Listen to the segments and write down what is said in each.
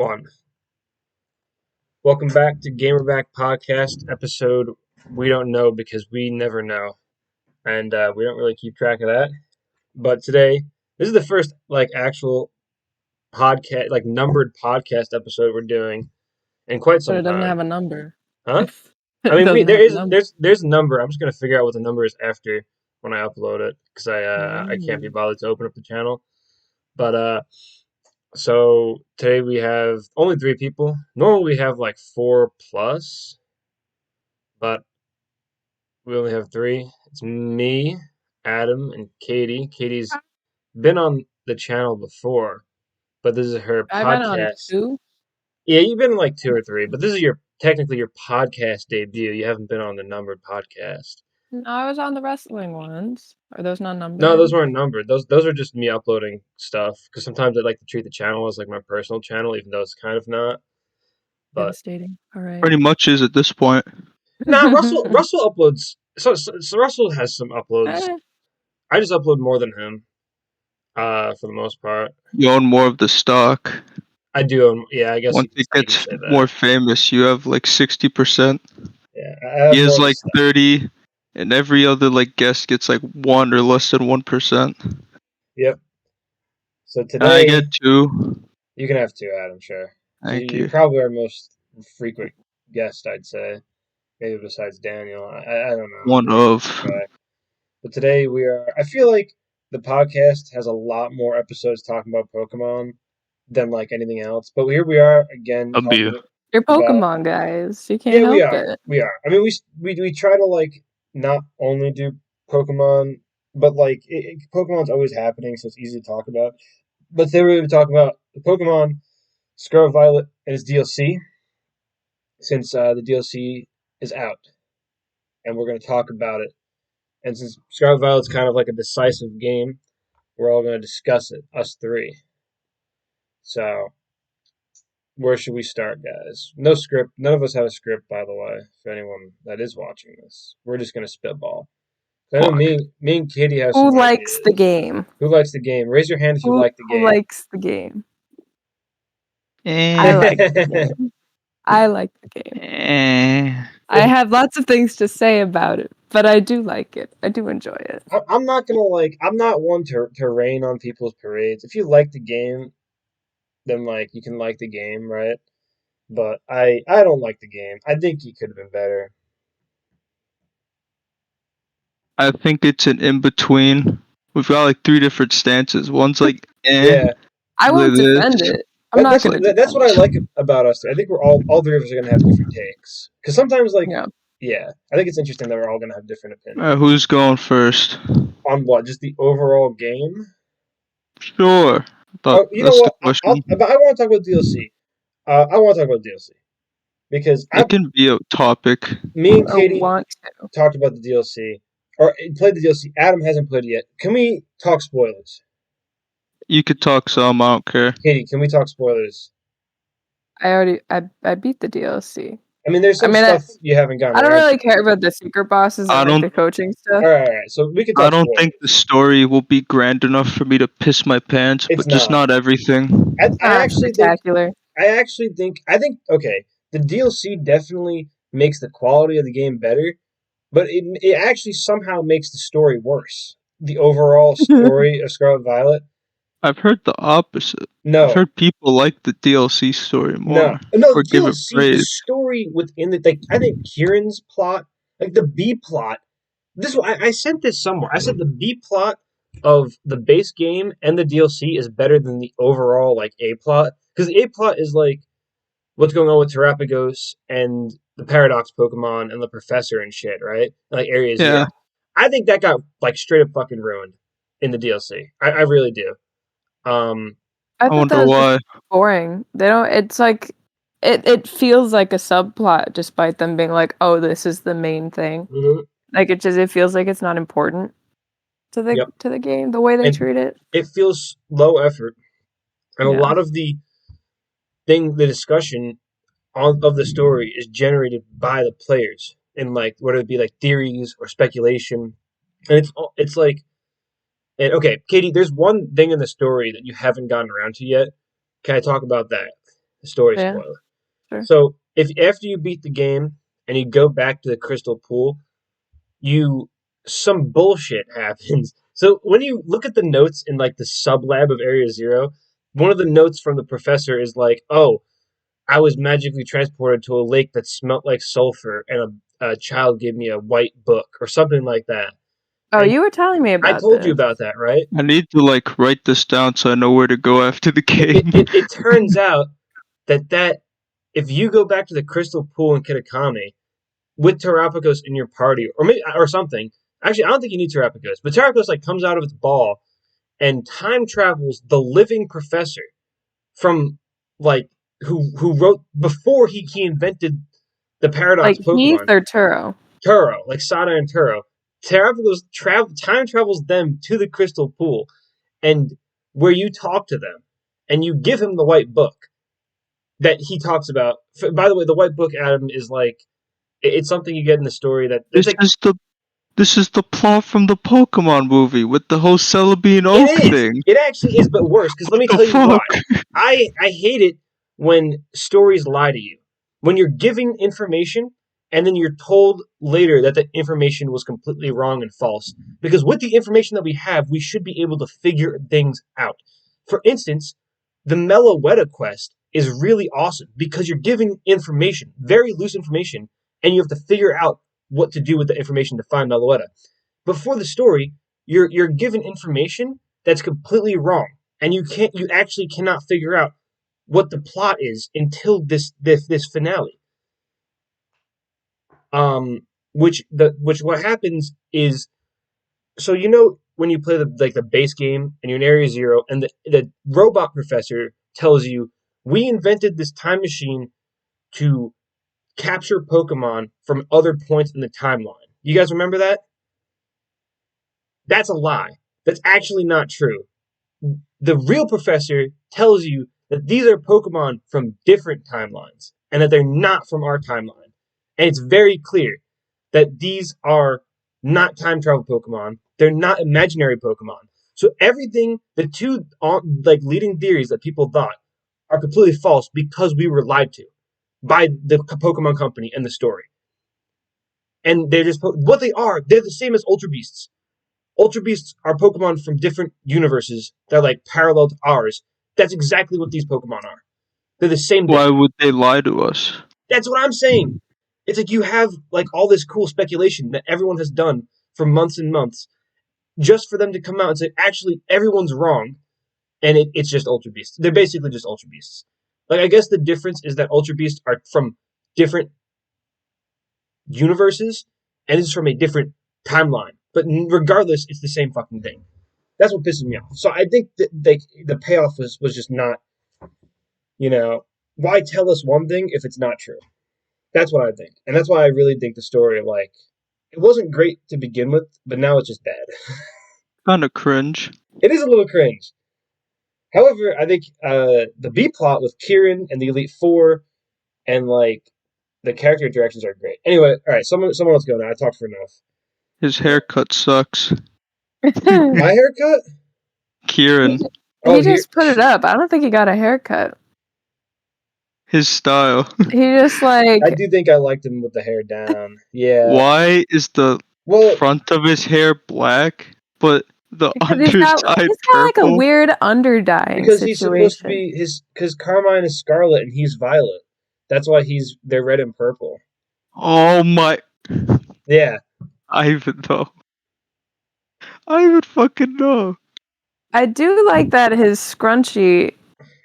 One. Welcome back to Gamerback podcast episode. We don't know because we never know, and we don't really keep track of that. But today, this is the first actual podcast, numbered podcast episode we're doing in quite But some it doesn't time. have a number. Huh? I It mean, doesn't have a number. there's a number. I'm just gonna figure out what the number is after when I upload it because I can't be bothered to open up the channel. But So today we have only 3 people. Normally we have like 4+, but we only have 3. It's me, Adam, and Katie. Katie's been on the channel before, but this is her I've been on podcast. 2. Yeah, you've been in like 2 or 3, but this is technically your podcast debut. You haven't been on the numbered podcast. No, I was on the wrestling ones. Are those not numbered? No, those weren't numbered. Those are just me uploading stuff because sometimes I like to treat the channel as like my personal channel, even though it's kind of not. But Devastating. All right. Pretty much is at this point. nah, Russell uploads. So Russell has some uploads. I just upload more than him, for the most part. You own more of the stock. I do own. Yeah, I guess Once it gets more famous, you have like 60%. Yeah, he has like 30, and every other like guest gets like 1 or less than 1%. Yep. So today I get 2. You can have 2, Adam. Sure. Thank you. You're probably our most frequent guest, I'd say. Maybe besides Daniel. I don't know. One of. Okay. But today I feel like the podcast has a lot more episodes talking about Pokemon than like anything else. But here we are again. You're Pokemon guys. You can't help it. We are. I mean, we try to like not only do Pokemon, but like Pokemon's always happening, so it's easy to talk about. But today we're going to be talking about the Pokemon Scarlet Violet and its DLC, since the DLC is out, and we're going to talk about it. And since Scarlet Violet's kind of like a decisive game, we're all going to discuss it, us 3. So, where should we start, guys? No script. None of us have a script, by the way, for anyone that is watching this. We're just going to spitball. I know me and Katie have some Who likes ideas. the game? Who likes the game? Raise your hand if you like the game. Who likes the game? I like the game. I like the game. I have lots of things to say about it, but I do like it. I do enjoy it. I'm not one to rain on people's parades. If you like the game, then like you can like the game, right? But I don't like the game. I think it could have been better. I think it's an in-between. We've got like 3 different stances. One's like, yeah. I won't defend it. That's what I like about us. I think we're all 3 of us are gonna have different takes. Because sometimes, I think it's interesting that we're all gonna have different opinions. Who's going first? On what? Just the overall game? Sure. You know what? I want to talk about DLC. I want to talk about DLC because it can be a topic. Me and Katie talked about the DLC or played the DLC. Adam hasn't played it yet. Can we talk spoilers? You could talk some. I don't care. Katie, can we talk spoilers? I beat the DLC. I mean, there's some stuff you haven't gotten. I don't really care about the secret bosses and the coaching stuff. All right. So we can talk. I don't think the story will be grand enough for me to piss my pants, but just not everything. I actually think okay, the DLC definitely makes the quality of the game better, but it actually somehow makes the story worse. The overall story of Scarlet Violet. I've heard the opposite. No. I've heard people like the DLC story more. No, the DLC, the story within I think Kieran's plot, like the B plot. I sent this somewhere. I said the B plot of the base game and the DLC is better than the overall like A plot, because the A plot is like what's going on with Terrapagos and the Paradox Pokemon and the Professor and shit, right? Like areas. Yeah. I think that got like straight up fucking ruined in the DLC. I really do. I wonder why. Boring. They don't. It's like it feels like a subplot, despite them being like, "Oh, this is the main thing." Mm-hmm. Like it feels like it's not important to the game. The way they treat it. It feels low effort, and a lot of the discussion of the story is generated by the players, and like whether it be like theories or speculation, and it's like. And okay, Katie, there's one thing in the story that you haven't gotten around to yet. Can I talk about that? The story Yeah. spoiler. Sure. So if after you beat the game and you go back to the crystal pool, some bullshit happens. So when you look at the notes in like the sub lab of Area Zero, one of the notes from the professor is like, "Oh, I was magically transported to a lake that smelt like sulfur, and a child gave me a white book," or something like that. Oh, And you were telling me I about told you this. about that, right? I need to like write this down so I know where to go after the game. It turns out that if you go back to the crystal pool in Kitakami with Terapagos in your party, or maybe or something. Actually, I don't think you need Terapagos, but Terapagos like comes out of its ball and time travels the living professor from like who wrote before he invented the Like paradox Heath Pokemon. or Turo? Turo, like Sada and Turo. Terapagos time travels them to the crystal pool, and where you talk to them, and you give him the white book that he talks about. By the way, the white book, Adam, is like it's something you get in the story that there's This like is the this is the plot from the Pokemon movie with the whole Celebi Oak it is. thing. It actually is, but worse. Because let What me the tell you why. fuck? I hate it when stories lie to you. When you're giving information and then you're told later that the information was completely wrong and false. Because with the information that we have, we should be able to figure things out. For instance, the Meloetta quest is really awesome because you're giving information, very loose information, and you have to figure out what to do with the information to find Meloetta. Before the story, you're given information that's completely wrong, and you actually cannot figure out what the plot is until this finale. Which what happens is, so when you play the base game and you're in Area Zero, and the robot professor tells you, we invented this time machine to capture Pokemon from other points in the timeline. You guys remember that? That's a lie. That's actually not true. The real professor tells you that these are Pokemon from different timelines and that they're not from our timeline. And it's very clear that these are not time travel Pokemon. They're not imaginary Pokemon. So everything, the two like leading theories that people thought are completely false because we were lied to by the Pokemon Company and the story. And they're just what they are. They're the same as Ultra Beasts. Ultra Beasts are Pokemon from different universes that are like parallel to ours. That's exactly what these Pokemon are. They're the same thing. Why would they lie to us? That's what I'm saying. It's like you have like all this cool speculation that everyone has done for months and months, just for them to come out and say, actually, everyone's wrong, and it's just Ultra Beasts. They're basically just Ultra Beasts. Like I guess the difference is that Ultra Beasts are from different universes, and this is from a different timeline. But regardless, it's the same fucking thing. That's what pisses me off. So I think that the payoff was just not, why tell us one thing if it's not true? That's what I think, and that's why I really think the story like it wasn't great to begin with, but now it's just bad. Kind of cringe. It is a little cringe. However, I think the B plot with Kieran and the Elite Four and like the character interactions are great. Anyway, all right, someone else go now. I talked for enough. His haircut sucks. My haircut? Kieran. He just put it up. I don't think he got a haircut. His style. He just like. I do think I liked him with the hair down. Yeah. Why is the front of his hair black, but the underside he's purple? like a weird underdyeing because situation. He's supposed to be because Carmine is scarlet and he's violet. That's why they're red and purple. Oh my. Yeah. I even know. I even fucking know. I do like that his scrunchie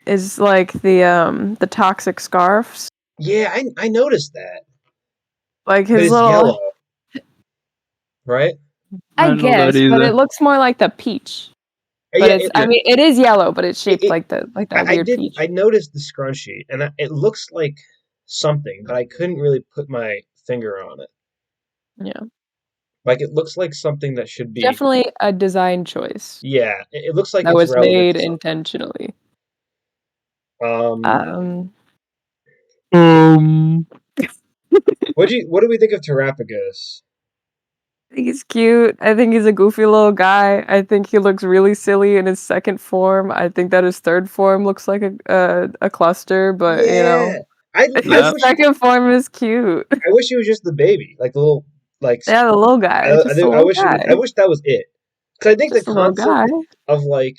is like the toxic scarves. Yeah, I noticed that. Like his little yellow. Right? I guess, but it looks more like the peach. But it is yellow, but it's shaped like that weird peach. I noticed the scrunchie, and it looks like something, but I couldn't really put my finger on it. Yeah. Like it looks like something that should be definitely a design choice. Yeah, it looks like that it's was made intentionally. What do we think of Terapagos? I think he's cute. I think he's a goofy little guy. I think he looks really silly in his second form. I think that his third form looks like a cluster, but Yeah, I his wish second form is cute. I wish he was just the baby, like the little like. Yeah, the little guy, just a I little wish guy, I wish that was it, because I think the just a little guy. concept of like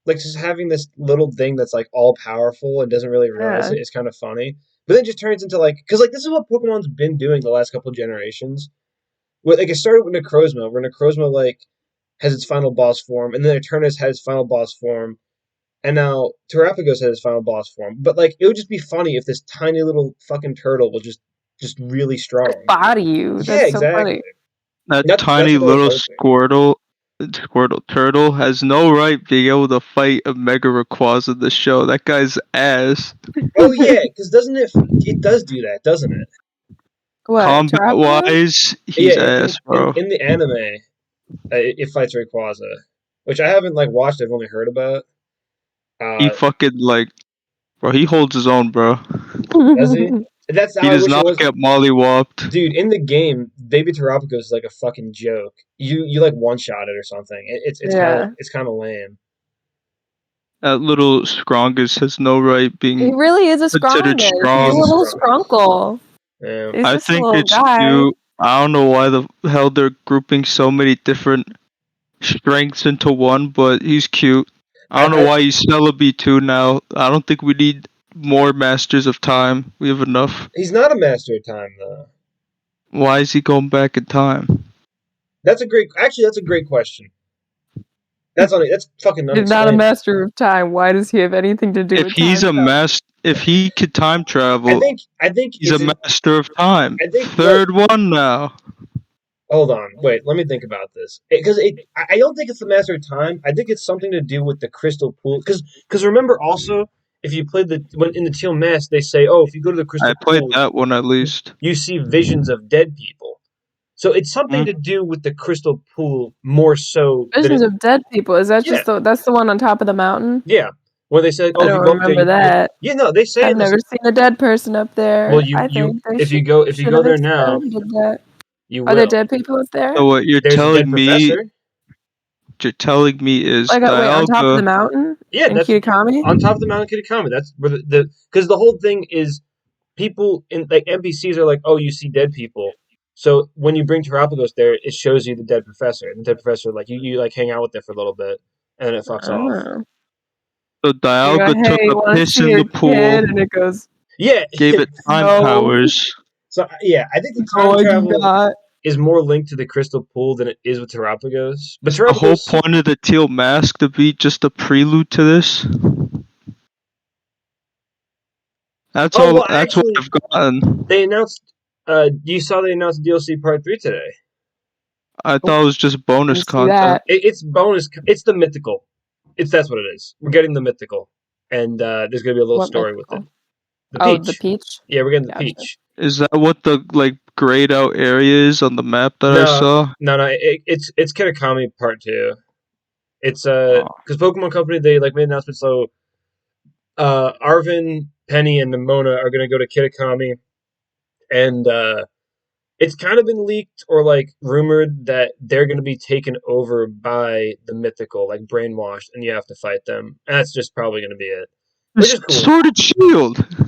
just having this little thing that's like all powerful and doesn't really realize Yeah, it is kind of funny. But then it just turns into like because like this is what Pokemon's been doing the last couple of generations. Like it started with Necrozma, where Necrozma like has its final boss form, and then Eternatus had its final boss form, and now Terrapagos had its final boss form. But like it would just be funny if this tiny little fucking turtle was just really strong. body you. Yeah, That's so exactly. funny. That That's tiny what I was little hoping. Squirtle turtle has no right being able to fight a Mega Rayquaza in the show. That guy's ass. Oh yeah, because doesn't it does do that, doesn't it? What, Combat Terrapagos? wise, Yeah, he's ass, bro. in the anime, it fights Rayquaza, which I haven't like watched. I've only heard about. He Uh, fucking like, bro. He holds his own, bro. does he? That's He how I does wish it not was. get mollywopped. Dude, in the game, Baby Terrapagos is like a fucking joke. You like one shot it or something. Yeah, It's kind of lame. That little Scrongus has no right he being really is a considered Scrongus. He's He a is a strong. little strong. scrunkle. Yeah. He's I just a think little it's guy. cute. I don't know why the hell they're grouping so many different strengths into one, but he's cute. I don't know I why he's Celebi too now. I don't think we need more Masters of Time. We have enough. he's not a master of time though. Why is he going back in time? That's a great question. That's fucking He's not a unexplained. master of time. Why does he have anything to do If with he's time a travel? if he could time travel, I think he's a master of time. I think what Third one now. hold on, wait, let me think about this. I don't think it's the Master of Time. I think it's something to do with the crystal pool. Because remember also, if you played when in the Teal Mask, they say, oh, if you go to the I crystal played pool, that one at least. you see visions of dead people. So it's something Mm. to do with the crystal pool more so than Visions it. of dead people. Is that Yeah, just that's the one on top of the mountain? yeah. Where they say, I oh, if you don't go up there, remember that. yeah, no, they say I've in this. never seen a dead person up Well, there. I think they if you should go have there now, expanded that. you Are there will. dead people up there? So what There's a dead professor. you're telling me is Like, wait, on top of the Dialga. mountain Yeah, in that's Kitakami? on top of the Mount Kitakami. That's where the because the whole thing is people in like NPCs are like, oh, you see dead people. So when you bring Terrapagos there, it shows you the dead professor. And the dead professor, like you like hang out with it for a little bit, and then it fucks off. Oh. So You go, Dialga took hey, a you want to piss see in your the pool, kid? And it goes, Yeah. gave it time no, powers. So yeah, I think the no, time I do travel not. is more linked to the crystal pool than it is with Terrapagos. But The whole Terrapagos, point of the teal mask to be just a prelude to this. That's oh all. well, That's what actually, I've gotten. they announced. You saw they announced DLC Part 3 today. I thought it was just bonus Didn't see content. that. It's bonus. It's the mythical. That's what it is. We're getting the mythical, and there's gonna be a little What story with it. mythical? The Oh, the peach. peach? Yeah, we're getting the Gotcha. peach. Is that what the like grayed out area is on the map that I No, saw? no. It's Kitakami Part 2. It's Oh, because Pokemon Company they like made an announcement. So Arvin, Penny, and Nimona are gonna go to Kitakami, and it's kind of been leaked or like rumored that they're gonna be taken over by the mythical, like brainwashed, and you have to fight them. And that's just probably gonna be it, which is cool. Sword and Shield.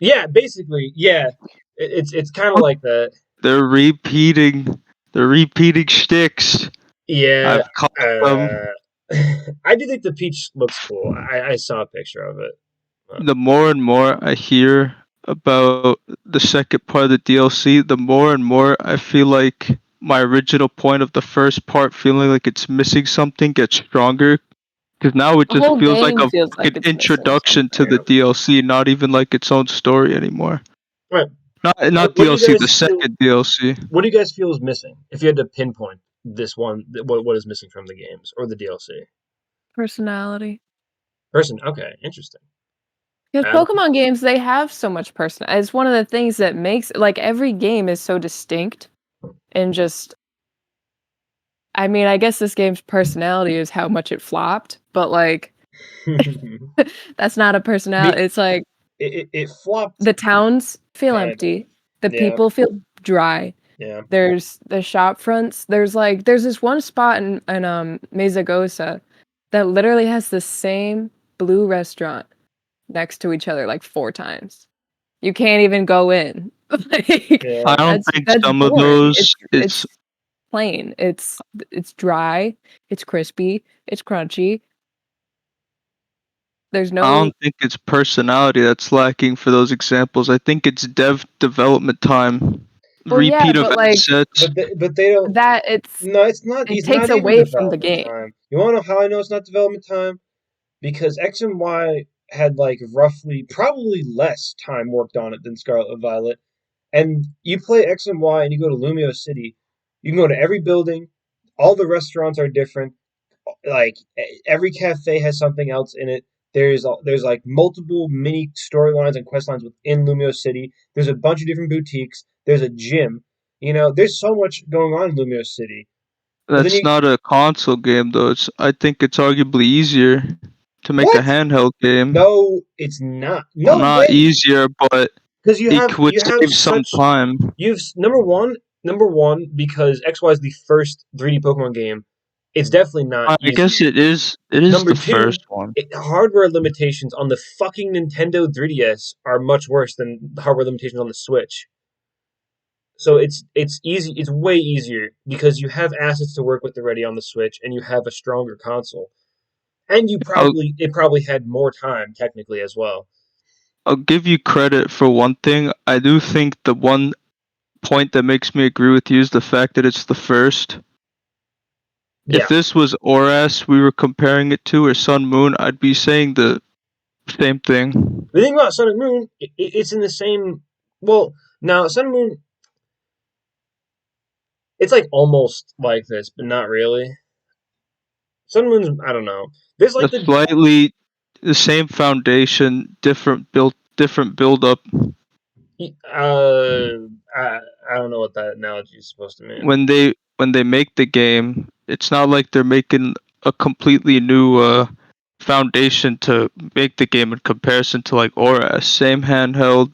Yeah, basically, yeah. It's kind of like that. They're repeating. They're repeating shticks. Yeah. I've caught them. Uh, I do think the peach looks cool. I saw a picture of it. The more and more I hear about the second part of the DLC, the more and more I feel like my original point of the first part, feeling like it's missing something, gets stronger. Because now it The just whole feels like game a feels like fucking it's missing introduction to the something. DLC, not even like its own story anymore. Right. Not What do you DLC, the guys feel? second DLC. What do you guys feel is missing? If you had to pinpoint this one, what is missing from the games or the DLC? Personality. Okay, interesting. Because Pokemon games, they have so much personality. It's one of the things that makes, like, every game is so distinct and just, I mean, I guess this game's personality is how much it flopped, but, like, that's not a personality. It's like, it flopped. the towns feel Kind of. empty, the Yeah. people feel dry, Yeah. There's the shop fronts. There's this one spot in Mesagosa that literally has the same blue restaurant next to each other like 4 times. You can't even go in. Like I Yeah. don't think that's some of boring. those It's plain. It's dry. It's crispy. It's crunchy. There's I no don't think it's personality that's lacking for those examples. I think it's development time, well, yeah, repeat of but like assets. But they don't. that No, it's not. it It's takes not even away from the development game. time. You want to know how I know it's not development time? Because X and Y had like roughly, probably less time worked on it than Scarlet and Violet. And you play X and Y, and you go to Lumio City. You can go to every building. All the restaurants are different. Like every cafe has something else in it. There's like multiple mini storylines and quest lines within Lumio City. There's a bunch of different boutiques. There's a gym. There's so much going on in Lumio City. But then That's you not a console game though. I think it's arguably easier to make a what? handheld game. No, it's not. Well, No not way. easier, but Because you it have would you have save some such time. you've number one because XY is the first 3D Pokemon game. It's definitely not I guess easier. it is. It is Number the two, first one. hardware limitations on the fucking Nintendo 3DS are much worse than the hardware limitations on the Switch. So it's easy. It's way easier because you have assets to work with already on the Switch, and you have a stronger console, and I'll it probably had more time technically as well. I'll give you credit for one thing. I do think the one point that makes me agree with you is the fact that it's the first. If Yeah, this was ORAS we were comparing it to, or Sun Moon, I'd be saying the same thing. the thing about Sun and Moon, it's in the same. Well, now Sun and Moon, it's like almost like this, but not really. Sun and Moon's, I don't know. There's like A the slightly the same foundation, different build up. uh, I don't know what that analogy is supposed to mean. When they make the game, it's not like they're making a completely new foundation to make the game in comparison to like ORAS. Same handheld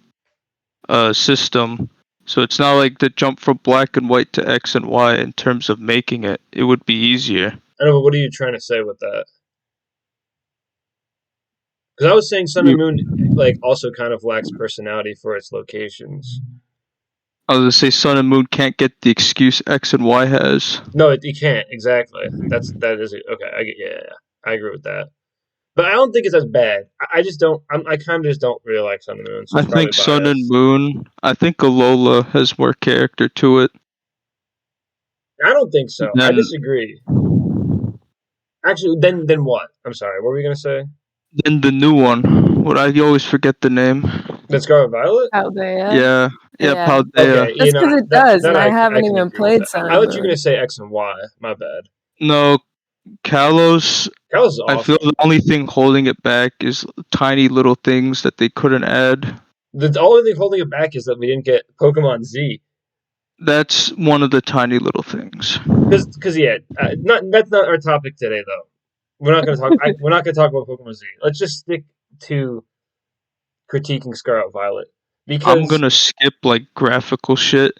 system. So it's not like the jump from black and white to X and Y in terms of making it. It would be easier. I know, but what are you trying to say with that? Because I was saying Sun and You, Moon like also kind of lacks personality for its locations. I was gonna say Sun and Moon can't get the excuse X and Y has. No, it can't exactly. That is okay. Yeah, I agree with that. But I don't think it's as bad. I just don't. I kind of just don't really like Sun and Moon, so I it's probably think Sun and biased. Moon. I think Alola has more character to it I don't think so. I than disagree. Actually, then what? I'm sorry. What were we gonna say? than the new one. What I always forget the name. Then Scarlet Violet. out there. Yeah, yeah, Yeah. Paldea. Okay, That's because it that does, that and I I haven't can even agree with played that. Sun I and thought you were gonna Moon. say X and Y. My bad. No, Kalos. Kalos is I feel awesome. the only thing holding it back is tiny little things that they couldn't add. The only thing holding it back is that we didn't get Pokemon Z. That's one of the tiny little things. Because yeah, not that's not our topic today though. We're not gonna talk. We're not gonna talk about Pokemon Z. Let's just stick to critiquing Scarlet Violet I'm because gonna skip like graphical shit.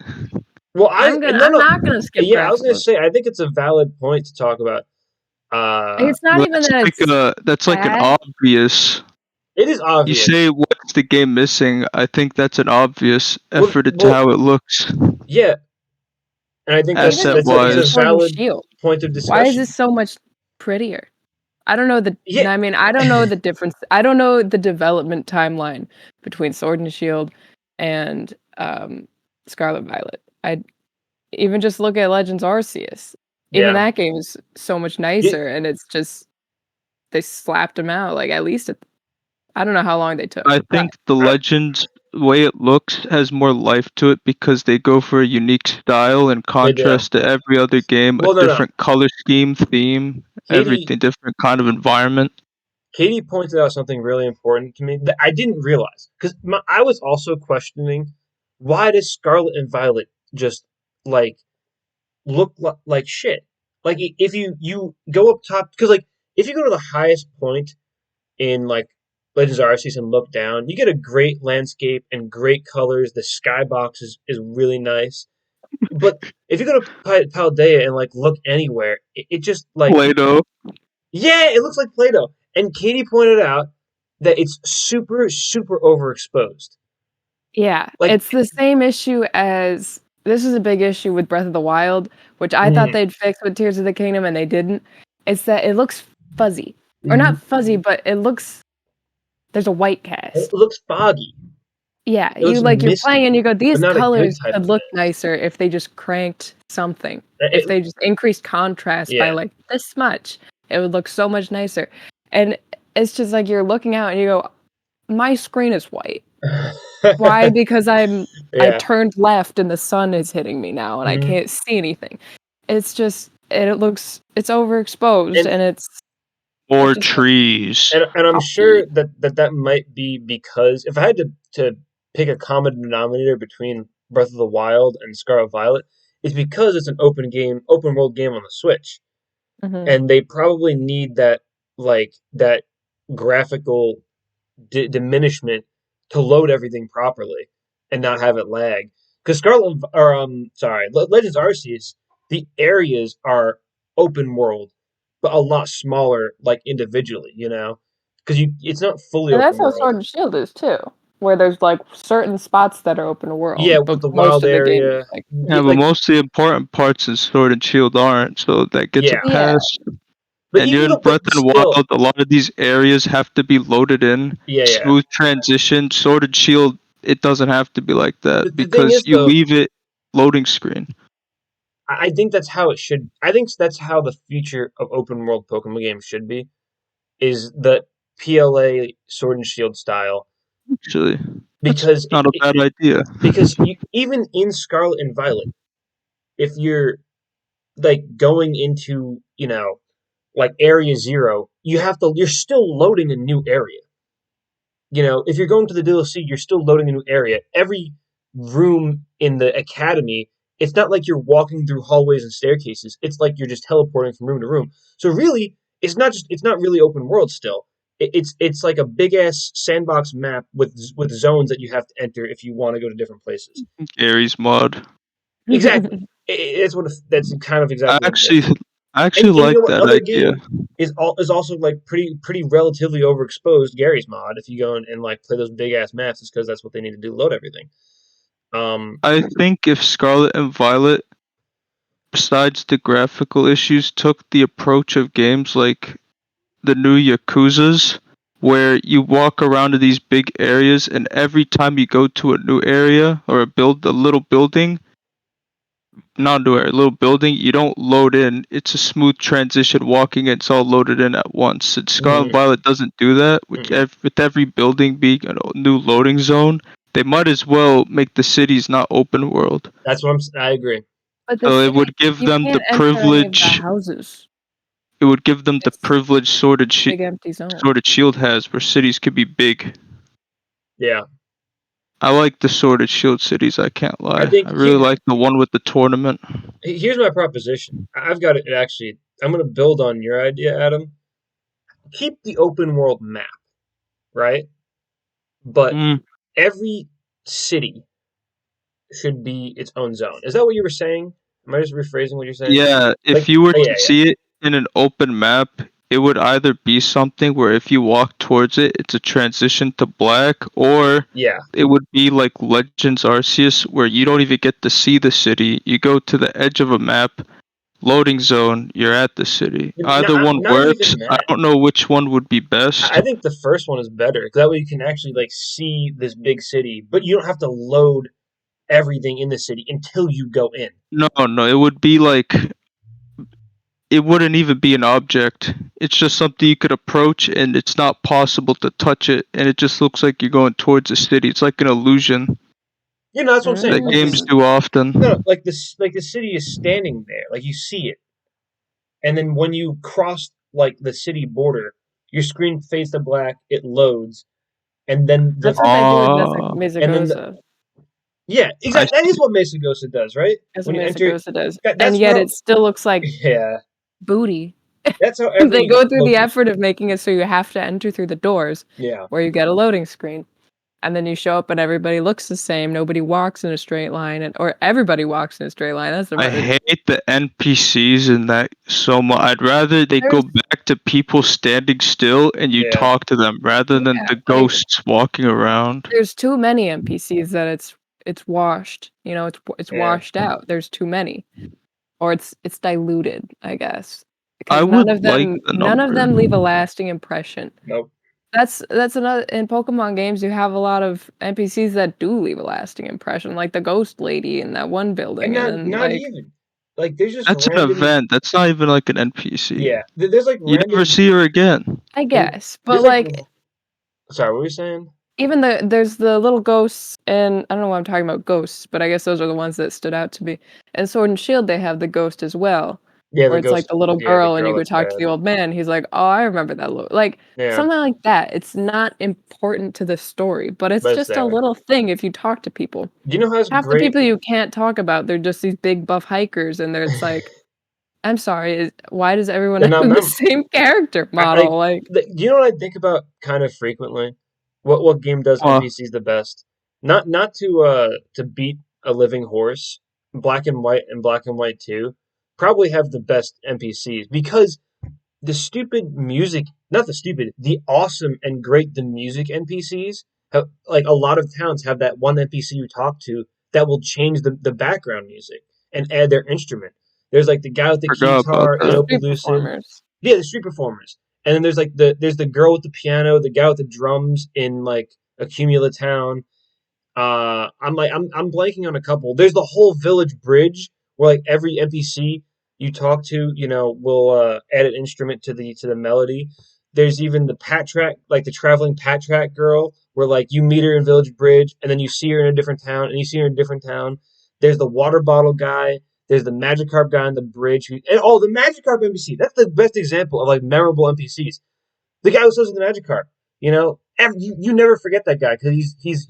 well, I'm not gonna skip yeah, I was gonna graphical. say I think it's a valid point to talk about. It's not even That's that like it's an bad. obvious. It is You obvious. say what's the game missing? I think that's an obvious effort into Well, how it looks, yeah, and I think Even that's even a asset-wise. Sword and valid Shield. point of Why is discussion. this so much prettier? I don't know Yeah, I don't know the difference. I don't know the development timeline between Sword and Shield and Scarlet Violet. I even just look at Legends Arceus. Even yeah. that game is so much It, nicer, and it's just they slapped him out. Like at least I don't know how long they took. I I, think the I, Legends way it looks has more life to it because they go for a unique style in they do. contrast to every other game, a Well, no. different color scheme, theme, Katie everything, different kind of environment. Katie pointed out something really important to me that I didn't realize because I was also questioning why does Scarlet and Violet just like look like shit? Like if you go up top because like if you go to the highest point in like Legends Arceus and look down, you get a great landscape and great colors. The skybox is really nice. But if you go to Paldea and like look anywhere, it just like Play-Doh. yeah, it looks like Play-Doh. And Katie pointed out that it's super super overexposed. Yeah, Like, it's the same issue as this is a big issue with Breath of the Wild, which I thought mm, they'd fix with Tears of the Kingdom and they didn't. It's that it looks fuzzy. Or not mhm. fuzzy, but it looks there's a white It cast. looks foggy. Yeah, It looks you're playing misty, and you go, but these not a good colors type could of look mist. nicer if they just cranked something. If It, they just increased contrast by yeah. like this much, it would look so much nicer. And it's just like you're looking out and you go, my screen is white. Why? Because I Yeah. turned left and the sun is hitting me now and I Mhm. can't see anything. It's just it's overexposed And and it More just looks trees. and I'm choppy. sure that might be because if I had to pick a common denominator between Breath of the Wild and Scarlet Violet, it's because it's an open world game on the Switch, Hmm. and they probably need that graphical diminishment to load everything properly and not have it lag. Because Legends Arceus, the areas are open world, but a lot smaller, like individually, because it's not fully And that's open how world. Sword and Shield is too, where there's like certain spots that are open Yeah, world, with but the most wild of the game is area, like, Yeah, but like most of the important parts in Sword and Shield aren't, so that gets a yeah, yeah. pass. but And you're even in though, but Breath and still, Wild, a lot of these areas have to be loaded in. yeah, yeah. Smooth transition. Sword and Shield, it doesn't have to be like that The thing because is you though, leave it loading screen. I think that's how it should. I think that's how the future of open world Pokemon games should be. Is the PLA Sword and Shield style Actually, that's because not a bad idea. even in Scarlet and Violet, if you're like going into like area 0, you're still loading a new area. If you're going to the DLC, you're still loading a new area. Every room in the academy, it's not like you're walking through hallways and staircases. It's like you're just teleporting from room to room. So really, it's not really open world still. It's like a big ass sandbox map with zones that you have to enter if you want to go to different places. Gary's mod. Exactly. That's kind of I exactly what it actually, is. I And actually you like know what that other idea. game is also like pretty relatively overexposed? Gary's mod. If you go and like play those big ass maps, it's because that's what they need to do to load everything. Um, I think if Scarlet and Violet, besides the graphical issues, took the approach of games like the new Yakuzas, where you walk around to these big areas, and every time you go to a new area or a little building, not new area, a little building, you don't load in. It's a smooth transition walking. It's all loaded in at once. And Scarlet and mm, Violet doesn't do that. mm. With every building being a new loading zone, they might as well make the cities not open world. I agree. But the So it city, would give you them the can't enter any of the privilege. houses. It would give them the It's privilege big empty zone. Sword and Shield has, where cities could be big. Yeah, I like the Sword and Shield cities. I can't I lie. think I really like the one with the tournament. here's my proposition. I've got it actually. I'm going to build on your idea, Adam. Keep the open world map, right? But Mm, every city should be its own zone. Is that what you were saying? Am I just rephrasing what you're saying? yeah, if Like, you were oh, to yeah, yeah, see it in an open map, it would either be something where if you walk towards it, it's a transition to black, or yeah. it would be like Legends Arceus, where you don't even get to see the city. You go to the edge of a map, loading zone, you're at the city. Either one Not works. even I that. don't know which one would be best. I think the first one is better because that way you can actually like see this big city, but you don't have to load everything in the city until you go in. No, no, it would be like it wouldn't even be an object. It's just something you could approach and it's not possible to touch it and it just looks like you're going towards a city. It's like an illusion That's what I'm saying. that Like games Mm. do no, often. like the city is standing there, like you see it, and then when you cross like the city border, your screen fades to black, it loads, and then That's what they do with Oh, Mizagoza. yeah, I exactly. That is see. what Mesagosa does, right? That's When what you enter, Mizagoza does. And that's yet how it still looks like yeah, booty. that's how They every go through the Pokemon effort of making it so you have to enter through the doors yeah. where you get a loading screen. and then you show up and everybody looks the same. Nobody walks in a straight line, or everybody walks in a straight line. That's the I part. hate the NPCs in that so much. I'd rather they go back to people standing still and you Yeah. talk to them rather than the ghosts walking around. There's too many NPCs that it's washed. You know, it's Yeah. washed out. There's too many, or it's diluted, I guess. I Because would like the none of number. them leave a lasting impression. Nope. That's another, in Pokemon games you have a lot of NPCs that do leave a lasting impression, like the ghost lady in that one building, And and then not even. Like there's just That's an random. event. That's not even like an NPC. Yeah. There's like You random. never see her again. I guess, but There's like sorry, what were you saying? even there's the little ghosts, and I don't know why I'm talking about ghosts, but I guess those are the ones that stood out to me. And Sword and Shield, they have the ghost as well. Yeah, Where the it's like ghost. the little Yeah, the girl, and you girl go that's talk to bad. the old man. He's like, "Oh, I remember that." Like Yeah. something like that. It's not important to the story, but it's just a little thing if you talk to people. Do you know how it's Half great? the people you can't talk about, they're just these big buff hikers, and it's like, I'm sorry, why does everyone They're have not the memorable. same character model? Do you know what I think about kind of frequently? What game does NPCs the best? Not to beat a living horse. Black and White and Black and White 2 probably have the best NPCs because the stupid music, not the stupid, the awesome and great the music NPCs have, like a lot of towns have that one NPC you talk to that will change the background music and add their instrument. There's like the guy with the Forgot about guitar in that. Opal Lucid. Yeah, the street performers. And then there's like there's the girl with the piano, the guy with the drums in like Accumula Town. I'm blanking on a couple. There's the whole village bridge where like every NPC you talk to, will add an instrument to the melody. There's even the Pat Track, like the traveling Pat Track girl, where like you meet her in Village Bridge and then you see her in a different town and you see her in a different town. There's the water bottle guy. There's the Magikarp guy on the bridge. And the Magikarp NPC. That's the best example of like memorable NPCs. The guy who sells you the Magikarp. You never forget that guy because he's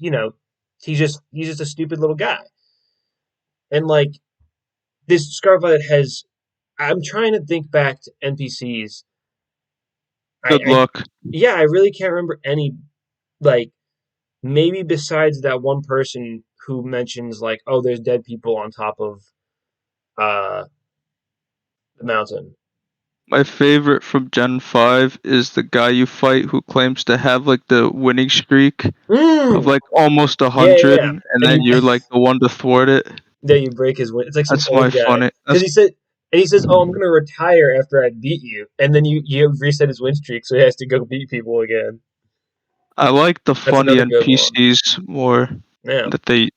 just a stupid little guy. And like this Scarlet Violet has, I'm trying to think back to NPCs. Good luck. Yeah, I really can't remember any. Like maybe besides that one person who mentions like, oh, there's dead people on top of the mountain. My favorite from Gen 5 is the guy you fight who claims to have like the winning streak of like almost 100, Yeah. and then you're like the one to thwart it. Yeah, you break his win. It's like some That's old my guy. funny. Because he says, "Oh, I'm gonna retire after I beat you," and then you reset his win streak, so he has to go beat people again. I like the funny another good one. NPCs more Yeah. that they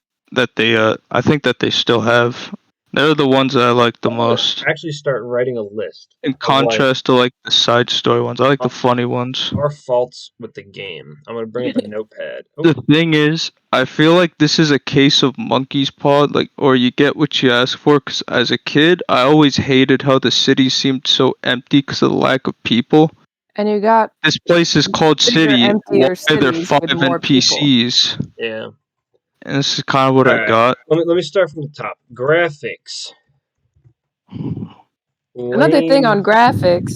I think that they still have. They're the ones that I like the most. Actually, start writing a list. In contrast to like the side story ones, I like the funny ones. Our faults with the game. I'm gonna bring up a notepad. The thing is, I feel like this is a case of monkey's paw, like, or you get what you ask for. Because as a kid, I always hated how the city seemed so empty because of the lack of people. And you got this place is called City. Why are there 5 NPCs? People. Yeah. And this is kind of what I got. Let me start from the top. Graphics. Another thing on graphics,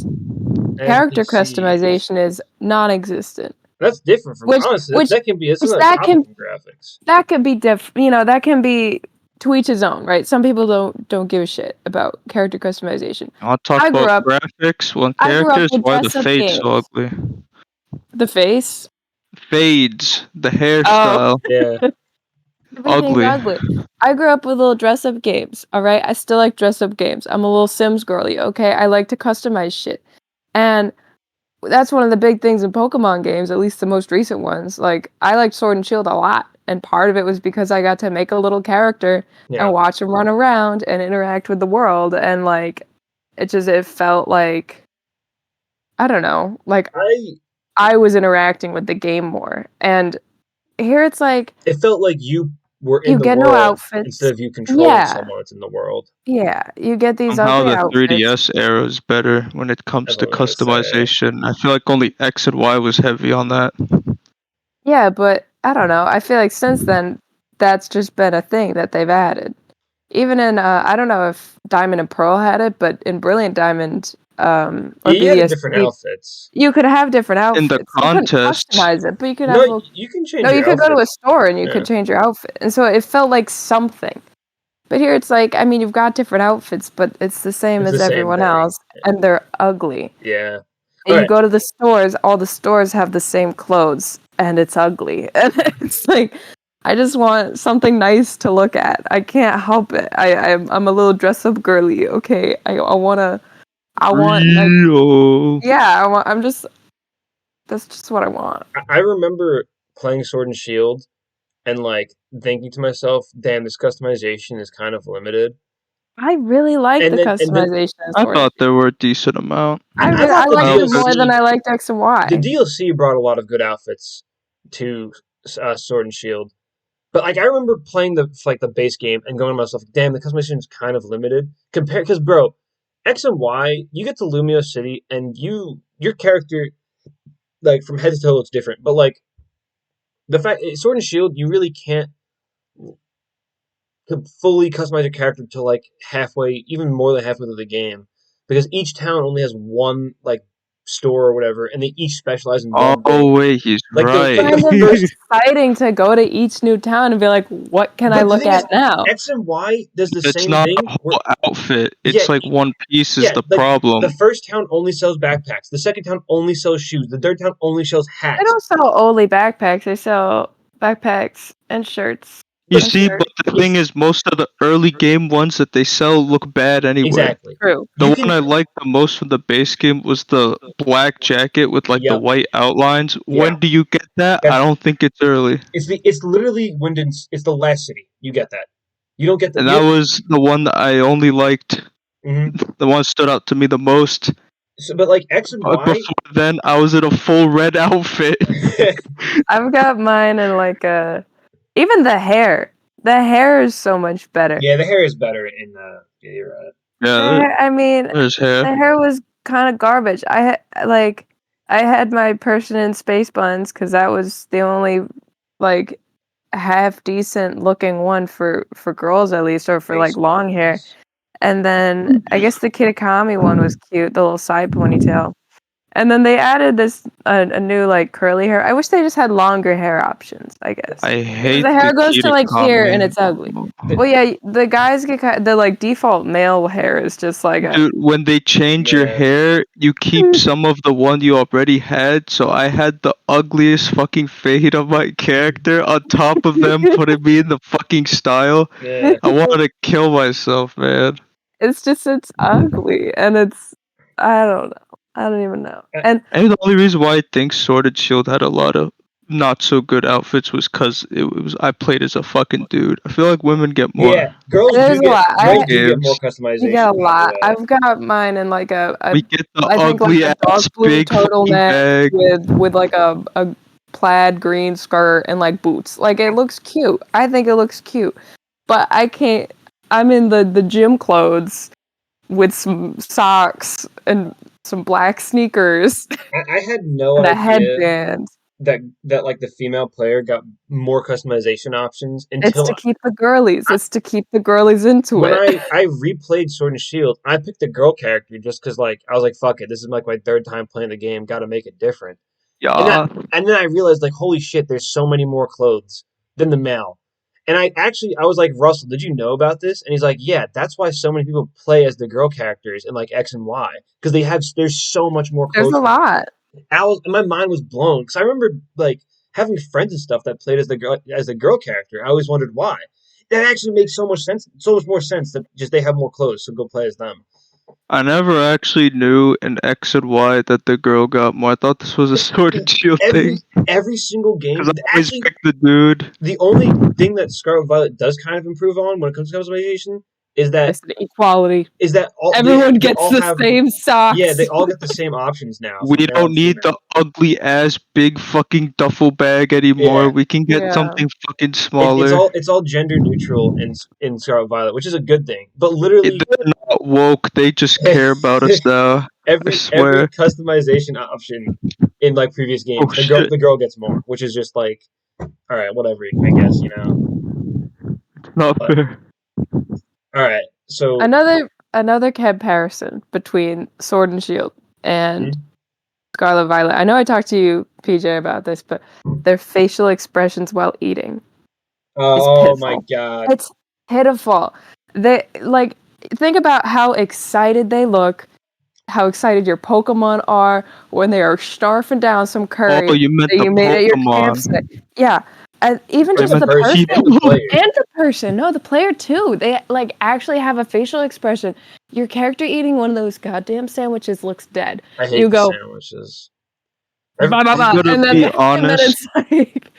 character customization is non-existent. That's different from honestly. That can be graphics. That could be that can be to each his own, right? Some people don't give a shit about character customization. I'll talk about graphics. One characters, why the fade's so ugly. The face? Fades. The hairstyle. Yeah. Ugly. I grew up with little dress-up games, alright? I still like dress-up games. I'm a little Sims girly, okay? I like to customize shit. And that's one of the big things in Pokemon games, at least the most recent ones. Like, I liked Sword and Shield a lot. And part of it was because I got to make a little character and watch him run around and interact with the world. And, like, it felt like, I don't know, like, I was interacting with the game more. And here it's like... It felt like you were in the world no outfits. Instead of you controlling someone that's in the world. Yeah, you get these ugly outfits. How the 3DS era is better when it comes to customization. I feel like only X and Y was heavy on that. Yeah, but I don't know. I feel like since then, that's just been a thing that they've added. Even in, I don't know if Diamond and Pearl had it, but in Brilliant Diamond, or You had different BSP, outfits. you could have different In the outfits. You couldn't contest, customize it, but you could have No, you can change no, your you could go to a outfits. store and you Yeah. could change your outfit. And so it felt like something. But here it's like, I mean, you've got different outfits, but it's the same It's as the same everyone thing. else, and they're ugly. Yeah. And you Alright. go to the stores, all the stores have the same clothes, and it's ugly. And it's like, I just want something nice to look at. I can't help it. I'm a little dress up girly. Okay, I want like, Rio. yeah, that's just what I want. I remember playing Sword and Shield and like thinking to myself, damn, this customization is kind of limited. I really like the And then customization in I Sword. thought there were a decent amount. I thought I the liked it more DLC than I liked X and Y. the DLC brought a lot of good outfits to Sword and Shield. But like I remember playing the base game and going to myself, damn, the customization is kind of limited. Because bro, X and Y, you get to Lumio City and your character like from head to toe looks different. But like the fact Sword and Shield, you really can't fully customize your character to like halfway, even more than halfway through the game, because each town only has one like store or whatever, and they each specialize in one thing. Oh wait, he's Like the right. Kind of first, exciting to go to each new town and be like, what can I but the look thing is, at now? X and Y does the It's same not a thing. Where whole outfit. yeah, It's like one piece is yeah, the like the problem. first town only sells backpacks, the second town only sells shoes, the third town only sells They hats. don't sell only backpacks. They sell backpacks and shirts. You But And see, but shirts. the thing is, most of the early game ones that they sell look bad anyway. exactly, True. The you one can. I liked the most from the base game was the black jacket with like the Yep, white outlines. yeah. When do you get that? I That's don't think it's early. it's literally Wyndon's. It's the last city. You get that. You don't get that. And that was the one that I only liked. Mhm. The one that stood out to me the most. So, but like X and But Y, before then, I was in a full red outfit. I've got mine in like a. Even the hair. The hair is so much better. yeah, the hair is better in. Yeah, you're right. Yeah, I mean, there's the hair. hair was kind of garbage. I had my person in space buns because that was the only like half decent looking one for girls at least, or for like long hair. And then I guess the Kitakami one was cute, the little side ponytail. And then they added this a new like curly hair. I wish they just had longer hair options. I guess I 'cause hate the hair the goes to like here and Kitakami. it's ugly. Well, yeah, the guys get the like default male hair is just like a Dude, when they change your Yeah. hair, you keep some of the one you already had. So I had the ugliest fucking fade of my character on top of them putting me in the fucking style. Yeah. I wanted to kill myself, man. it's ugly and it's I don't know. I don't even know. And And the only reason why I think Sword and Shield had a lot of not so good outfits was because it was I played as a fucking dude. I feel like women get more. Yeah, girls there's do a lot. get more Games. You get a customization, by the lot. way. I've got mine in like We get the I think like ugly a ass dark blue big fucking turtleneck bag. with like a plaid green skirt and like boots. Like it looks cute. I think it looks cute. But I can't I'm in the gym clothes with some socks and some black sneakers I had no and a idea headband. that like the female player got more customization options It's to until keep the girlies. It's to keep the girlies into when it. I replayed Sword and Shield. I picked the girl character just because like I was like, fuck it, this is like my third time playing the game. Got to make it different. And Yeah. and then I realized like, holy shit, there's so many more clothes than the male. And I was like, Russell, did you know about this? And he's like, yeah, that's why so many people play as the girl characters in like X and Y because there's so much more There's clothes a for them. lot. My mind was blown because I remember like having friends and stuff that played as the girl character. I always wondered why. That actually makes so much sense, so much more sense that just they have more clothes, so go play as them. I never actually knew in X and Y that the girl got more. I thought this was a Sword and Shield Every thing. every single game, Because I always actually, picked the dude. the only thing that Scarlet Violet does kind of improve on when it comes to customization It's the equality. is that all Everyone they gets all the have same yeah socks. they all get the same options now We for male don't and need the female. ugly ass big fucking duffel bag anymore. Yeah, We can get Yeah. something fucking it, smaller. it's all gender neutral in Scarlet Violet, which is a good thing. But They're literally not woke. They just care about us now. I every swear. customization option in like previous Oh games, shit. the girl gets more, which is just like all right, whatever, I guess. Not But fair. all right, so Another another comparison between Sword and Shield and Mhm. Scarlet Violet. I know I talked to you, PJ, about this, but their facial expressions while eating is Oh my pitiful. god. It's pitiful. They like think about how excited they look, how excited your Pokemon are when they are starfing down some curry Oh, you meant that the you made at your Pokemon. campsite. Yeah. And even I And just the meant the the person person and the people. player. and the person. No, the player too. They like actually have a facial expression. Your character eating one of those goddamn sandwiches looks dead. I hate You the go sandwiches. bah, bah, I'm bah, gonna and then be honest. it's like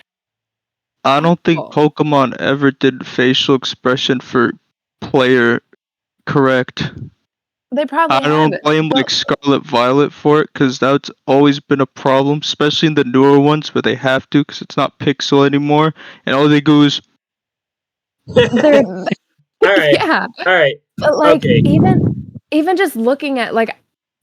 I don't think oh, Pokemon ever did facial expression for player correct. they probably I don't haven't. blame But like Scarlet Violet for it because that's always been a problem, especially in the newer ones where they have to because it's not pixel anymore, and all they go is they're Alright. yeah. Alright. But like Okay. even just looking at like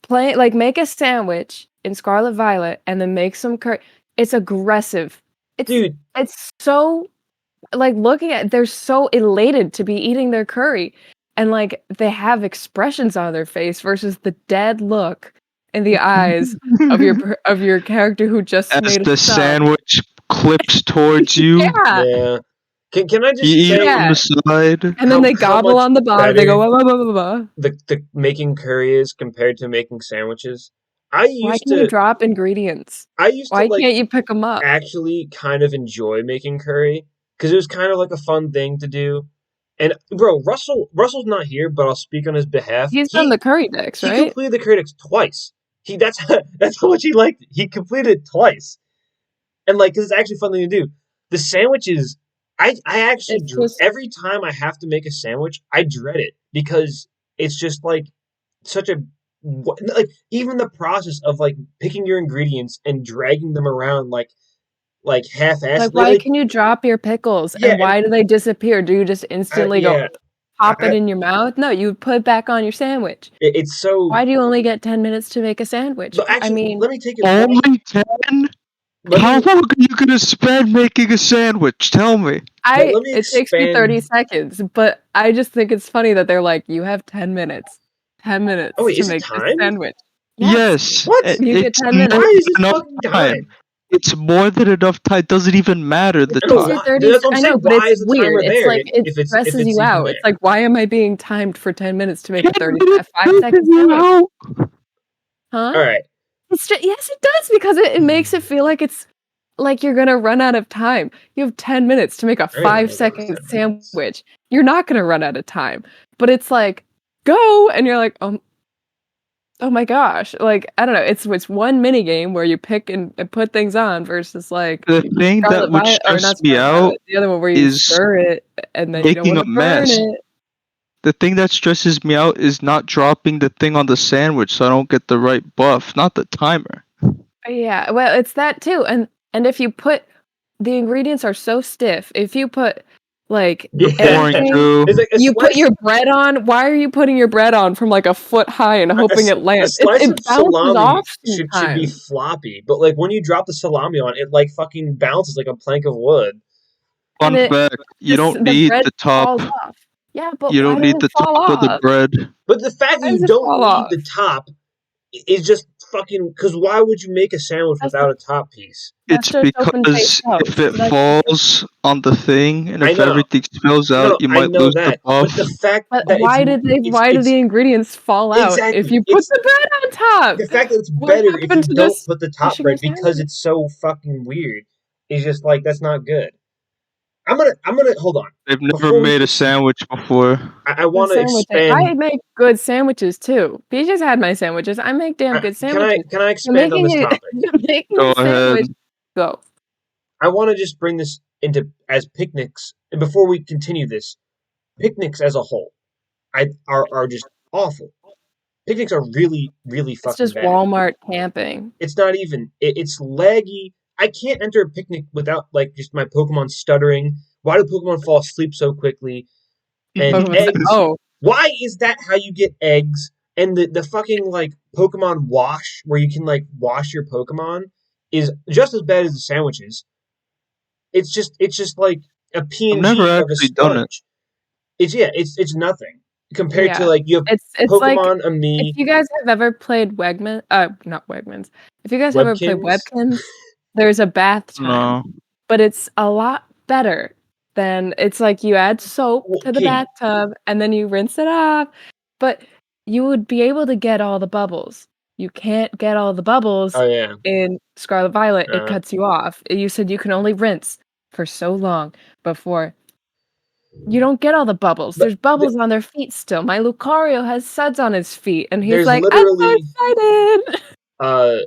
play like make a sandwich in Scarlet Violet and then make some curry. It's aggressive. Dude, It's so like looking at they're so elated to be eating their curry and like they have expressions on their face versus the dead look in the eyes of your character who just as made a the sub. sandwich clips towards you, Yeah. yeah. Can I you just eat it say from Yeah. the side. And then they how gobble much on the bottom. They better go blah, blah, blah, blah, blah. the making curry is compared to making sandwiches? I Why used can't you to drop ingredients? I used to Why like can't you pick them up? actually kind of enjoy making curry because it was kind of like a fun thing to do. And bro, Russell's not here, but I'll speak on his behalf. He's done the curry decks, He right? completed the critics twice. That's that's how much he liked it. He completed it twice, and like, 'cause it's actually a fun thing to do. The sandwiches, I actually It's just every time I have to make a sandwich, I dread it because it's just like such a like even the process of like picking your ingredients and dragging them around like half-assed. like why can you drop your pickles Yeah, and and why do they disappear? Do you just instantly go yeah, pop it I, in your mouth? No, you put it back on your sandwich. it's so. Why do you only get 10 minutes to make a sandwich? But I actually, mean, let me take it back. Only 10? Let How me long are you gonna spend making a sandwich? Tell me. let me it takes me 30 expand. seconds, but I just think it's funny that they're like, you have 10 minutes. 10 Oh minutes wait, to is it make this timed? sake. Yes, Yes, What? you get it's 10 more minutes. Why is than this enough fucking time. time? It's more than enough time. It doesn't even matter the No, Takes you time. why? 30 That's what I'm I saying. know, but Why it's is the weird. timer It's there like it if stresses it's you even out. It's there? like, why am I being timed for 10 minutes to make 10 a minutes 5-second stresses you sandwich? out. Huh? All right. It's just, yes, it does because it makes it feel like it's like you're gonna run out of time. You have 10 minutes to make a I don't even know that was 5-second 10 minutes. sandwich. You're not gonna run out of time. But it's like, go, and you're like, oh my gosh. Like, I don't know. It's one mini game where you pick and put things on versus like The thing that Scarlet would Violet or stress not me Scarlet out Violet, the other one where you is stir it and then you don't making want a to burn mess. it. The thing that stresses me out is not dropping the thing on the sandwich so I don't get the right buff, not the timer. Yeah, well, it's that too. And if you put the ingredients are so stiff. If you put like The pouring Yeah. anything, through. It's like a you put slice your bread on. Why are you putting your bread on from like a foot high and hoping it a lands? slice of It bounces salami off should be sometimes. floppy, but like when you drop the salami on, it like fucking bounces like a plank of wood. And Fun fact, you don't the need bread the top. falls off. Yeah, but You why don't does need it the fall top of the off? bread. But the fact that Why does you it don't fall need off? the top is just fucking. Because why would you make a sandwich That's without a top piece? that's It's just open face because if toast. it falls on the thing and I if know, everything spills no, out, you I might know lose the that. But buff. the fact But that why do the ingredients fall out if exactly you put the bread on top? the fact that it's What better if happened you to don't just put the top finishing your bread because sandwich? it's so fucking weird. It's just like that's not good. I'm gonna hold on They've never before we made a proceed. sandwich before. I The want to sandwiching. expand. I make good sandwiches too. Peaches had my sandwiches. I make damn good sandwiches. Can I You're expand on making this it. topic? You're making Go a sandwich. ahead. Go. I want to just bring this into as picnics, and before we continue this, picnics as a whole, are just awful. Picnics are really It's fucking just bad. Walmart camping. It's not even. It's laggy. I can't enter a picnic without like just my Pokemon stuttering. Why do Pokemon fall asleep so quickly? And Pokemon said, eggs. "Oh, Why is that how you get eggs? And the fucking like Pokemon wash where you can like wash your Pokemon is just as bad as the sandwiches. It's just like a I've never PNG of a actually done it. sponge. It's nothing. compared to like you have It's like Pokemon, a if me, you guys have ever played not Wegmans. If you guys have ever played Webkins. Webkins, there's a bath time, No. but it's a lot better than it's like you add soap to the Okay, bathtub and then you rinse it off, but you would be able to get all the bubbles. You can't get all the bubbles oh yeah, in Scarlet Violet. It uh, cuts you off. You said you can only rinse for so long before you don't get all the bubbles. but There's bubbles on their feet still. My Lucario has suds on his feet, and he's there's like, "I'm so literally excited!" uh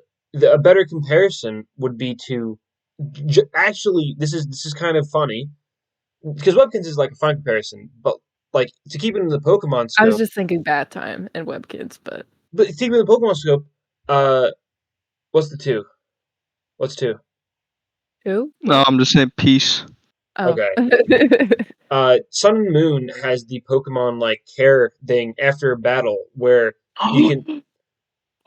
a better comparison would be to actually this is kind of funny because Webkins is like a fun comparison, but like to keep it in the Pokemon I was scope, just thinking Bat Time and Webkids, but but to keep it in the Pokemon scope, uh, what's the two? What's two? who? No, I'm just saying peace. Oh, Okay. Sun and Moon has the Pokemon like care thing after a battle where you Oh, can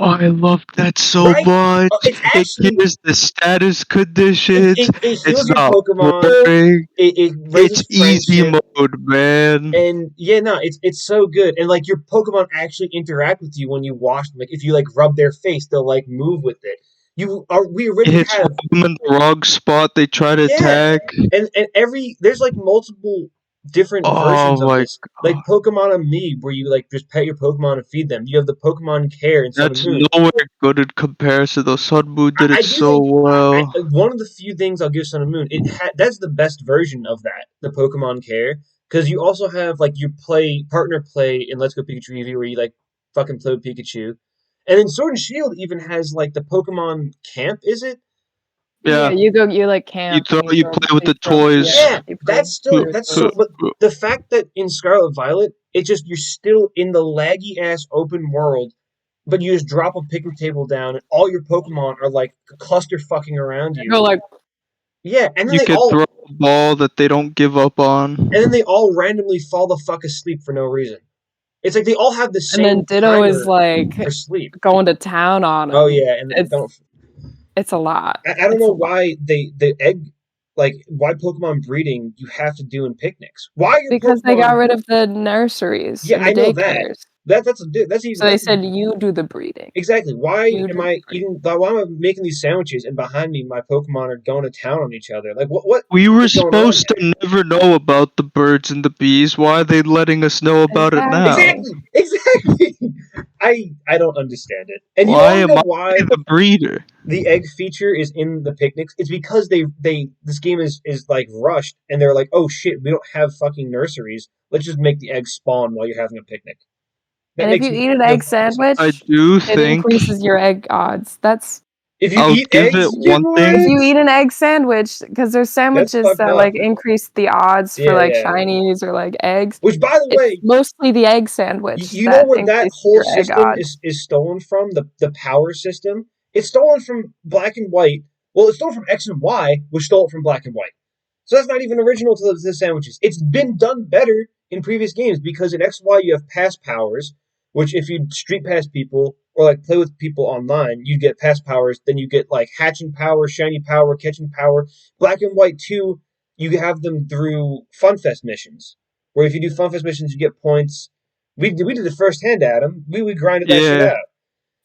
I love that so right. much. It's It actually gives the status conditions. it It's heals your not Pokemon. boring. It It's raises easy friendship. mode, man. And yeah, no, it's so good. And like your Pokemon actually interact with you when you wash them. Like if you like rub their face, they'll like move with it. We It already hits have them in the wrong spot. They try to yeah. attack. And every there's like multiple different Oh versions of my this. Like god. Pokemon and Me, where you like just pet your Pokemon and feed them. You have the Pokemon Care in Sun and That's Moon. nowhere good in comparison, though. Sun Moon did I it do so think well. one of the few things I'll give Sun and Moon. That's the best version of that, the Pokemon Care, because you also have like your partner play in Let's Go Pikachu Eevee, where you like fucking play with Pikachu, and then Sword and Shield even has like the Pokemon Camp. Is it? yeah, Yeah. you like You camp throw and you play with you the throw toys. yeah, Yeah, you play that's so. toys. But the fact that in Scarlet Violet, it's just you're still in the laggy ass open world, but you just drop a picnic table down, and all your Pokemon are like cluster fucking around You you. go like Yeah, You could throw a ball that they don't give up and then on. they all randomly fall the fuck asleep for no reason. It's like they all have the and then same Ditto is timer for like sleep. going to town on Oh him. yeah, and don't It's a lot. I don't It's know a lot. why the egg like why Pokemon breeding you have to do in picnics. Why are your Because they got Pokemon? rid of the nurseries Yeah, and the I know that. daycares. That's even So they said you do the breeding. exactly. Why You am do the I breeding. eating? Why am I making these sandwiches and behind me my Pokemon are going to town on each other? Like what We were is going on supposed here? to never know about the birds and the bees. Why are they letting us know about it now? Exactly. Exactly. I don't understand it. And you Why want to am know I why the breeder? the egg feature is in the picnics? It's because they this game is like rushed and they're like, oh shit, we don't have fucking nurseries. Let's just make the eggs spawn while you're having a picnic. That And if makes you eat an no egg fucking sense. I sandwich, do it think increases your egg odds. That's If you I'll eat give it eggs, you get one more if thing. you eggs. eat an egg sandwich, because there's That's sandwiches fucked that up. like increase the odds for Yeah, like yeah. shinies or like eggs. Which, by the It's way, mostly the egg sandwich you know that where that increases whole your egg system odds. is stolen from? The power system. It's stolen from Black and White. Well, it's stolen from X and Y, which stole it from Black and White. So that's not even original to the sandwiches. It's been done better in previous games because in X and Y you have pass powers, which if you street pass people or like play with people online, you get pass powers. Then you get like hatching power, shiny power, catching power. Black and White 2, you have them through FunFest missions, where if you do FunFest missions, you get points. We did it firsthand, Adam. We grinded that shit Yeah, out.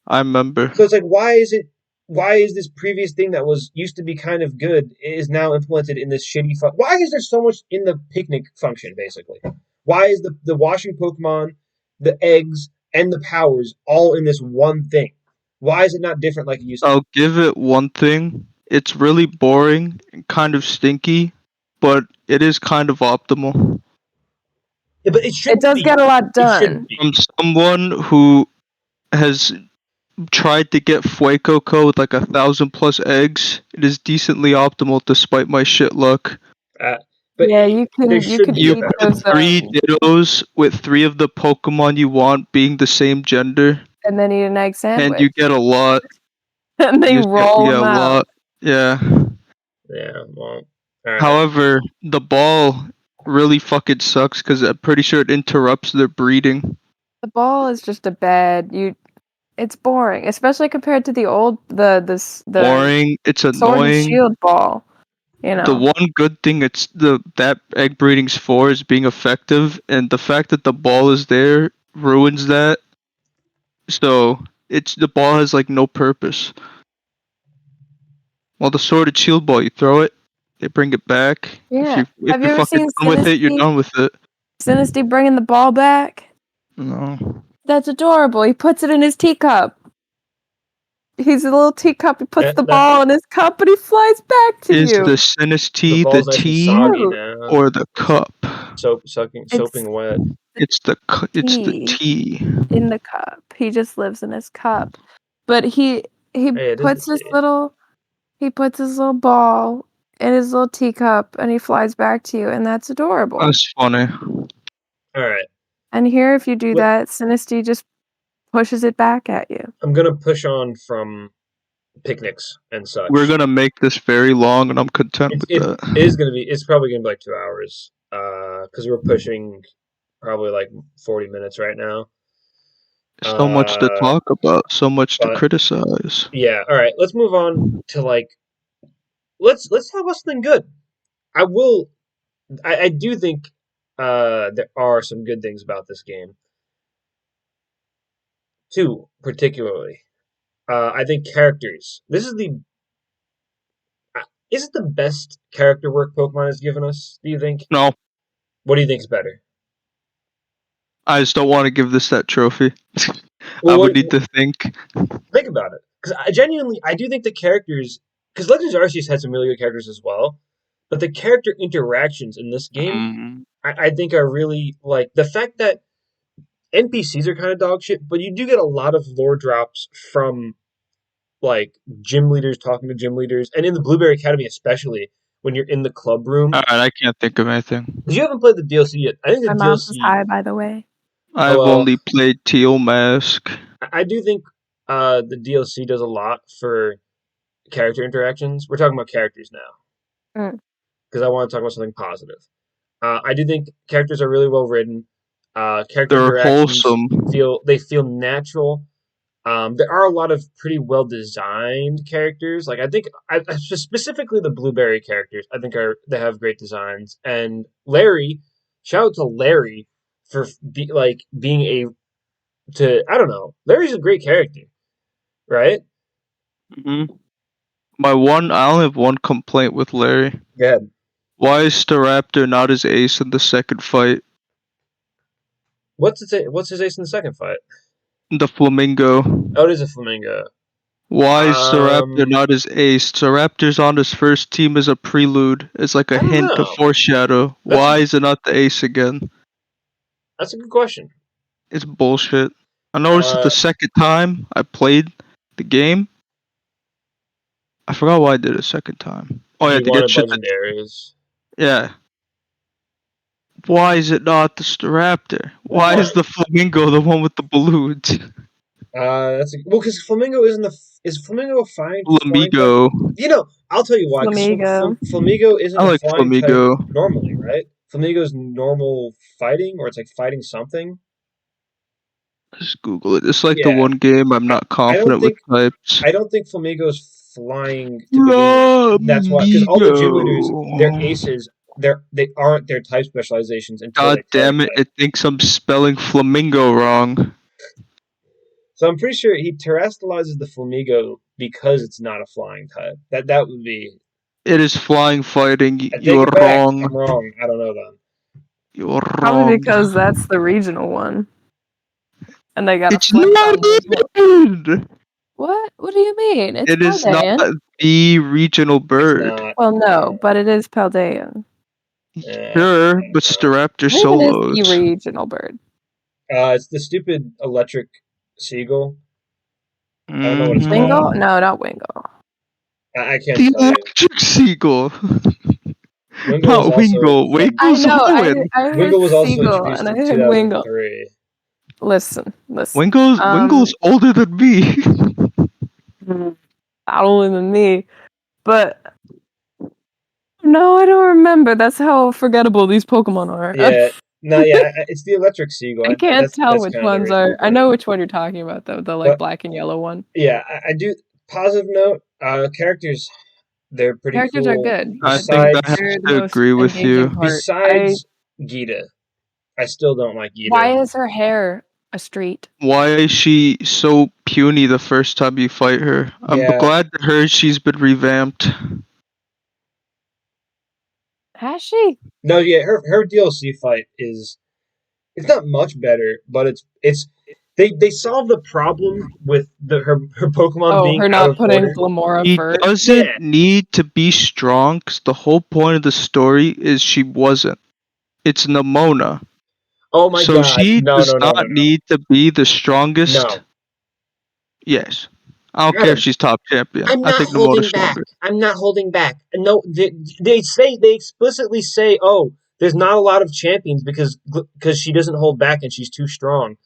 I remember. So it's like, why is this previous thing that was used to be kind of good is now implemented in this shitty why is there so much in the picnic function basically? Why is the washing Pokemon, the eggs, and the powers all in this one thing? Why is it not different like it used to be? I'll give it one thing. It's really boring and kind of stinky, but it is kind of optimal. Yeah, but it It shouldn't does be. get a lot It shouldn't done. be. From someone who has tried to get Fuecoco with like 1,000+ eggs, it is decently optimal despite my shit luck. Uh, but Yeah, there you should could be a You eat better put those one. 3 Dittos with 3 of the Pokemon you want being the same gender, and then eat an egg and you sandwich. get a lot. And they You roll get a them out. lot. Yeah. Yeah, well, all right. However, the ball really fucking sucks because I'm pretty sure it interrupts their breeding. The ball is just a bad it's boring, especially compared to the old the Boring. It's Sword and annoying. Shield ball. You The know. one good thing that egg breeding's for is being effective, and the fact that the ball is there ruins that. So the ball has like no purpose. While the sworded shield ball, you throw it, they bring it back. If Yeah. you if Have you you're ever fucking seen done with it, you're done with it. Sinisty bringing the ball back? No. That's adorable. He puts it in his teacup. He's a little teacup. He puts the That ball in his cup and he flies back to Is you. the the Sinistea the ball's nice and tea soggy Cute. now. or the cup? It's Soaping wet. It's the tea tea. in the cup. He just lives in his cup. But he Hey, it is puts the his tea. little ball in his little teacup and he flies back to you, and that's adorable. That's funny. All right. And here, if you do What- that, Sinisty just pushes it back at you. I'm gonna push on from picnics and such. We're gonna make this very long, and I'm content with that. It's probably gonna be like 2 hours. Because we're pushing probably like 40 minutes right now. So much to talk about, so much to but- criticize. Yeah. All right. Let's move on to like. Let's talk about something good. I do think there are some good things about this game. Two, particularly. I think characters. This is is it the best character work Pokemon has given us, do you think? No, What do you think is better? I just don't want to give this that trophy. Well, I would need to think. think about it. Because I do think the characters, because Legends Arceus had some really good characters as well, but the character interactions in this game, I think are really, like, the fact that NPCs are kind of dog shit, but you do get a lot of lore drops from, like, gym leaders talking to gym leaders, and in the Blueberry Academy especially, when you're in the club room. Alright, I can't think of anything. Because you haven't played the DLC yet. I think the My mouse is DLC. high, by the way. I've well, only played Teal Mask. I do think the DLC does a lot for character interactions. We're talking about characters now. Because I want to talk about something positive. I do think characters are really well written. Character They're interactions wholesome. feel natural. There are a lot of pretty well designed characters. Like I think, specifically the Blueberry characters, I think they have great designs. And Larry, shout out to Larry for being I don't know. Larry's a great character, right? I only have one complaint with Larry. Go ahead. Why is Staraptor not his ace in the second fight? What's his ace in the second fight? The Flamingo. Oh, it is a Flamingo. Why is Staraptor not his ace? Staraptor's on his first team as a prelude, as like a hint, a foreshadow. Why is it not the ace again? That's a good question. It's bullshit. I noticed it the second time I played the game. I forgot why I did it a second time. Oh yeah, you to get wanted shit. legendaries. Yeah. Why is it not the Staraptor? Why is the Flamingo the one with the balloons? Because Flamingo is Flamingo a flying Flamigo. type? I'll tell you why. 'Cause Flamigo. Flamingo isn't I a like flying Flamigo. type normally, right? Flamigo's normal fighting, or it's like fighting something. Just Google it. It's like the one game I'm not confident with types. I don't think Flamingo's flying to begin with. That's why, because all the gym leaders, their aces, they aren't their type specializations until God they damn it! type. It thinks I'm spelling flamingo wrong. So I'm pretty sure he terrestrializes the Flamigo because it's not a flying type. That would be. It is flying fighting. I take You're it back. wrong. I'm wrong. I don't know then. You're Probably wrong. because that's the regional one. And they got It's a flame not on even. What? What do you mean? It's It is Paldean. not the regional bird. It's not. Well, no, but it is Paldean. Sure, but Staraptor Maybe it is solos. the regional bird. It's the stupid electric seagull. I don't know what it's Wingo? called. No, not Wingo. I can't The tell you. electric seagull. Wingo was Not also. Wingo. I Wingo's know. Hoenn. I heard Wingo was also seagull, introduced and I in heard Wingo. 2003. Listen. Wingo's older than me. Not older than me, but no, I don't remember. That's how forgettable these Pokemon are. Yeah, no, yeah, it's the electric seagull. I can't tell that's which kind of the ones reason are. for I it. know which one you're talking about, though. The But- black and yellow one. Yeah, I do. Positive note: characters. they're pretty Characters are cool. good. I think I have They're the to most agree with engaging you. part. Besides Gita, I still don't like Gita. Why is her hair a street? Why is she so puny the first time you fight her? I'm Yeah. glad to hear she's been revamped. Has she? No, yeah, her DLC fight is it's not much better, but it's they solved the problem with her Pokemon Oh, being her out not of putting order. Glamora She first. doesn't Yeah. need to be strong, 'cause the whole point of the story is she wasn't. It's Nimona. Oh my So god. she No, does no, no, no, not no. need to be the strongest. No. Yes. I don't care if Adam, she's top champion. I'm I not think Nimona's holding back. stronger. I'm not holding back. No, they explicitly say, "Oh, there's not a lot of champions because she doesn't hold back and she's too strong."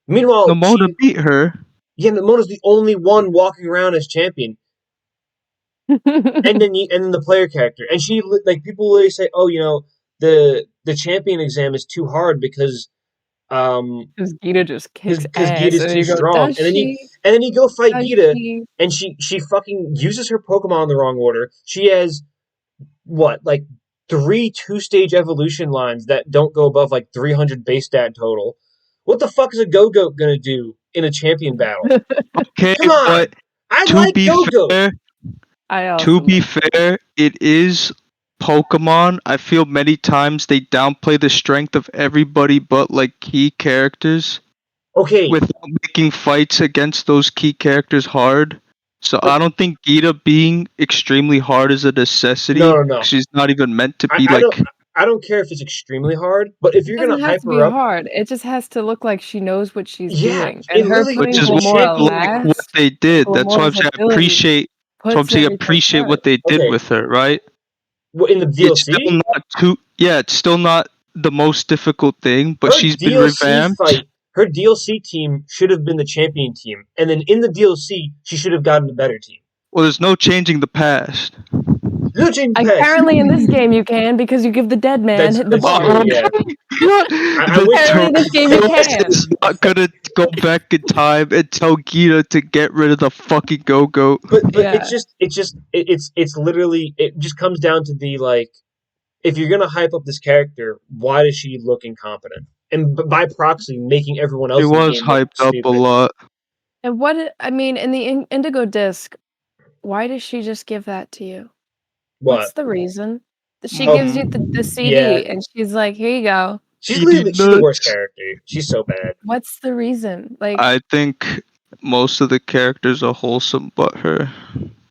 Meanwhile, Nimona beat her. Mona's the only one walking around as champion, and then the player character, and she like people literally say, "Oh, the champion exam is too hard because Because Gita just kicks because ass, Gita's and then too you go, strong," does she? and then you go fight Does Gita, she? and she fucking uses her Pokemon in the wrong order. She has what, like, 3 2-stage evolution lines that don't go above like 300 base stat total. What the fuck is a Go-Goat gonna do in a champion battle? Okay, Come on! but I to like be Go-Goat! fair, I to also be like. fair, it is Pokemon. I feel many times they downplay the strength of everybody but like key characters Okay, without making fights against those key characters hard. So but I don't think Gita being extremely hard is a no, necessity. no, no. She's not even meant to I, be I don't. like. I don't care if it's extremely hard, but if It you're gonna doesn't have hype to be her up, hard. It just has to look like she knows what she's yeah, doing. And and her literally putting Which is the why Glamora I champion. like what last, they did. That's why I'm Glamora's saying I ability appreciate. So I'm puts saying everything appreciate what first. they did Okay, with her, right? in the It's still DLC, not too. Yeah, it's still not the most difficult thing, but her she's been DLC revamped. fight, her DLC team should have been the champion team, and then in the DLC, she should have gotten a better team. Well, there's no changing the past. No change And pass. apparently in this game you can because you give the dead man the That's true. ball. Yeah, I The wish. Apparently in this game you Tortoise can. is not gonna go back in time and tell Gita to get rid of the fucking Go-Goat. But Yeah. it's literally, it just comes down to the, like, if you're gonna hype up this character, why does she look incompetent? And by proxy, making everyone She else in the was game look hyped up a stupid. lot. And I mean, in the Indigo Disc, why does she just give that to you? What's What? the reason? She gives you the Yeah. CD and she's like, here you go. She's Eating the worst nuts. character. She's so bad. What's the reason? Like, I think most of the characters are wholesome, but her.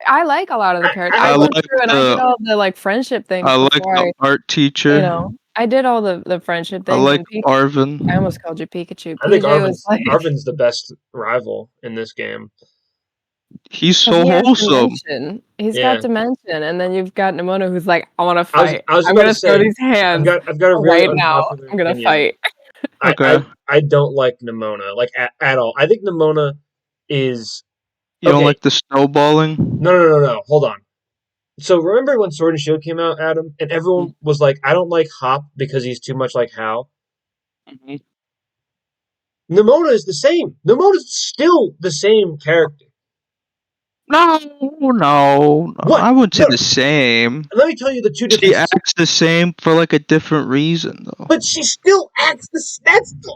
I like a lot of the characters. I I went like through and I did all the like friendship things before the art teacher. I did all the friendship I things like and I Arvin. almost called you Pikachu. I think PJ was like, Arvin's the best rival in this game. He's because so he has wholesome. dimension. He's Yeah. got dimension, and then you've got Nimona who's like, I want to I was fight. I was I'm about gonna to throw say, these hands I've got a really right now. unpopular I'm gonna opinion. fight. Okay. I don't like Nimona, like, at all. I think Nimona is You don't okay. like the snowballing? No. Hold on. So remember when Sword and Shield came out, Adam, and everyone was like, "I don't like Hop because he's too much like Hal." Mhm. Nimona is the same. Nimona's still the same character. No. What? I wouldn't say No. the same. Let me tell you the two She differences. acts the same for like a different reason, though. But she still acts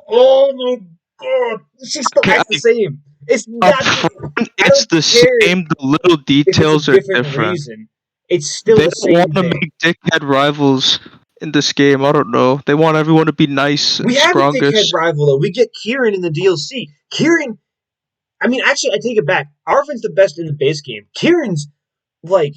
oh my god, she still Okay, acts the same. It's up not. front, I it's don't the care same. The little if it's a details are different different. reason. It's still They the don't want same to thing. make dickhead rivals in this game. I don't know. They want everyone to be nice and We have a dickhead strongest. rival though. We get Kieran in the DLC. Kieran. I mean, actually, I take it back. Arvin's the best in the base game. Kieran's like,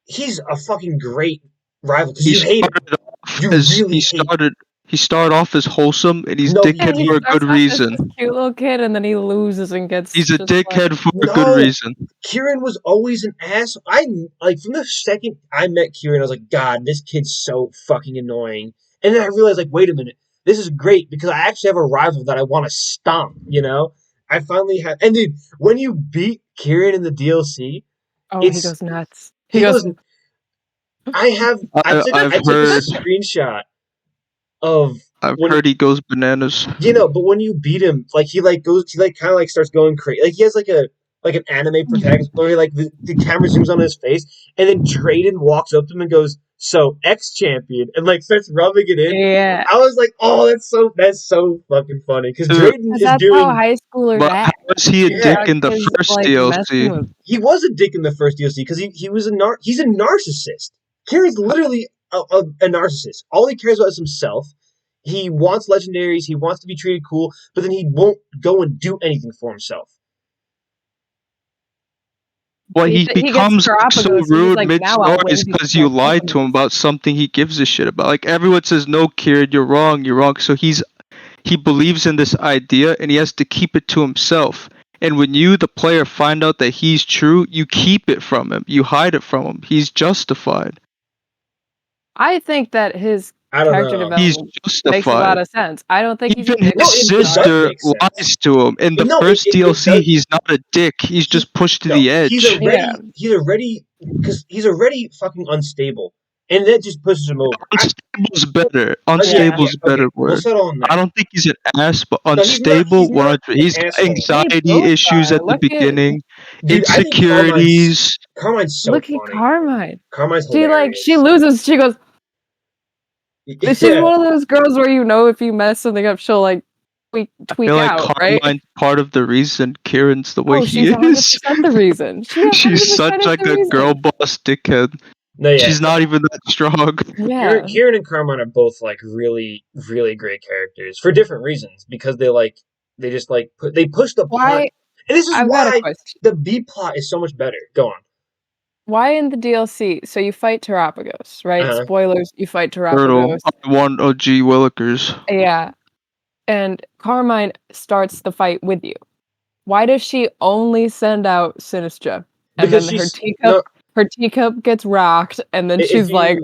he's a fucking great rival because He you hate him. started off You as really hate him. he started off as wholesome, and he's No, dickhead He for a starts good off as reason. this cute little kid, and then he loses and gets He's a just like, dickhead for a good no. reason. Kieran was always an ass. I like from the second I met Kieran, I was like, God, this kid's so fucking annoying. And then I realized, like, wait a minute, this is great because I actually have a rival that I want to stomp. I finally have. And dude, when you beat Kieran in the DLC, oh, he it's goes nuts. he goes. I've I took a heard screenshot of when he goes bananas. but when you beat him, like he like goes, he like kind of like starts going crazy. Like he has like like an anime protagonist, where like the camera zooms on his face, and then Drayden walks up to him and goes, "So X champion," and like starts rubbing it in. Yeah, I was like, "Oh, that's so fucking funny," because Dude, Drayden because is that's how doing. high schoolers but how act. was he a Yeah, dick in the Kids first like messing DLC? with. he was a dick in the first DLC because he was he's a narcissist. Kieran's literally a narcissist. All he cares about is himself. He wants legendaries. He wants to be treated cool, but then he won't go and do anything for himself. Well, he He gets becomes like so Terapagos, and he's rude like, mid now I'll win stories because because I you have lied to him Terapagos. about something he gives a shit about. Like everyone says, no, Kieran, you're wrong, you're wrong. So he believes in this idea and he has to keep it to himself. And when you, the player, find out that he's true, you keep it from him. You hide it from him. He's justified. I think that his I don't character know. He's development makes a lot justified. of sense. I don't think he's a Even dick No, his to it does start. sister make sense. lies to him. In the No, first it DLC, does. he's not a dick. He's He just pushed to no, the edge. Yeah. he's already because he's already fucking unstable, and that just pushes him over. Unstable's better. Yeah, yeah, Unstable's a okay, better we'll word. settle on I that. don't think he's an ass, but No, unstable. he's not 100. an He's got asshole, They anxiety both issues are. at the beginning, dude. I think insecurities. Carmine's so Look at funny. Carmine. Carmine's She hilarious. loses. She goes. She's Yeah, one of those girls where if you mess something up, she'll like I tweak feel like out, right? Carmine's part of the reason Kieran's the way Oh, he she's 100% is. the reason. She She's 100% such is like the a girl reason. boss dickhead. no, yeah. She's not even that strong. Yeah. Kieran and Carmine are both like really, really great characters for different reasons because they just like they push the plot, Why? and this is I've got a why question. the B plot is so much better. Go on. Why in the DLC? So you fight Terapagos, right? Uh-huh. Spoilers. You fight Turtle. Terapagos. I want OG Willikers. Yeah. And Carmine starts the fight with you. Why does she only send out Sinistra? And Because then she's no. her teacup gets rocked, and then If she's like,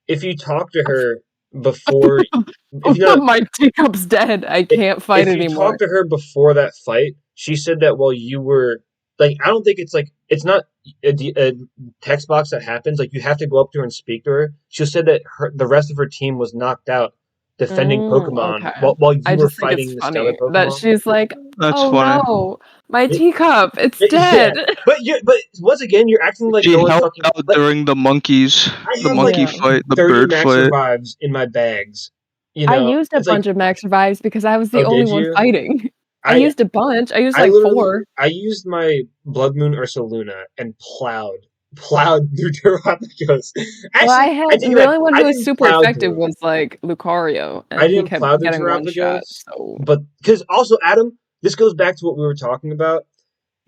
you talk to her before, if you know, my teacup's dead. I can't fight if you anymore. talk to her before that fight, she said that while you were like, I don't think it's like it's not a text box that happens. Like you have to go up to her and speak to her. She said that the rest of her team was knocked out defending Pokemon Okay. while you I were just think it's fighting the funny Scarlet that Pokemon. she's like, That's "Oh funny. no, my It- teacup, it's yeah, dead." but once again, you're acting like She no one helped fucking out like during the monkeys, I the have like monkey Yeah. fight, the 30 bird max fight. revives in my bags. You I know, used a it's like, bunch of max revives because I was the oh, only did one you? fighting. I I used a bunch. I used I like literally 4. I used my Blood Moon Ursaluna and plowed through Terrapagos. Well, Actually, I take it the back. only one I who was didn't super plow effective through him. was like Lucario, I and he didn't kept plow through getting one shot. Terrapagos, So but because also Adam, this goes back to what we were talking about.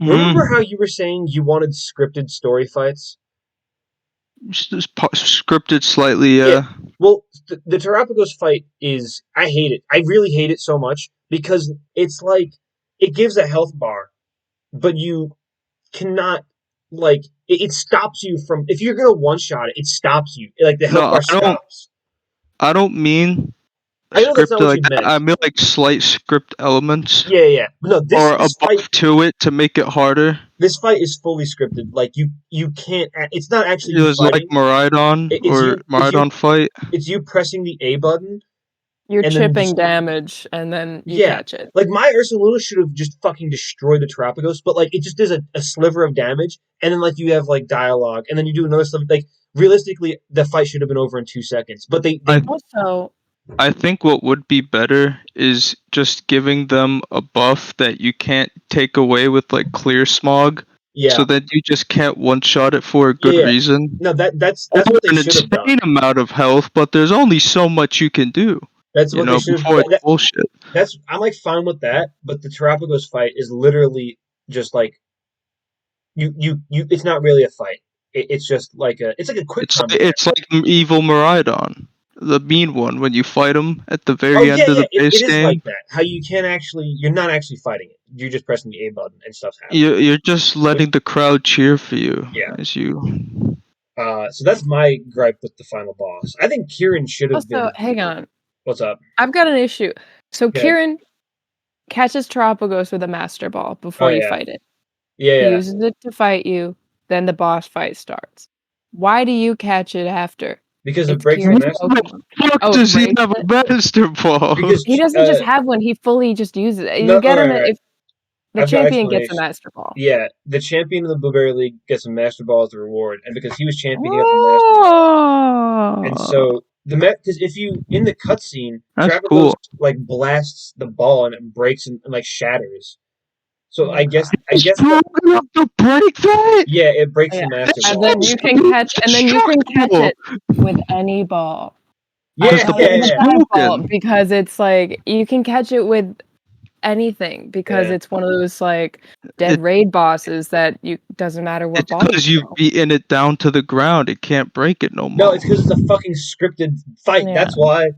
Remember how Mm. you were saying you wanted scripted story fights? Scripted slightly, Yeah. yeah. Well, the Terrapagos fight is I hate it. I really hate it so much because it's like it gives a health bar, but you cannot like it stops you from if you're gonna one shot it, it stops you. Like the health No, bar stops. I don't mean I know that's not scripted what you like that. meant. I mean like slight script elements Yeah, yeah. No, or above to it to make it harder. this fight is fully scripted. Like you can't. It's not actually It you was like fighting. Maridon or Maridon fight. It's you pressing the A button you're and then chipping just damage, and then you yeah. catch it. Like my Ursaluna should have just fucking destroyed the Terrapagos, but like it just does a sliver of damage, and then like you have like dialogue, and then you do another sliver. Like realistically, the fight should have been over in 2 seconds, but they Also, I think what would be better is just giving them a buff that you can't take away with like clear smog, yeah so that you just can't one shot it for a good yeah. reason. No, Or that's what they an should have done. insane amount of health, but there's only so much you can do, That's what they should have. before it's bullshit. That's I'm like fine with that, but the Terrapagos fight is literally just like you. It's not really a fight. It's just like a quick time event. It's like evil Maridon, the mean one. When you fight him at the Oh very yeah, end of yeah. the base It is game, like that. How you can't actually. You're not actually fighting it. You're just pressing the A button and stuff's happening. you're just letting the crowd cheer for you Yeah. as you. So that's my gripe with the final boss. I think Kieran should have been. hang on. What's up? I've got an issue. So Yeah. Kieran catches Terapagos with a Master Ball before Oh, you yeah. fight it. Yeah, He yeah. uses it to fight you, then the boss fight starts. Why do you catch it after? Because it It's breaks the Kieran's master. Pokemon. Fuck Oh, does he breaks have a it? master ball? Because He doesn't just have one, he fully just uses it. no, You get him alright. if The champion gets a Master Ball. Yeah, the champion of the Blueberry League gets a Master Ball as the reward, and because he was champion, he got the Master Ball. And so because if you in the cutscene, That's Trapagos cool. like blasts the ball and it breaks and like shatters. So Oh, I guess Strong enough to break that? yeah, it breaks yeah. the Master And Ball. then you can catch it with any ball. Yeah, Because the yeah, ball's yeah. broken. Because it's like you can catch it with anything because Yeah. it's one of those like dead raid bosses that you doesn't matter what It's ball. because you've beaten it down to the ground. It can't break it no more. No, it's because it's a fucking scripted fight. Yeah. That's why.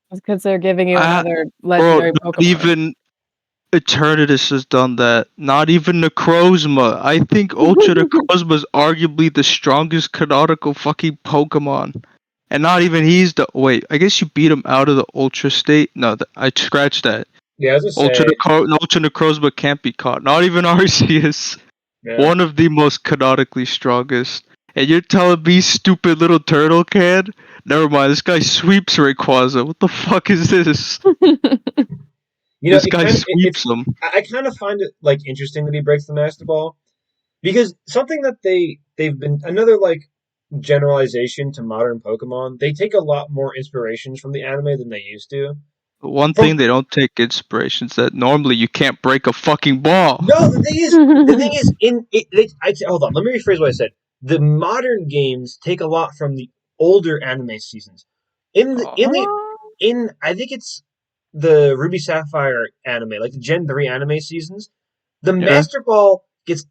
It's because they're giving you another Bro, legendary not Pokemon. even Eternatus has done that. Not even Necrozma. I think Ultra Necrozma is arguably the strongest canonical fucking Pokemon. And not even he's the... Wait, I guess you beat him out of the Ultra state? No, I scratched that. Yeah, I was gonna say. Ultra Necrozma can't be caught. Not even Arceus. Yeah. One of the most canonically strongest. And you're telling me stupid little turtle can? Never mind, this guy sweeps Rayquaza. What the fuck is this? You know, This guy sweeps them. I kind of find it like interesting that he breaks the Master Ball because something that they've been another like generalization to modern Pokemon. They take a lot more inspirations from the anime than they used to. One thing they don't take inspirations that normally you can't break a fucking ball. No, the thing is, hold on. Let me rephrase what I said. The modern games take a lot from the older anime seasons. In I think it's the Ruby Sapphire anime, like the Gen 3 anime seasons, the Master Ball gets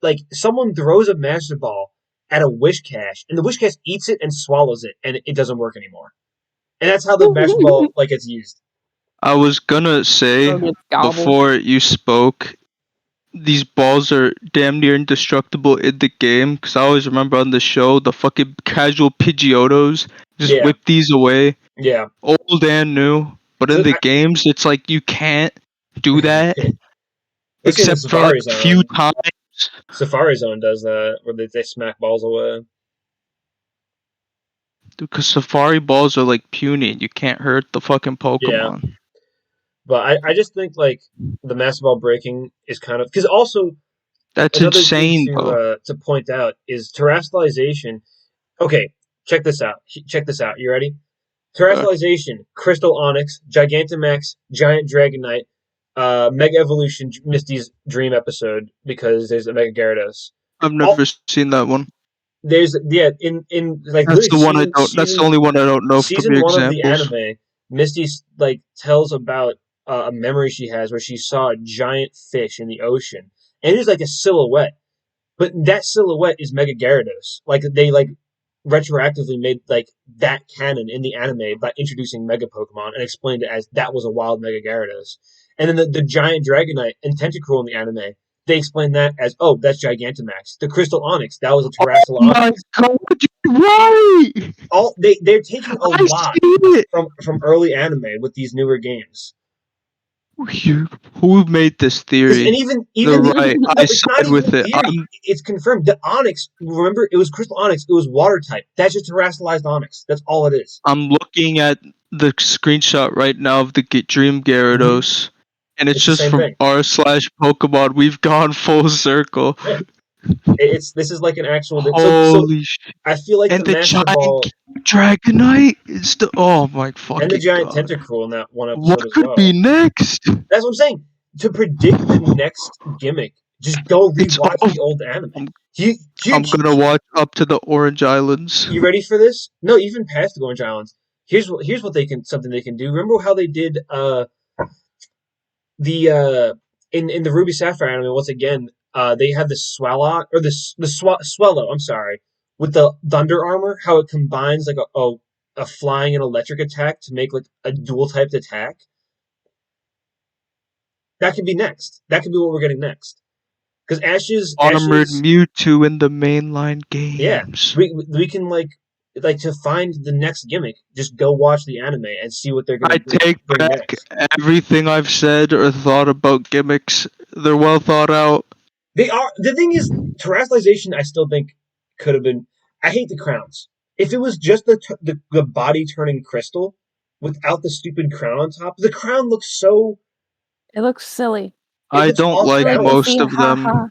like someone throws a Master Ball at a Wish Cache, and the Wish Cache eats it and swallows it, and it doesn't work anymore. And that's how the Master Ball like gets used. I was gonna say before you spoke, these balls are damn near indestructible in the game because I always remember on the show the fucking casual Pidgeotos just whip these away. Yeah, old and new. But in the games, it's like you can't do that except for like a few times. Safari Zone does that, where they smack balls away. Because Safari balls are like puny and you can't hurt the fucking Pokemon. Yeah. But I just think like the Master Ball breaking is kind of because also that's another insane thing to point out is terrestrialization. Okay, check this out. You ready? Terrestrialization, Crystal Onyx, Gigantamax, Giant Dragonite, Mega Evolution, Misty's Dream episode because there's a Mega Gyarados. I've never seen that one. There's in like that's the one I don't. That's the only one I don't know from your examples. Season 1 of the anime, Misty like tells about a memory she has where she saw a giant fish in the ocean, and it was like a silhouette, but that silhouette is Mega Gyarados. Like they like retroactively made like that canon in the anime by introducing Mega Pokemon and explained it as that was a wild Mega Gyarados. And then the giant Dragonite and Tentacruel in the anime, they explained that as, oh, that's Gigantamax. The Crystal Onyx, that was a Terrestrial Onyx. Oh my god, you're right! They're taking a lot from early anime with these newer games. Who made this theory? And even right. no, I side with it. It's confirmed. The Onyx, remember, it was Crystal Onyx. It was water type. That's just terrestrialized Onyx. That's all it is. I'm looking at the screenshot right now of the Dream Gyarados, and it's just from r/Pokemon. We've gone full circle. Yeah. This is like an actual. Holy shit! I feel like and the Master Ball, Dragonite is the my fucking and the giant god. Tentacruel in that one episode. What could be next? That's what I'm saying. To predict the next gimmick, just go rewatch the old anime. I'm gonna watch up to the Orange Islands. You ready for this? No, even past the Orange Islands. Here's what something they can do. Remember how they did in the Ruby Sapphire anime once again. They have the Swellow. I'm sorry, with the Thunder armor. How it combines like a flying and electric attack to make like a dual typed attack. That could be next. That could be what we're getting next. Because Armored Mewtwo in the mainline games. Yeah, we can like to find the next gimmick. Just go watch the anime and see what they're going to do. I take back next. Everything I've said or thought about gimmicks. They're well thought out. They are. The thing is, terrestrialization, I still think could have been. I hate the crowns. If it was just the body turning crystal without the stupid crown on top, the crown looks so. It looks silly. It I looks don't off like Like you balance. see, most of them. haha.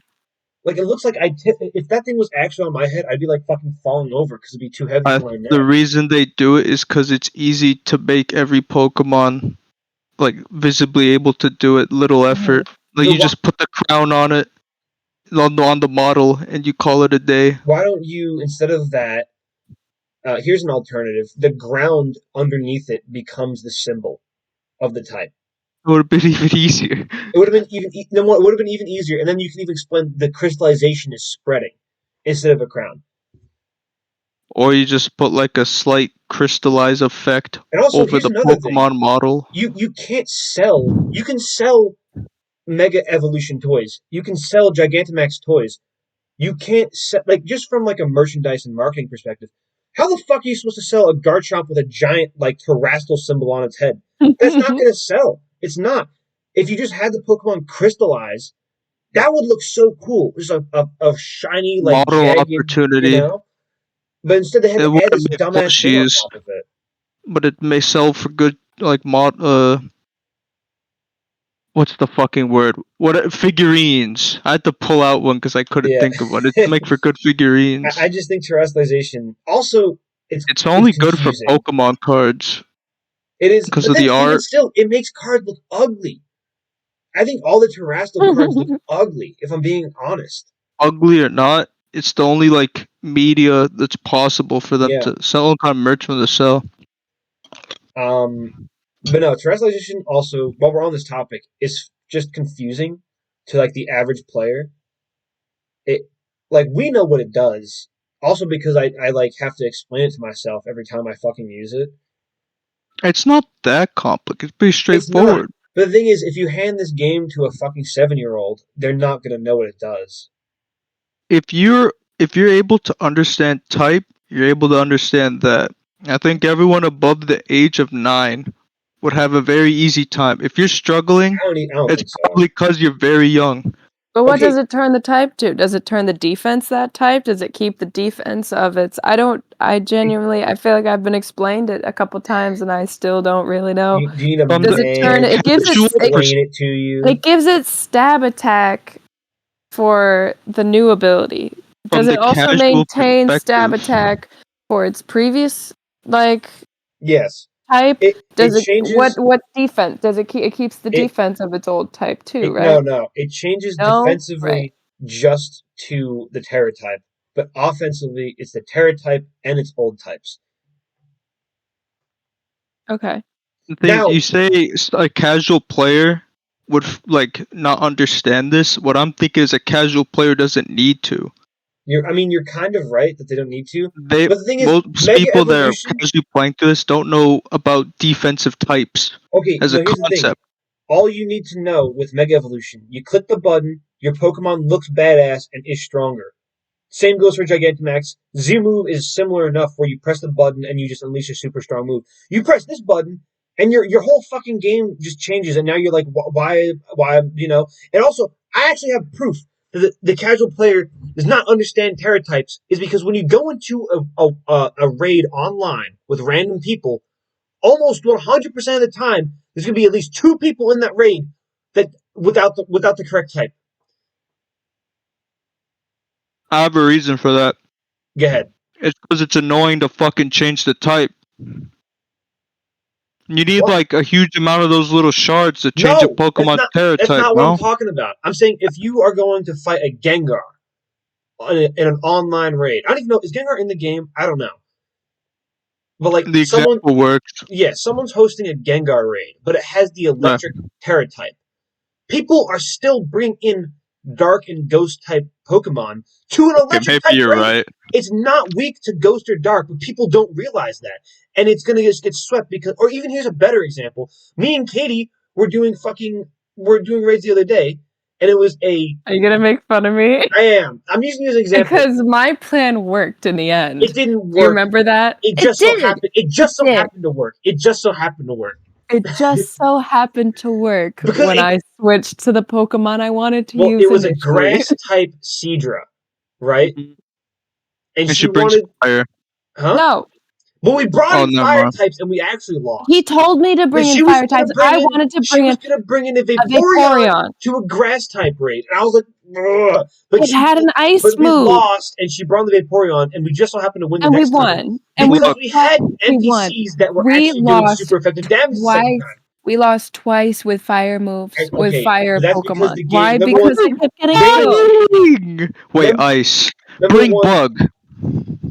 Like it looks like if that thing was actually on my head, I'd be like fucking falling over because it'd be too heavy for my The neck. reason they do it is because it's easy to make every Pokemon like visibly able to do it. Little effort. Like But you just put the crown on it on the model, and you call it a day. why don't you, instead of that, here's an alternative. The ground underneath it becomes the symbol of the type. It would have been even easier. It would have been even no more. It would have been even easier, and then you can even explain the crystallization is spreading instead of a crown. Or you just put like a slight crystallize effect And also, over here's the another thing: Pokemon model. you can't sell. You can sell Mega Evolution toys. You can sell Gigantamax toys. You can't sell like just from like a merchandise and marketing perspective. How the fuck are you supposed to sell a Garchomp with a giant like terrestrial symbol on its head? That's not going to sell. It's not. If you just had the Pokemon crystallize, that would look so cool. Just a shiny, like Model jagged, opportunity. But instead they had It to add wouldn't this make dumbass thing on plushies, top of it. but it may sell for good like what's the fucking word? What figurines? I had to pull out one because I couldn't Yeah. think of one. It make for good figurines. I just think terrestrialization also It's it's only good for confusing. Pokemon cards It is, because but of then the even art. still, it makes cards look ugly. I think all the terrestrial cards look ugly, if I'm being honest. Ugly or not, it's the only like media that's possible for them Yeah. to sell kind of merch for the sell. Um, but no, terrestrialization also, while we're on this topic, is just confusing to like the average player. It like we know what it does. Also because I like have to explain it to myself every time I fucking use it. It's not that complicated. It's pretty It's not. straightforward. But the thing is, if you hand this game to a fucking 7-year-old, they're not gonna know what it does. If you're able to understand type, you're able to understand that. I think everyone above the age of 9 would have a very easy time. If you're struggling, I don't it's think so. probably because you're very young. But what Okay, does it turn the type to? Does it turn the defense that type? Does it keep the defense of its? I genuinely, I feel like I've been explained it a couple times and I still don't really know. do you need a From Does the it turn man it gives casual it explain it to you? it gives it stab attack for the new ability. from Does the it also casual maintain stab perspective, attack for its previous like Yes. type? It Does it changes what defense? Does it keep it keeps the it, defense of its old type too, no, right? no. It changes No? Right. defensively just to the Terra type, but offensively it's the Terra type and its old types. Okay. the thing Now, you say a casual player would like not understand this. What I'm thinking is a casual player doesn't need to. you're kind of right that they don't need to. They But the thing is, most Mega people that are Evolution. casually playing to this don't know about defensive types Okay, as a no, here's the thing. concept. All you need to know with Mega Evolution, you click the button, your Pokemon looks badass and is stronger. Same goes for Gigantamax. Z move is similar enough where you press the button and you just unleash a super strong move. You press this button and your whole fucking game just changes, and now you're like, why, And also, I actually have proof that the casual player does not understand Terra types is because when you go into a raid online with random people, almost 100% of the time, there's going to be at least 2 people in that raid that without the correct type. I have a reason for that. Go ahead. It's because it's annoying to fucking change the type. You need What? like a huge amount of those little shards to change a No, Pokemon Terra that's type, not what I'm no? talking about. I'm saying if you are going to fight a Gengar in an online raid, I don't even know, is Gengar in the game? I don't know. But like The example works. someone's hosting a Gengar raid, but it has the Right. electric Terra type. People are still bringing in dark and ghost type Pokemon to an Okay, electric maybe type you're raid. right. It's not weak to ghost or dark, but people don't realize that. And it's gonna just get swept because or even here's a better example. Me and Katie we're doing raids the other day, and it was Are you gonna make fun of me? I am. I'm using you as an example. Because my plan worked in the end. It didn't Do you work. remember that? It It just so did. happened. It just so happened to work. It just so happened to work. It just so happened to work Because when I switched to the Pokemon I wanted to well, use it was a initially. grass type Seadra, right? Mhm. And And she she brings wanted, fire. huh? No, But we brought in never fire mind. types and we actually lost. He told me to bring in fire types. I wanted to bring in gonna bring in a a Vaporeon Vaporeon. to a grass type raid. And I was like, ugh. It had an ice But we move. lost and she brought in the Vaporeon and we just so happened to win the And we next time. won. And Because we had we won. NPCs that were We actually doing lost super effective damage the second time. We lost twice with fire moves, with Okay, fire that's because Pokemon. the game- Why? number Because one, they kept getting Bang! killed. Wait, Number- ice. number Bring one- bug.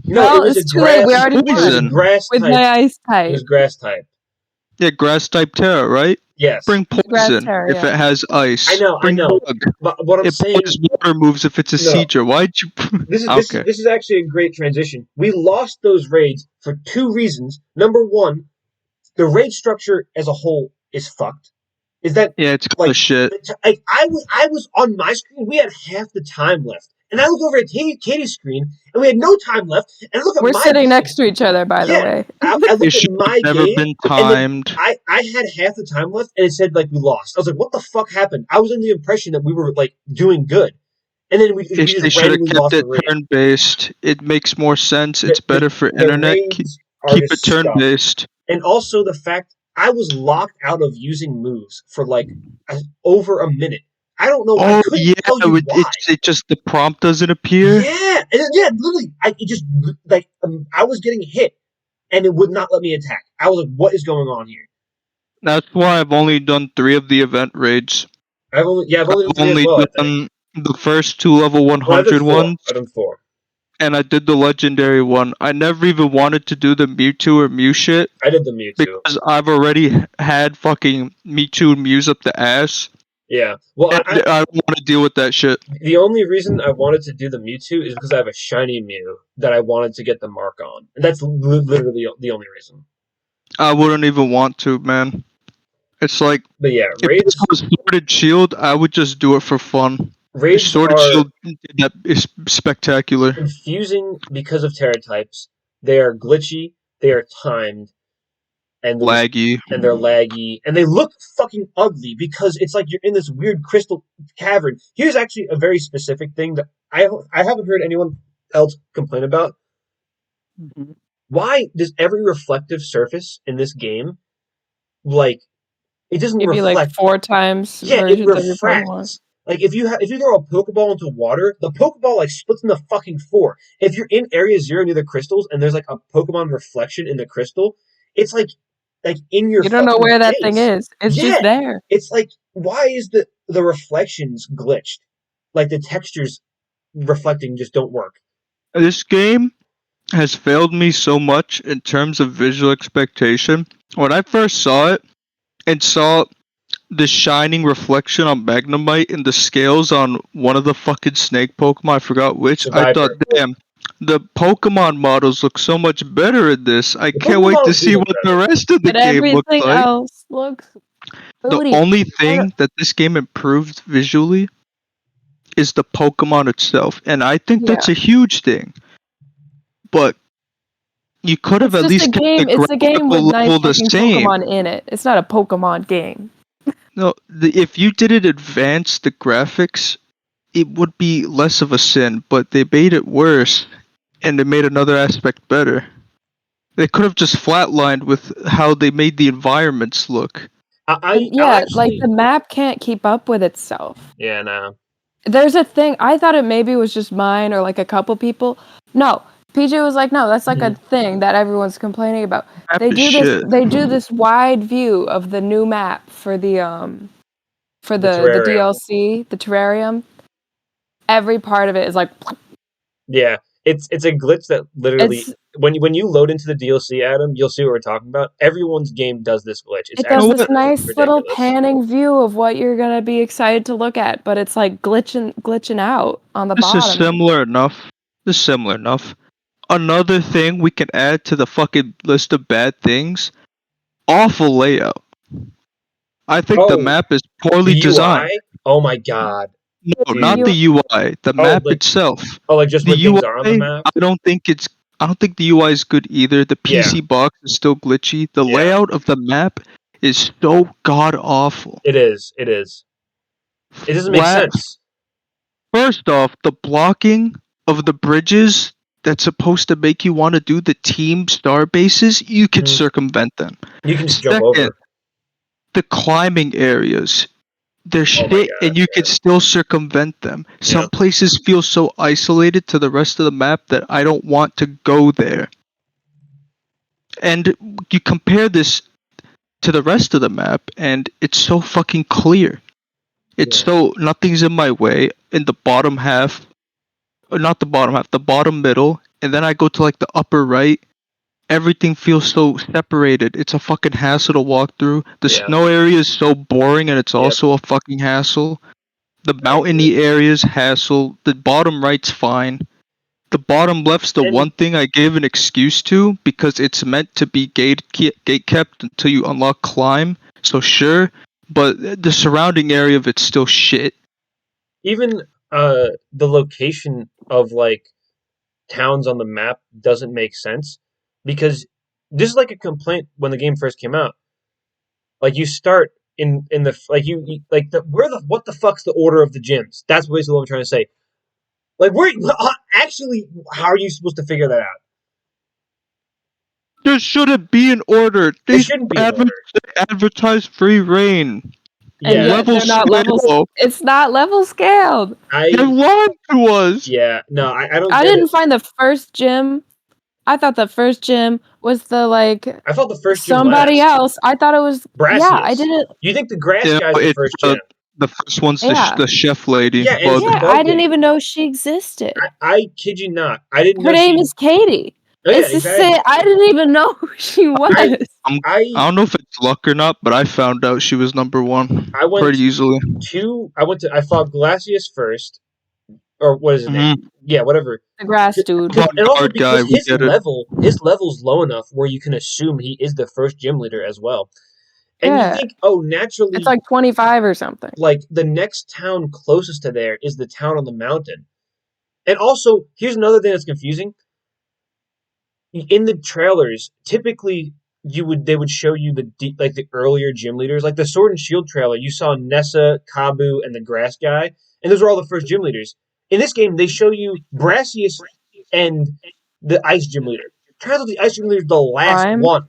No, Well, it was it's a too late. grass. We already It was a won. grass With type. my ice It type. was grass type. Yeah, grass type Terra, right? Yes. Bring Grass poison Terra, if yeah. it has ice. I know. Bring bug. But what I'm It saying, pours water moves if it's a No. Seedra. Why'd you? Okay. This is actually a great transition. We lost those raids for two reasons. Number one, the raid structure as a whole is fucked. Is that Yeah, it's kind of shit. like I was on my screen. We had half the time left, and I look over at Katie's screen, and we had no time left. And I look at We're my sitting game, next to each other, by the Yeah. way. I It looked should at my have never game, been and then timed. I had half the time left, and it said like we lost. I was like, what the fuck happened? I was under the impression that we were like doing good, and then we They just should have randomly kept lost it the raid. turn-based. It makes more sense. It's better for The internet. raids are Keep just it turn-based. And also the fact I was locked out of using moves for like over a minute. I don't know. I Oh couldn't yeah, tell you why. it just the prompt doesn't appear. Yeah, literally, it just like I was getting hit, and it would not let me attack. I was like, "What is going on here?" That's why I've only done 3 of the event raids. I've only done three as Only well. I think. done the first 2 level Well, 100 ones, I've done 4. and I did the legendary one. I never even wanted to do the Mewtwo or Mew shit I did the Mewtwo. because I've already had fucking Mewtwo and Mews up the ass. Yeah. Well, I don't want to deal with that shit. the only reason I wanted to do the Mewtwo is because I have a shiny Mew that I wanted to get the mark on, and that's literally the only reason. I wouldn't even want to, man. It's like But yeah, if raids. this was Sword and Shield, I would just do it for fun. Raids Sword and are Shield that is spectacular. confusing because of Terra types. They are glitchy, they are timed, and Laggy. they're laggy, and they look fucking ugly because it's like you're in this weird crystal cavern. Here's actually a very specific thing that I haven't heard anyone else complain about. Mm-hmm. Why does every reflective surface in this game, like, it doesn't Maybe reflect? like 4 times Yeah, it versions of your Pokemon. refracts. Like if you throw a Pokeball into water, the Pokeball like splits into fucking 4. If you're in Area 0 near the crystals and there's like a Pokemon reflection in the crystal, it's like in your. You don't know fucking where that face. thing is. It's just there. It's like, why is the reflections glitched? Like the textures reflecting just don't work. This game has failed me so much in terms of visual expectation. When I first saw it and saw the shining reflection on Magnemite and the scales on one of the fucking snake Pokemon, I forgot which, I thought, damn, the Pokemon models look so much better in this. I can't wait to see what the rest of the But game looks everything like. else looks The booty. only thing that this game improved visually is the Pokemon itself, and I think that's a huge thing. But you could have at least kept the It's a game with nice level the looking same. Pokemon in it. It's not a Pokemon game. No, if you didn't advance the graphics, it would be less of a sin, but they made it worse, and they made another aspect better. They could have just flatlined with how they made the environments look. Like the map can't keep up with itself. Yeah, no. There's a thing, I thought it maybe was just mine or like a couple people. No, PJ was like, no, that's like a thing that everyone's complaining about. They do this wide view of the new map for the DLC, the terrarium. Every part of it is like, yeah, it's a glitch that literally when you load into the DLC, Adam, you'll see what we're talking about. Everyone's game does this glitch. It does this nice little panning view of what you're gonna be excited to look at, but it's like glitching out on the bottom. This is similar enough. Another thing we can add to the fucking list of bad things: awful layout. I think the map is poorly designed. Oh my god. No, not the UI. The map itself. Oh, like just the when UI, things are on the map? I don't think the UI is good either. The PC box is still glitchy. The layout of the map is so god awful. It is. It doesn't make sense. First off, the blocking of the bridges that's supposed to make you want to do the team star bases, you could Mhm. circumvent them. You can just jump Second, over. the climbing areas. They're Oh my shit, god. and you Yeah. could still circumvent them. Yeah. Some places feel so isolated to the rest of the map that I don't want to go there. And you compare this to the rest of the map, and it's so fucking clear. It's Yeah. so nothing's in my way in the bottom half, or not the bottom half, the bottom middle, and then I go to like the upper right. Everything feels so separated. It's a fucking hassle to walk through. The Yeah. snow area is so boring, and it's Yep. also a fucking hassle. The I agree. mountainy areas hassle. The bottom right's fine. The bottom left's the And one thing I gave an excuse to because it's meant to be gate kept until you unlock climb. So sure, but the surrounding area of it's still shit. even the location of like towns on the map doesn't make sense because this is like a complaint when the game first came out. Like you start in the like you like the where the what the fuck's the order of the gyms? That's basically what I'm trying to say. Like where actually how are you supposed to figure that out? There shouldn't be an order. There They shouldn't be an order. advertise free reign. And Yeah, yet Level they're not levels. scale. It's not level scaled. They I lied to us. yeah no I don't I get it. didn't find the first gym. I thought the first gym was the like I thought the first gym somebody last else. I thought it was I Brassius. didn't. You think the grass Yeah, guy's the it's first gym? the first one's Yeah, the chef lady, Yeah, and it's Bug. the yeah. bug I didn't lady. even know she existed. I kid you not. I didn't Her know name she. is Katie. Oh yeah, It's the same. exactly. I didn't even know who she I was. I I don't know if it's luck or not, but I found out she was number one I went pretty easily. I fought Glacius first, or what is his name? Mm-hmm. Mm-hmm. Yeah, whatever. The grass dude. Because and also Guard guy, because we get it. his level's low enough where you can assume he is the first gym leader as well. And you Yeah, think, oh, it's naturally, like 25 or something. like the next town closest to there is the town on the mountain. And also, here's another thing that's confusing. In the trailers, typically they would show you like the earlier gym leaders, like the Sword and Shield trailer. You saw Nessa, Kabu, and the Grass guy, and those are all the first gym leaders. In this game, they show you Brassius and the Ice gym leader. Turns out the Ice gym leader is the last Rhyme. one,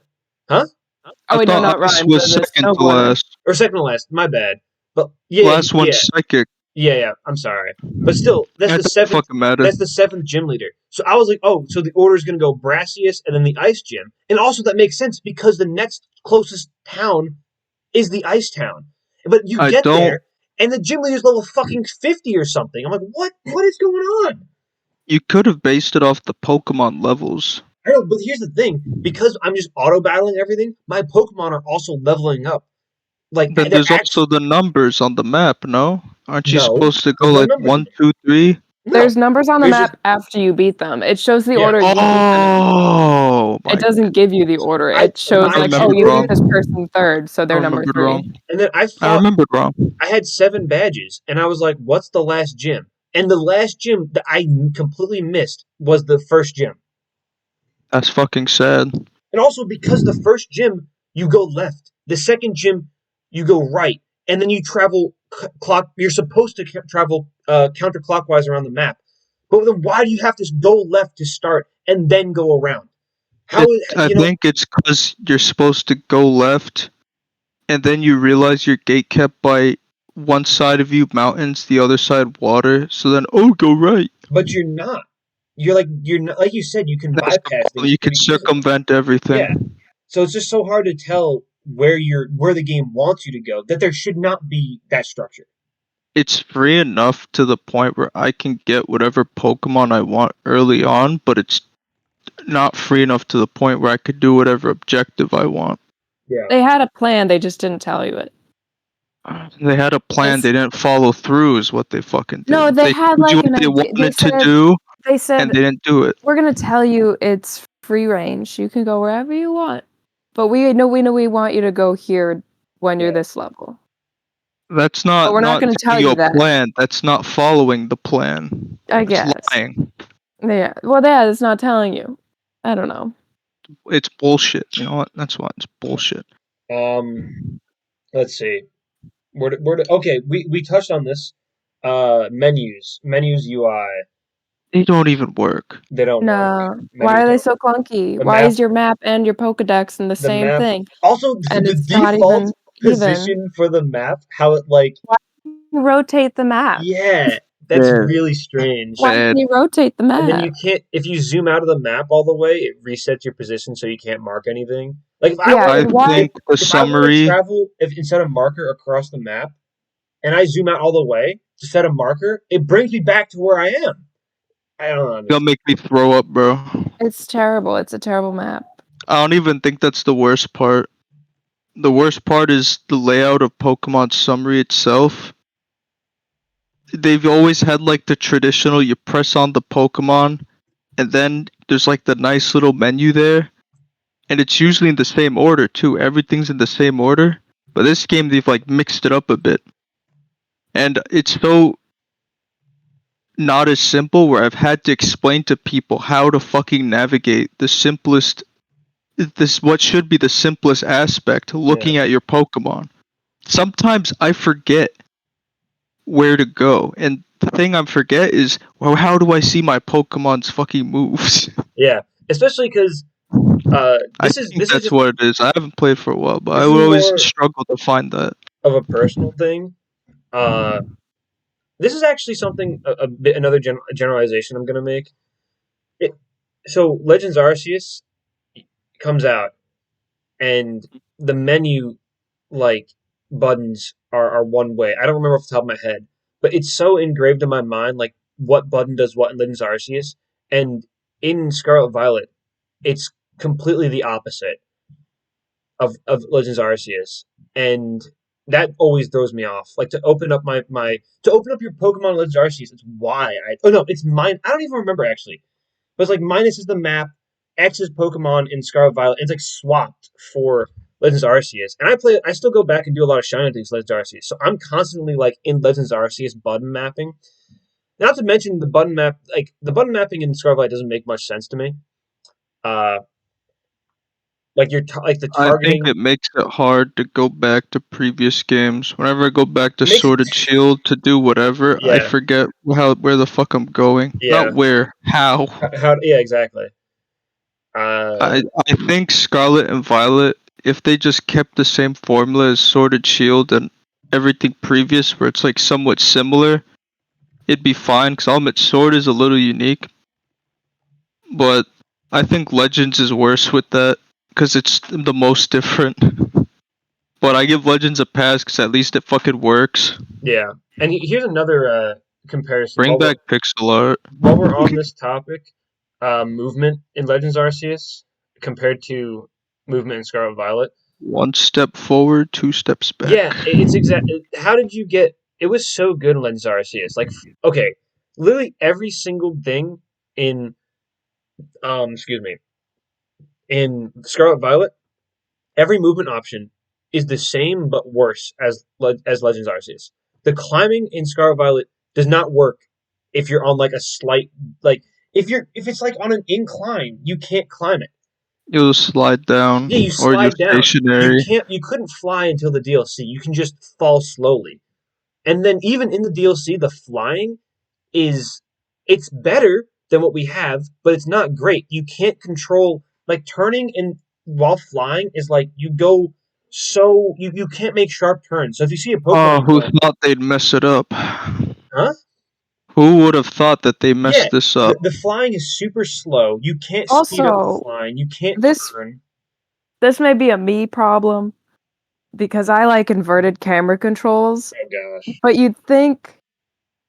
huh? Oh I wait, no, thought not Ice rhyme. was The second to snowboarder. last. Or second to last. My bad. But yeah, Last one's psychic. yeah. I'm sorry, but still, It doesn't fucking matter. That's the seventh gym leader. So I was like, oh, so the order is going to go Brassius and then the Ice Gym, and also that makes sense because the next closest town is the Ice Town. But you I get don't. there, and the gym leader's level fucking 50 or something. I'm like, what? What is going on? You could have based it off the Pokemon levels. I don't. But here's the thing: because I'm just auto battling everything, my Pokemon are also leveling up. Like Then they're there's actually also the numbers on the map, no? Aren't you no. supposed to go There's no like numbers. 1, 2, 3? No. There's numbers on the There's just map after you beat them. It shows the yeah. order you beat them in. Oh It my! doesn't give you the order. I It shows I like, oh, remembered you and beat wrong. this person third, so I they're number remembered 3. wrong. then I remembered wrong. I had 7 badges, and I was like, "What's the last gym?" And the last gym that I completely missed was the first gym. That's fucking sad. And also because the first gym you go left, the second gym you go right, and then you travel clock. You're supposed to travel counterclockwise around the map. But then why do you have to go left to start and then go around? How I think it's because you're supposed to go left, and then you realize you're gate kept by one side of you mountains, the other side water. So then, oh, go right. But you're not. You're not like you said. You can That's the bypass problem. things You can pretty easily. circumvent Yeah. everything. So it's just so hard to tell where the game wants you to go that there should not be that structure. It's free enough to the point where I can get whatever Pokemon I want early on, but it's not free enough to the point where I could do whatever objective I want. Yeah. They had a plan, they just didn't tell you it. They had a plan, they didn't follow through, is what they fucking did. No, they had told you like what an they idea. wanted to do, They and said they didn't do it. we're gonna tell you it's free range. You can go wherever you want, but we know we want you to go here when you're Yeah. this level. That's But we're not not gonna tell telling you you a that. plan. That's not following the plan. I That's guess. lying. Yeah. Well, yeah, it's not telling you. I don't know. It's bullshit. You know what? That's why it's bullshit. Let's see. Okay, we touched on this. Menus UI. They don't even work. They don't work. No. Why Menus are they don't. so clunky? The Why map, is your map and your Pokedex in the the same map. thing? Also, And the it's not default even even. position for the map, how it like, Why can you rotate the map? yeah, that's Yeah. really strange. Why can you rotate the And then you map? can't, if you zoom out of the map all the way, it resets your position so you can't mark anything. Like if I Yeah, want I and to, why think the if I want to summary. travel, if instead of marker across the map, and I zoom out all the way to set a marker, it brings me back to where I am. I don't Gonna understand. make me throw up, bro. it's terrible. It's a terrible map. I don't even think that's the worst part. The worst part is the layout of Pokemon Summary itself. They've always had like the traditional you press on the Pokemon and then there's like the nice little menu there. And it's usually in the same order too. Everything's in the same order. But this game they've like mixed it up a bit. And it's so not as simple where I've had to explain to people how to fucking navigate the simplest this what should be the simplest aspect Yeah, looking at your Pokemon. Sometimes I forget where to go. And the thing I forget is, well, how do I see my Pokemon's fucking moves? yeah. Especially because I this is think that's what it is. I haven't played for a while, but I would always more struggle to find that. of a personal thing. Uh, this is actually something a bit another generalization I'm gonna make. It, so Legends Arceus comes out, and the menu like buttons are one way. I don't remember off the top of my head, but it's so engraved in my mind, like what button does what in Legends Arceus, and in Scarlet Violet, it's completely the opposite of Legends Arceus, and that always throws me off. Like to open up to open up your Pokemon Legends Arceus, it's Y. Oh no, it's mine. I don't even remember actually. But it's like minus is the map, X is Pokemon in Scarlet Violet. And it's like swapped for Legends Arceus, and I still go back and do a lot of shiny things Legends Arceus. So I'm constantly like in Legends Arceus button mapping. Not to mention the button map, like the button mapping in Scarlet Violet doesn't make much sense to me. Uh, like like the I think targeting it makes it hard to go back to previous games. Whenever I go back to it makes Sword and Shield to do whatever, I yeah, forget where the fuck I'm going. Not yeah. where, how. How yeah, exactly. Uh, I think Scarlet and Violet, if they just kept the same formula as Sword and Shield and everything previous, where it's like somewhat similar, it'd be fine. Because I'll admit Sword is a little unique, but I think Legends is worse with that because it's the most different. But I give Legends a pass because at least it fucking works. yeah. And here's another comparison. Bring back pixel art. While we're on this topic, movement in Legends Arceus compared to movement in Scarlet Violet. One step forward, two steps back. Yeah, it's exact. How did you get? It was so good in Legends Arceus. Like, okay, literally every single thing in excuse me, in Scarlet Violet, every movement option is the same but worse as Legends Arceus. The climbing in Scarlet Violet does not work if you're on like a slight like if it's like on an incline, you can't climb it. You'll slide Yeah, you down, or you're slide down. stationary. You couldn't fly until the DLC. You can just fall slowly. And then even in the DLC, the flying is it's better than what we have, but it's not great. You can't control like turning and while flying is like you go so you can't make sharp turns. So if you see a Pokemon Oh, in who front, thought they'd mess it up? huh? Who would have thought that they Yeah, messed this up? the flying is super slow. You can't speed up the Also, flying. You can't this turn. this may be a me problem because I like inverted camera controls, Oh gosh. but you'd think,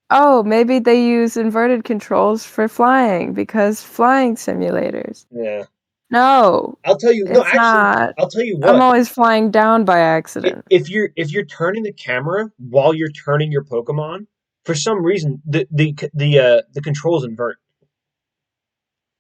oh, maybe they use inverted controls for flying because flying simulators. Yeah. No, I'll tell you. No, it's actually, not. I'll tell you I'm what. always flying down by accident. If you're turning the camera while you're turning your Pokemon, for some reason the controls invert.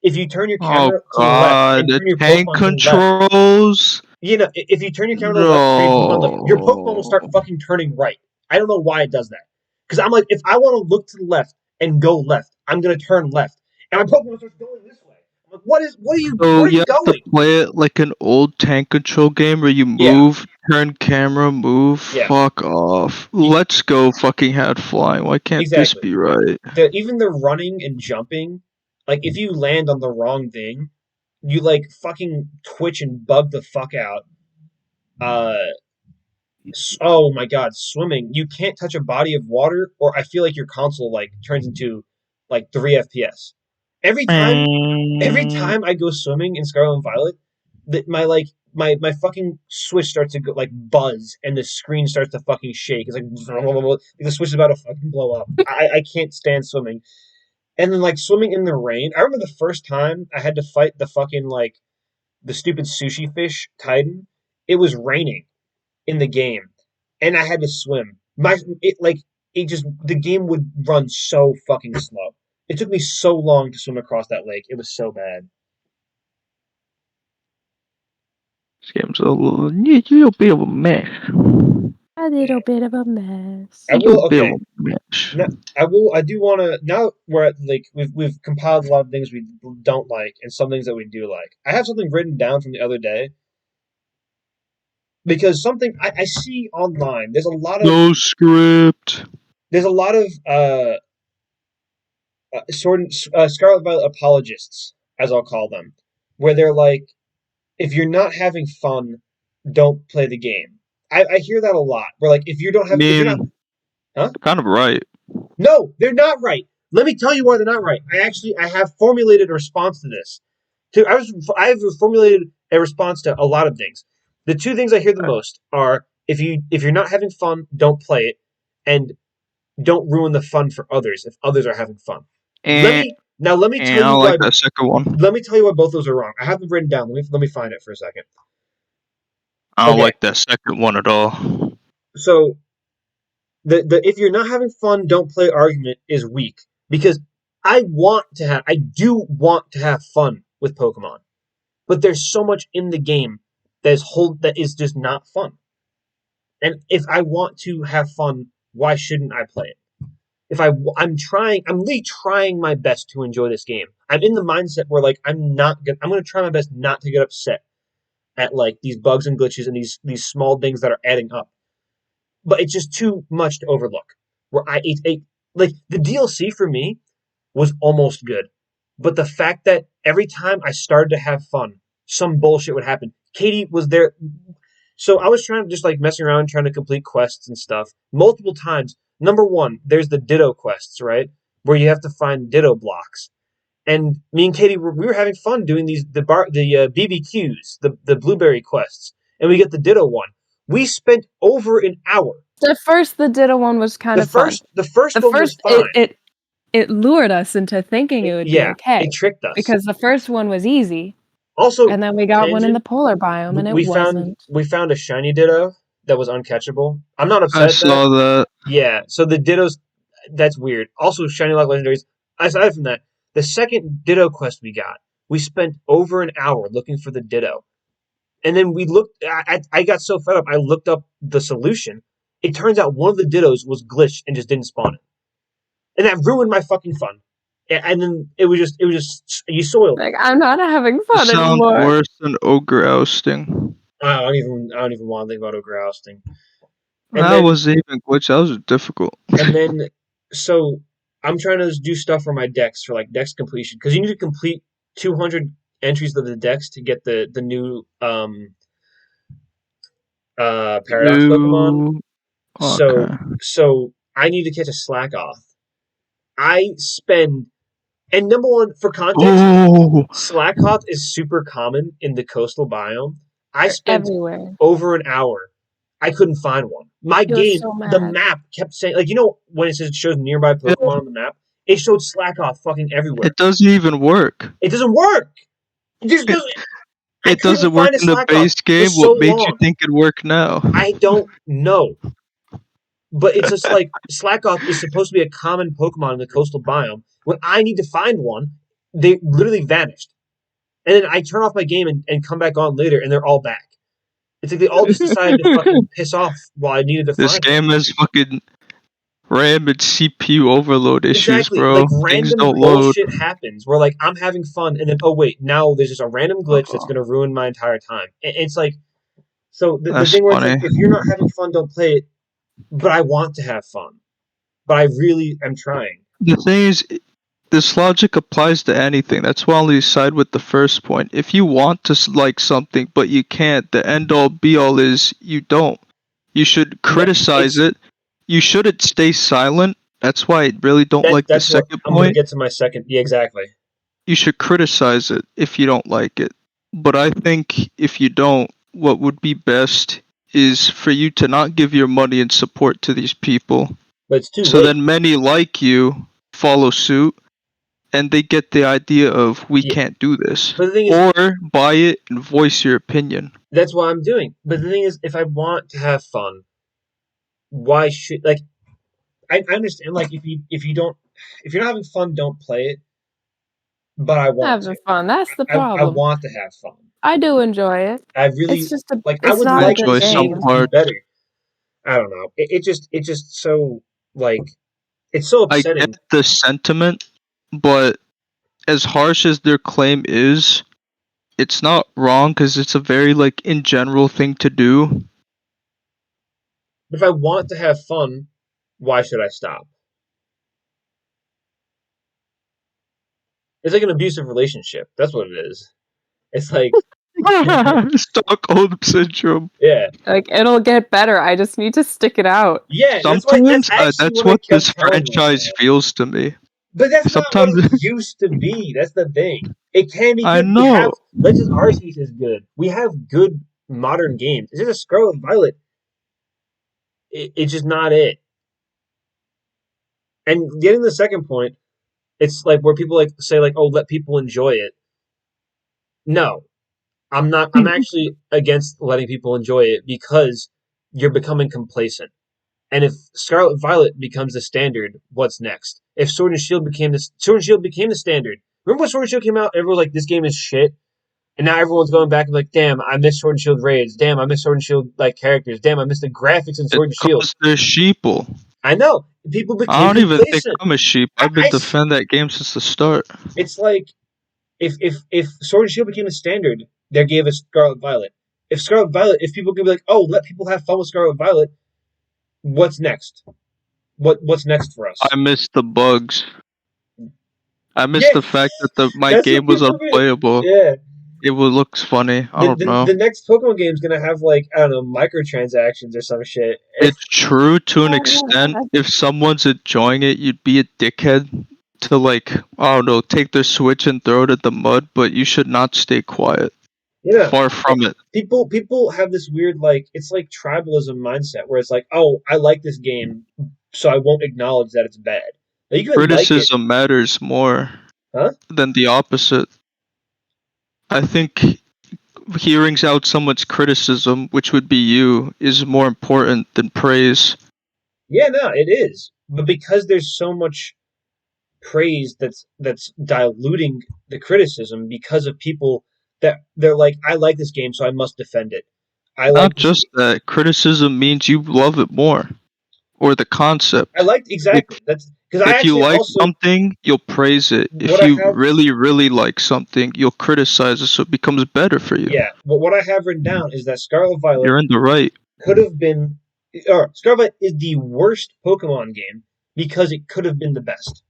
If you turn your Oh camera to the left god, and the turn your tank Pokemon to the left, controls? if you turn your camera to the left and turn your Pokemon to the left, your Pokemon will start No. fucking turning right. I don't know why it does that. Because I'm like, if I want to look to the left and go left, I'm gonna turn left, and my Pokemon starts going this way. What are So you you have to going? play it like an old tank control game where you Yeah, move, turn camera, move. yeah, Fuck off. you, Let's go fucking hat flying. Why can't this exactly. be right? Even the running and jumping, like if you land on the wrong thing, you like fucking twitch and bug the fuck out. Uh, oh my god, swimming. You can't touch a body of water, or I feel like your console like turns into like 3 FPS. Every time, every Mm, time I go swimming in Scarlet and Violet, that my like my fucking switch starts to go like buzz, and the screen starts to fucking shake. It's like the switch is about to fucking blow up. I can't stand swimming. And then like swimming in the rain. I remember the first time I had to fight the fucking like the stupid sushi fish Titan. It was raining in the game, and I had to swim. It just the game would run so fucking slow. It took me so long to swim across that lake. It was so bad. this game's a little bit of a mess. A little bit of a mess. I Little will. bit of Okay. a mess. Now, I will. I do want to. Now we're at like we've compiled a lot of things we don't like and some things that we do like. I have something written down from the other day because something I see online. No script. There's a lot of Scarlet Violet apologists, as I'll call them, where they're like, if you're not having fun, don't play the game. I hear that a lot. Where like I if you're not, mean, huh? kind of right. No, they're not right. Let me tell you why they're not right. I have formulated a response to this. I have formulated a response to a lot of things. The two things I hear the most are if you're not having fun, don't play it, and don't ruin the fun for others if others are having fun. And Let me tell I you like why. that second one. Let me tell you why both those are wrong. I have them written down. Let me find it for a second. I don't Okay, like that second one at all. so the if you're not having fun, don't play argument is weak because I do want to have fun with Pokemon, but there's so much in the game that is just not fun. And if I want to have fun, why shouldn't I play it? I'm really trying my best to enjoy this game. I'm in the mindset where like I'm gonna try my best not to get upset at like these bugs and glitches and these small things that are adding up. But it's just too much to overlook. Where like the DLC for me was almost good, but the fact that every time I started to have fun, some bullshit would happen. Katie was there, so I was trying to just like messing around, trying to complete quests and stuff multiple times. Number one, there's the Ditto quests, right, where you have to find Ditto blocks. And me and Katie we were having fun doing the BBQs, the blueberry quests, and we get the Ditto one. We spent over an hour. At first, the Ditto one was kind of fun. The first The one was first, fine. it lured us into thinking it would be Yeah, okay it tricked us. because the first one was easy, Also, and then we got one in the tangent. polar biome, and it wasn't. We found a shiny Ditto that was uncatchable. I'm not I upset at that. saw that. Yeah, so the Dittos, that's weird. Also, shiny lock legendaries. Aside from that, the second Ditto quest we got, we spent over an hour looking for the Ditto, and then we looked. I got so fed up. I looked up the solution. It turns out one of the Dittos was glitched and just didn't spawn it, and that ruined my fucking fun. And then it was just you soiled it. Like, I'm not having It fun sounds anymore. worse than ogre ousting. I don't even want to think about ogre ousting. And That then wasn't even glitch. That was difficult. and then so I'm trying to do stuff for my decks for like dex completion because you need to complete 200 entries of the decks to get the new paradox Pokemon. You So okay? so I need to catch a slack off. I spend and number one for context, Oh, Slackhoth is super common in the coastal biome. I They're spent everywhere. over an hour. I couldn't find one. My He was game, so the mad. map kept saying, like, you know, when it says it shows nearby yeah. Pokemon on the map, it showed Slackhoth fucking everywhere. It doesn't even work. It doesn't work. It just It, doesn't. I it doesn't couldn't work find a in the Slackhoth base for game. so What made you long. think it'd work now? I don't know. But it's just like Slackhoth is supposed to be a common Pokemon in the coastal biome. When I need to find one, they literally vanished. And then I turn off my game and come back on later, and they're all back. It's like they all just decided to fucking piss off while I needed to This find one. game is fucking RAM and CPU overload issues, Exactly, bro. like Things random don't load. bullshit happens where like I'm having fun and then oh wait, now there's just a random glitch that's gonna ruin my entire time. It's like so the That's thing where it's like funny. if you're not having fun, don't play it. But I want to have fun. But I really am trying. The thing is, this logic applies to anything. That's why I only side with the first point. If you want to like something but you can't, the end all be all is you don't. You should No, criticize it's it. You shouldn't stay silent. That's why I really don't like the that's what second I'm gonna point. get to my second. Yeah, exactly. You should criticize it if you don't like it. But I think if you don't, what would be best is for you to not give your money and support to these people. But it's too So late. then many like you follow suit and they get the idea of we Yeah. can't do this. But the thing is, Or buy it and voice your opinion. that's what I'm doing. But the thing is, if I want to have fun, why should like I understand like if you don't if you're not having fun, don't play it. But I want to. Having fun. That's the I problem. want to have fun. I do enjoy it. I really It's just a. like. I It's would not I a like good enjoy this some game game. to be parts. better. I don't know. It's just so like it's so I get upsetting. the sentiment, but as harsh as their claim is, it's not wrong because it's a very like in general thing to do. If I want to have fun, why should I stop? It's like an abusive relationship. That's what it is. It's like, Stockholm syndrome. yeah, Like it'll get better. I just need to stick it out. yeah. That's Sometimes actually that's what I what this kept telling franchise myself. feels to me. But that's not what Sometimes it used to be. That's the thing. It can be I good. We have know. Legends Arceus is good. We have good modern games. It's just a Scarlet Violet. It's just not it. And getting the second point, it's like where people like say like, oh, let people enjoy it. No, I'm not. I'm actually against letting people enjoy it because you're becoming complacent. And if Scarlet Violet becomes the standard, what's next? If Sword and Shield became the standard. Remember when Sword and Shield came out? Everyone was like, "This game is shit," and now everyone's going back and like, "Damn, I miss Sword and Shield raids. Damn, I miss Sword and Shield like characters. Damn, I miss the graphics in It's Sword and Shield." because they're sheeple. I know people I became don't even think complacent. I'm a sheep. I've been defending that game since the start. It's like if Sword and Shield became the standard, they gave us Scarlet Violet. If people could be like, "Oh, let people have fun with Scarlet Violet," what's next? What's next for us? I miss the bugs. I miss Yeah, the fact that my that's what game was people are gonna. unplayable. Yeah, It looks funny. I don't the know. next Pokemon game is gonna have like I don't know microtransactions or some shit. It's true to an extent. If someone's enjoying it, you'd be a dickhead to like, I don't know, take their Switch and throw it at the mud, but you should not stay quiet. You know, Far from it. people have this weird like it's like tribalism mindset where it's like, oh, I like this game, so I won't acknowledge that it's bad. Now, you can like it, Criticism matters more huh? than the opposite. I think hearing out someone's criticism, which would be you, is more important than praise. Yeah, no, it is. But because there's so much praise that's diluting the criticism because of people that they're like, I like this game, so I must defend it. I like Not this. just that, criticism means you love it more, or the I concept. liked If exactly that's because I if you actually like also something, you'll praise it. what If I you have. really, really like something, you'll criticize it so it becomes better for you. Yeah, what I have written down is that Scarlet Violet You're in the right. could have been, or Scarlet Violet is the worst Pokemon game because it could have been the best.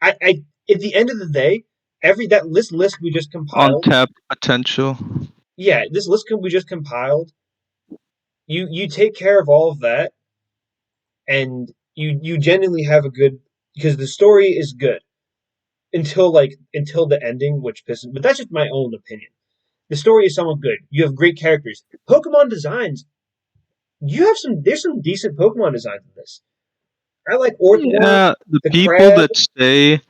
I at the end of the day, every that list we just compiled, Untapped potential. yeah, this list we just compiled. You take care of all of that, and you genuinely have a good because the story is good until the ending, which pisses. But that's just my own opinion. The story is somewhat good. You have great characters. Pokemon designs. You have some. There's some decent Pokemon designs in this. I like Orthworm, Yeah, the the people crab. that say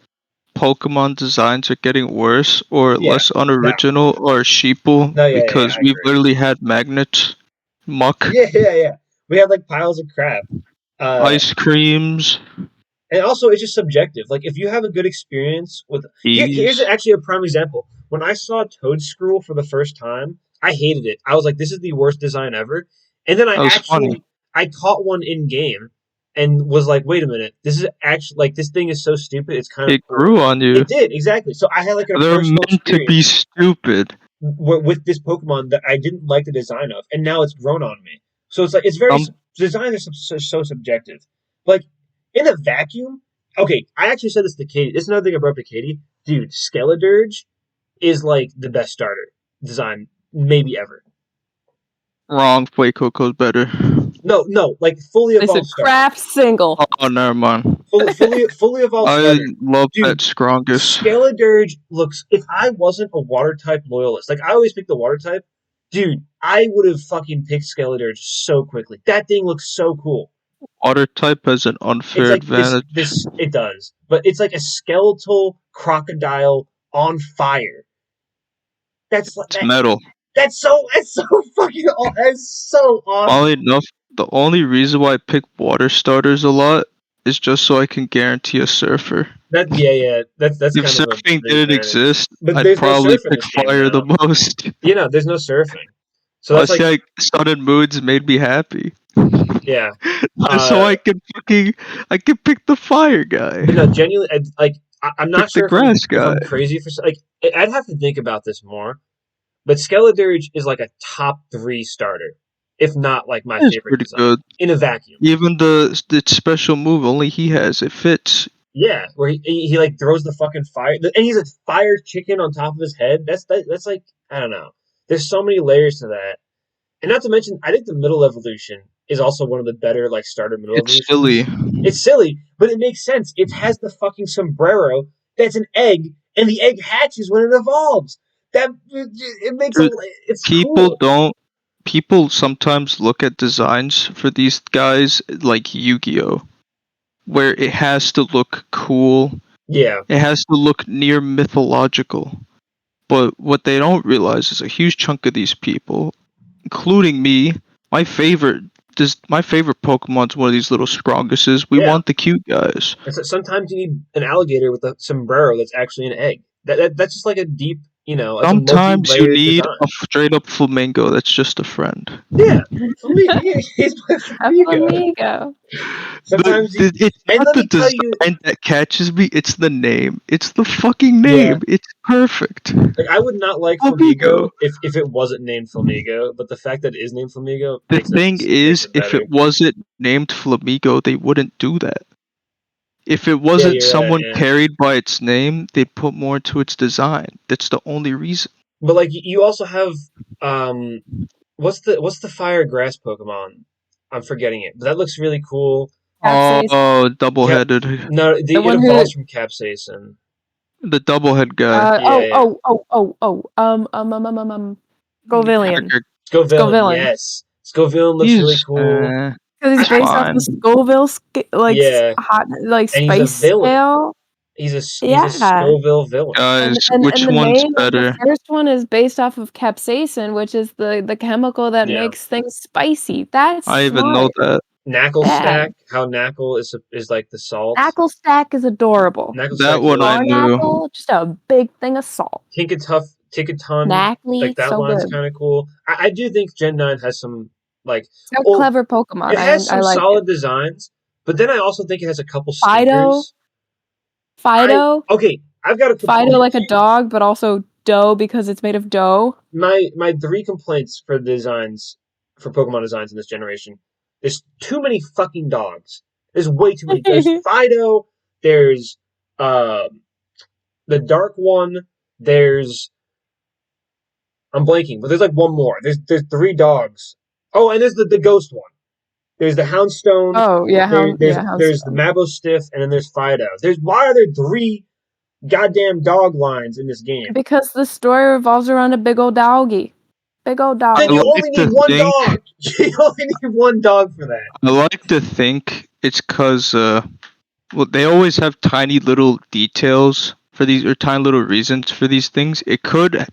Pokemon designs are getting worse or Yeah, less no, unoriginal are sheeple no, yeah, because I we've agree. literally had magnets, muck, Yeah. We have like piles of crap. Uh, ice creams, and also it's just subjective. Like if you have a good experience with here's ease. actually a prime example. When I saw Toadskrull for the first time, I hated it. I was like, this is the worst design ever. And then That was funny. I caught one in game, and was like, wait a minute, this is actually like this thing is so stupid. It's kind of It cool. grew on you. It did exactly. So I had like a They're personal meant to be experience stupid. with this Pokemon that I didn't like the design of, and now it's grown on me. So it's like it's very Um, design is so subjective. Like in a vacuum, okay. I actually said this to Katie. This is another thing I brought up to Katie. Dude, Skeledirge is like the best starter design maybe ever. wrong. Coco's better. No, like fully They said evolved starter. craft single. Oh, never mind. Fully evolved I starter. love that Dude, Scrongus. Skeledirge looks. If I wasn't a water type loyalist, like I always pick the water type, dude, I would have fucking picked Skeledirge so quickly. That thing looks so cool. Water type has an It's unfair like this. advantage. This it does, but it's like a skeletal crocodile on fire. That's like It's metal. That's so. That's so fucking. That's so Oddly awesome. enough, the only reason why I pick water starters a lot is just so I can guarantee a surfer. Yeah. That's If kind of surfing an didn't advantage. exist, But I'd there's no probably surf in pick this game fire the now. most. There's no surfing. So that's Honestly, like, like sun and moons made me happy. yeah. So I can pick the fire guy. But no, genuinely, I'm not Pick the sure grass if guy. I'm crazy for like. I'd have to think about this more. But Skeledirge is like a top 3 starter, if not like my It's favorite pretty design good. in a vacuum. Even the special move only he has, it fits. Yeah, where he like throws the fucking fire, and he's a fire chicken on top of his head. That's like I don't know. There's so many layers to that, and not to mention, I think the middle evolution is also one of the better like starter middle It's silly. evolutions. It's silly, but it makes sense. It has the fucking sombrero that's an egg, and the egg hatches when it evolves. That it makes a it's People cool. don't. People sometimes look at designs for these guys like Yu-Gi-Oh, where it has to look cool. Yeah, It has to look near mythological. But what they don't realize is a huge chunk of these people, including me, my favorite my favorite Pokemon's one of these little Scronguses. We yeah. want the cute guys. And so sometimes you need an alligator with a sombrero that's actually an egg. That's just like a deep, it's a Sometimes you multi-layered need design. a straight up flamingo that's just a friend. Yeah, he's my A Flamingo. flamingo. Sometimes you, It's and not let the me tell you, design that catches me, it's the name. It's the fucking yeah, name. It's perfect. like I would not like Flamingo. Flamigo if it wasn't named Flamigo, but the fact that it is named Flamigo The thing makes is, it if better. it wasn't named Flamingo, they wouldn't do that. If it Yeah, wasn't you're right. someone Yeah, carried by its name, they'd put more into its design. That's the only reason. but like you also have, um, what's the fire grass Pokemon? I'm forgetting it, but that looks really cool. Capsaicin. Oh, Cap, double-headed. no, The it one evolves who from Capsaicin. The double-head guy. Yeah. Scovillian. Hacker. Scovillin, Scovillian. yes. Scovillin looks really He's, cool. Because he's he's I based off the fine. Scoville, yeah, hot, like and he's a spice villain. scale. He's a Yeah. Scoville villain. And, Guys, and which and the one's name of the better? first one is based off of capsaicin, which is the chemical that Yeah. makes things spicy. That's I even know smart. that. Knuckle Yeah. Stack, how Knuckle is like the salt. Knackle stack is adorable. Knuckle That Stack's one really I cool. knew. Sparkle, just a big thing of salt. Tinkaton, like Knackly, that so line's good. kind of cool. I do think Gen 9 has some like It's got well, clever Pokemon. it has I some like it. solid designs, but then I also think it has a couple Fido, stinkers. Fido, Okay, I've got a Fido complaint. like a dog, but also dough because it's made of dough. My 3 complaints for the designs for Pokemon designs in this generation. There's too many fucking dogs. There's way too many. There's Fido. There's the dark one. There's I'm blanking, but there's like one more. There's 3 dogs. Oh, and there's the ghost one. There's the Houndstone. Oh yeah, There's the Houndstone. Mabostiff, and then there's Fido. There's why are there 3 goddamn dog lines in this game? Because the story revolves around a big old doggy. Big old Then I doggy. you like only need to one think. dog. You only need one dog for that. I like to think it's because well, they always have tiny little details for these or tiny little reasons for these things. It could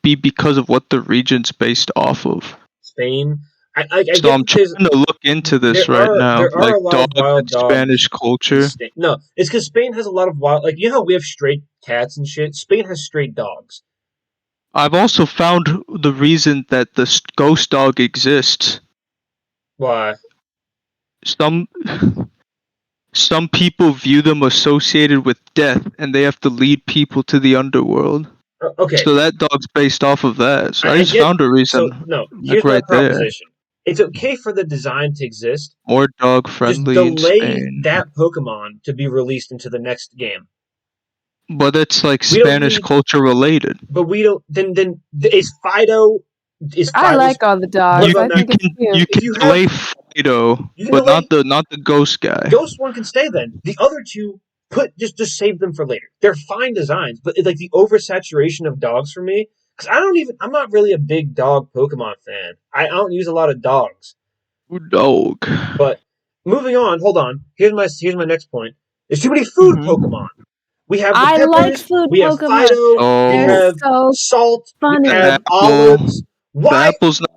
be because of what the region's based off of. Spain. I So get I'm that there's trying to look into this right now, there are like a lot of dogs wild and dogs Spanish in culture. Spain. No, it's because Spain has a lot of wild. Like you know how we have stray cats and shit. Spain has stray dogs. I've also found the reason that the ghost dog exists. Why? Some some people view them associated with death, and they have to lead people to the underworld. Okay, So that dog's based off of that. So I I just get. found a So reason, no, like here's my right there. proposition. It's okay for the design to exist. More dog Just friendly in delay Spain. that Pokemon to be released into the next game. But that's like We don't Spanish need, culture related. but we don't. Then is Fido? I like all the What dogs. about I now? think it's You cute. If can you have, delay Fido, you can but delay not the ghost guy. Ghost one can stay. Then the other two, just save them for later. They're fine designs, but it's like the oversaturation of dogs for me. Because I'm not really a big dog Pokemon fan. I don't use a lot of dogs. Dog. But moving on, hold on. Here's my next point. There's too many food Mhm. Pokemon. We have the I like peppers, food we have Pokemon. Fido, we They're Oh, have so salt, we the funny. have apple. olives. The Why apple's not.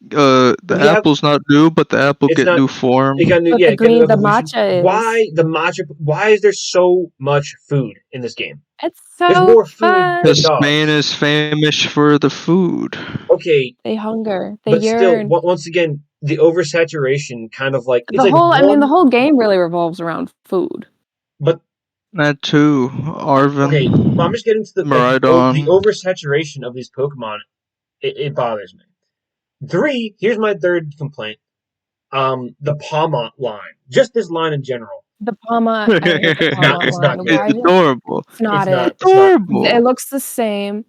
The we have apple's not new, but the apple it's get not new form. it got new But yeah, the it got new green, the evolution. matcha is. Why is there so much food in this game? It's There's so more food fun. than Because Spain dogs. is famous for the food. Okay, They hunger. They but still yearn. once again, the oversaturation kind of like it's The like whole, I mean, the one whole game really revolves around food. but That too. okay, but I'm Arvin, just getting to the Maridon. oversaturation of these Pokemon. It bothers me. Here's my third complaint. The Palmont line. Just this line in general. The Pama, I hate the Pama It's not line. good. It's Why is it? adorable. It's not it. It's not. Adorable. It looks the same,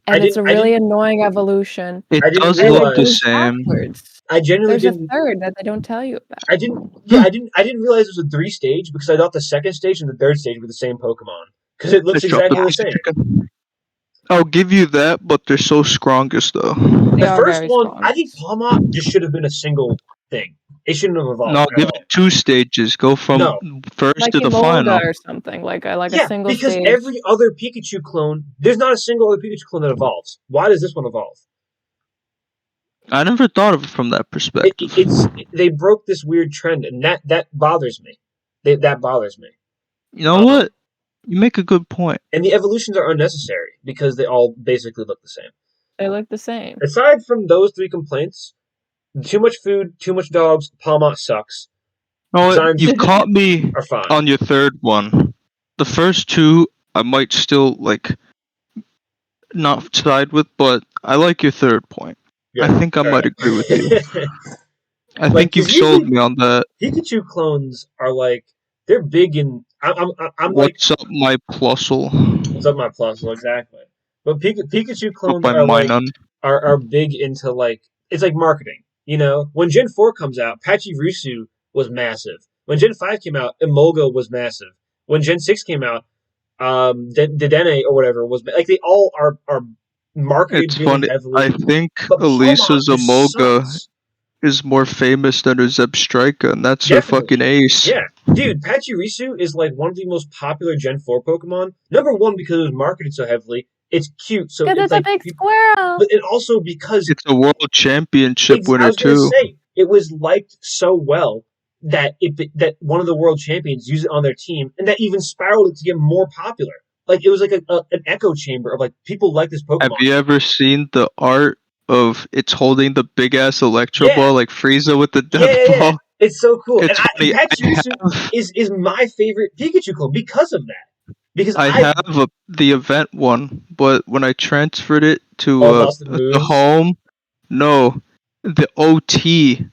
I and it's didn't a I really didn't annoying evolution. It I didn't does And look it the realize goes same. backwards. I genuinely There's a didn't third that they don't tell you about. I didn't realize it was a 3 stage because I thought the second stage and the third stage were the same Pokemon. Because it looks Let's drop the exactly the plastic same. chicken. I'll give you that, but they're so strongest though. They The are first very one, strong. I think Palmont just should have been a single thing. It shouldn't have No, evolved at give all. it 2 stages. Go from No. first Like to the final. Emolga or something, like a Yeah, single because stage. every other Pikachu clone, there's not a single other Pikachu clone that evolves. Why does this one evolve? I never thought of it from that perspective. They broke this weird trend, and that bothers me. That bothers me. You know Um, what? You make a good point. and the evolutions are unnecessary because they all basically look the same. They look the same. Aside from those three complaints, too much food, too much dogs, Palmont sucks. You know what? Designs You've caught me are fine. on your third one. The first two, I might still not side with, but I like your third point. Good. I think I All might right. agree with you. I Like, think you've because sold usually me on that. Pikachu clones are like they're big in. I'm like What's up, my plusle? what's up, my plus? Well, exactly. But Pikachu Up clones my are like Minun. are big into like it's like marketing. You know, when Gen 4 comes out, Pachirisu was massive. When Gen 5 came out, Emolga was massive. When Gen 6 came out, Dedenne or whatever was like they all are marketed It's really funny. I heavily. think But Palmont Elisa's just Emolga sucks. is more famous than her Zebstrika, and that's her fucking Definitely. ace. Yeah. Dude, Pachirisu is like one of the most popular Gen 4 Pokemon. Number one, because it was marketed so heavily. It's cute, so Because it's it's a like big squirrel. but it also because It's a world championship I winner was gonna too. say it was liked so well that one of the world champions used it on their team, and that even spiraled it to get more popular. Like it was like an echo chamber of like people like this Have Pokemon. you ever seen the art of it's holding the big ass Electro Yeah, Ball like Frieza with the yeah, death yeah, yeah. ball? It's so cool, It's and funny. Pachirisu is my favorite Pikachu clone because of that. Because I I have the event one, but when I transferred it to Boston the Moons. home, no, the OT